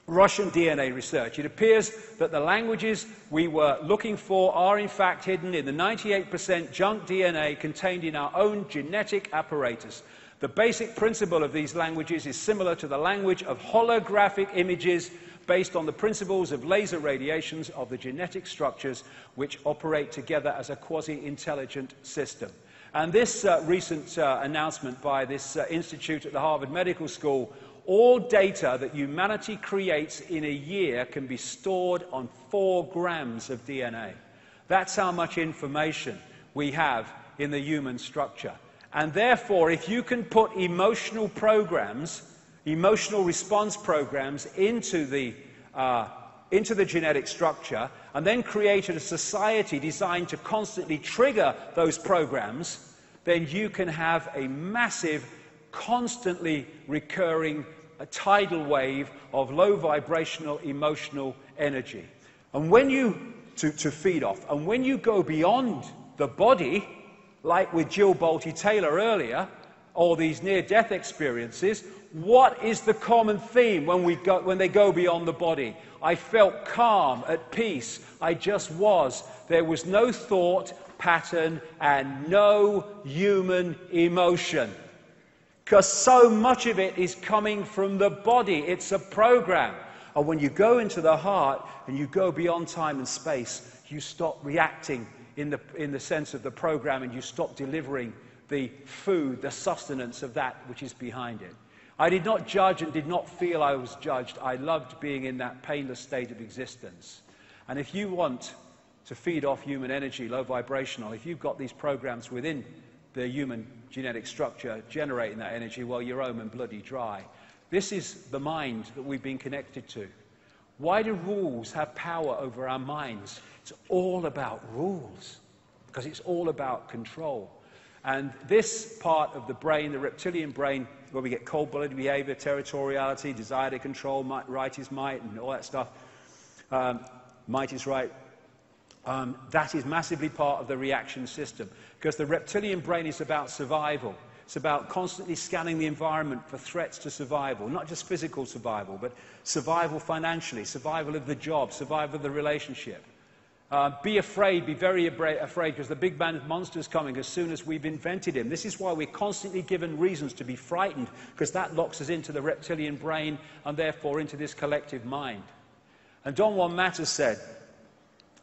Russian DNA research. It appears that the languages we were looking for are in fact hidden in the 98% junk DNA contained in our own genetic apparatus. The basic principle of these languages is similar to the language of holographic images based on the principles of laser radiations of the genetic structures which operate together as a quasi-intelligent system. And this recent announcement by this institute at the Harvard Medical School, all data that humanity creates in a year can be stored on 4 grams of DNA. That's how much information we have in the human structure. And therefore, if you can put emotional programs, emotional response programs into the genetic structure, and then created a society designed to constantly trigger those programs, then you can have a massive, constantly recurring tidal wave of low vibrational emotional energy. And when you, to feed off, and when you go beyond the body, like with Jill Bolte-Taylor earlier, or these near-death experiences, what is the common theme when they go beyond the body? I felt calm, at peace, I just was. There was no thought pattern and no human emotion. Because so much of it is coming from the body. It's a program. And when you go into the heart and you go beyond time and space, you stop reacting in the sense of the program, and you stop delivering the food, the sustenance of that which is behind it. I did not judge and did not feel I was judged. I loved being in that painless state of existence. And if you want to feed off human energy, low vibrational, if you've got these programs within the human genetic structure generating that energy, well, you're home and bloody dry. This is the mind that we've been connected to. Why do rules have power over our minds? It's all about rules, because it's all about control. And this part of the brain, the reptilian brain, where we get cold-blooded behavior, territoriality, desire to control, right is might, and all that stuff, might is right, that is massively part of the reaction system. Because the reptilian brain is about survival. It's about constantly scanning the environment for threats to survival, not just physical survival, but survival financially, survival of the job, survival of the relationship. Be afraid, be very afraid, because the big bad monster's coming as soon as we've invented him. This is why we're constantly given reasons to be frightened, because that locks us into the reptilian brain and therefore into this collective mind. And Don Juan Matter said,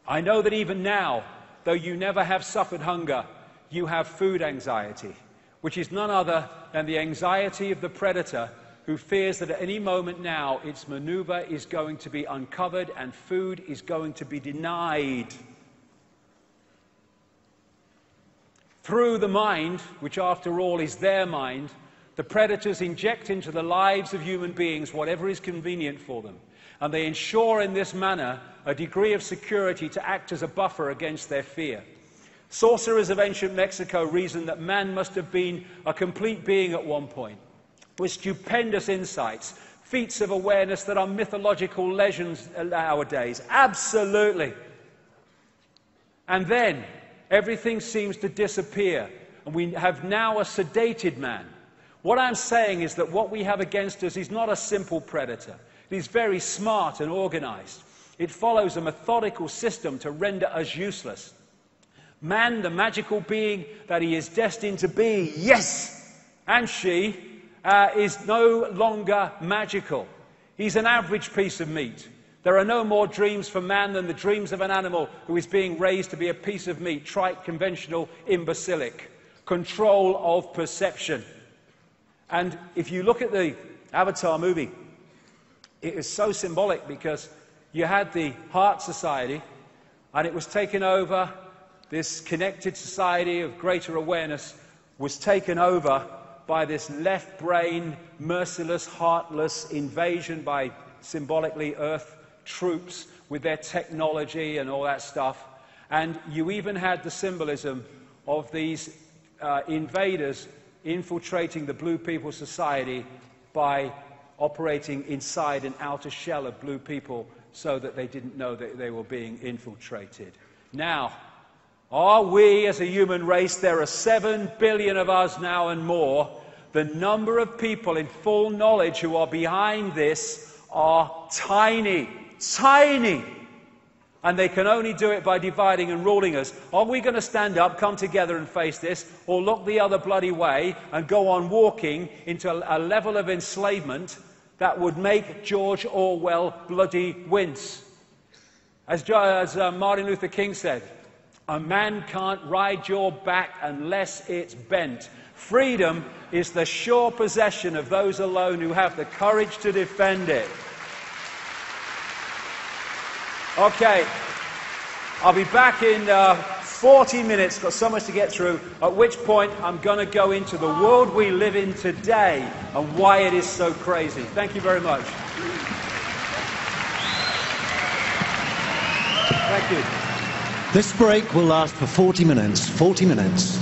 I know that even now, though you never have suffered hunger, you have food anxiety, which is none other than the anxiety of the predator who fears that at any moment now its maneuver is going to be uncovered and food is going to be denied. Through the mind, which after all is their mind, the predators inject into the lives of human beings whatever is convenient for them, and they ensure in this manner a degree of security to act as a buffer against their fear. Sorcerers of ancient Mexico reasoned that man must have been a complete being at one point, with stupendous insights, feats of awareness that are mythological legends nowadays. Absolutely. And then everything seems to disappear, and we have now a sedated man. What I'm saying is that what we have against us is not a simple predator. It is very smart and organized. It follows a methodical system to render us useless. Man, the magical being that he is destined to be, yes, and she, is no longer magical. He's an average piece of meat. There are no more dreams for man than the dreams of an animal who is being raised to be a piece of meat, trite, conventional, imbecilic. Control of perception. And if you look at the Avatar movie, it is so symbolic because you had the Heart Society, and it was taken over. This connected society of greater awareness was taken over by this left brain, merciless, heartless invasion by, symbolically, Earth troops with their technology and all that stuff. And you even had the symbolism of these invaders infiltrating the Blue People Society by operating inside an outer shell of blue people so that they didn't know that they were being infiltrated. Now, are we as a human race, there are 7 billion of us now and more, the number of people in full knowledge who are behind this are tiny, tiny. And they can only do it by dividing and ruling us. Are we going to stand up, come together and face this, or look the other bloody way and go on walking into a level of enslavement that would make George Orwell bloody wince? As Martin Luther King said, a man can't ride your back unless it's bent. Freedom is the sure possession of those alone who have the courage to defend it. Okay, I'll be back in 40 minutes, got so much to get through, at which point I'm going to go into the world we live in today and why it is so crazy. Thank you very much. Thank you.
This break will last for 40 minutes. 40 minutes.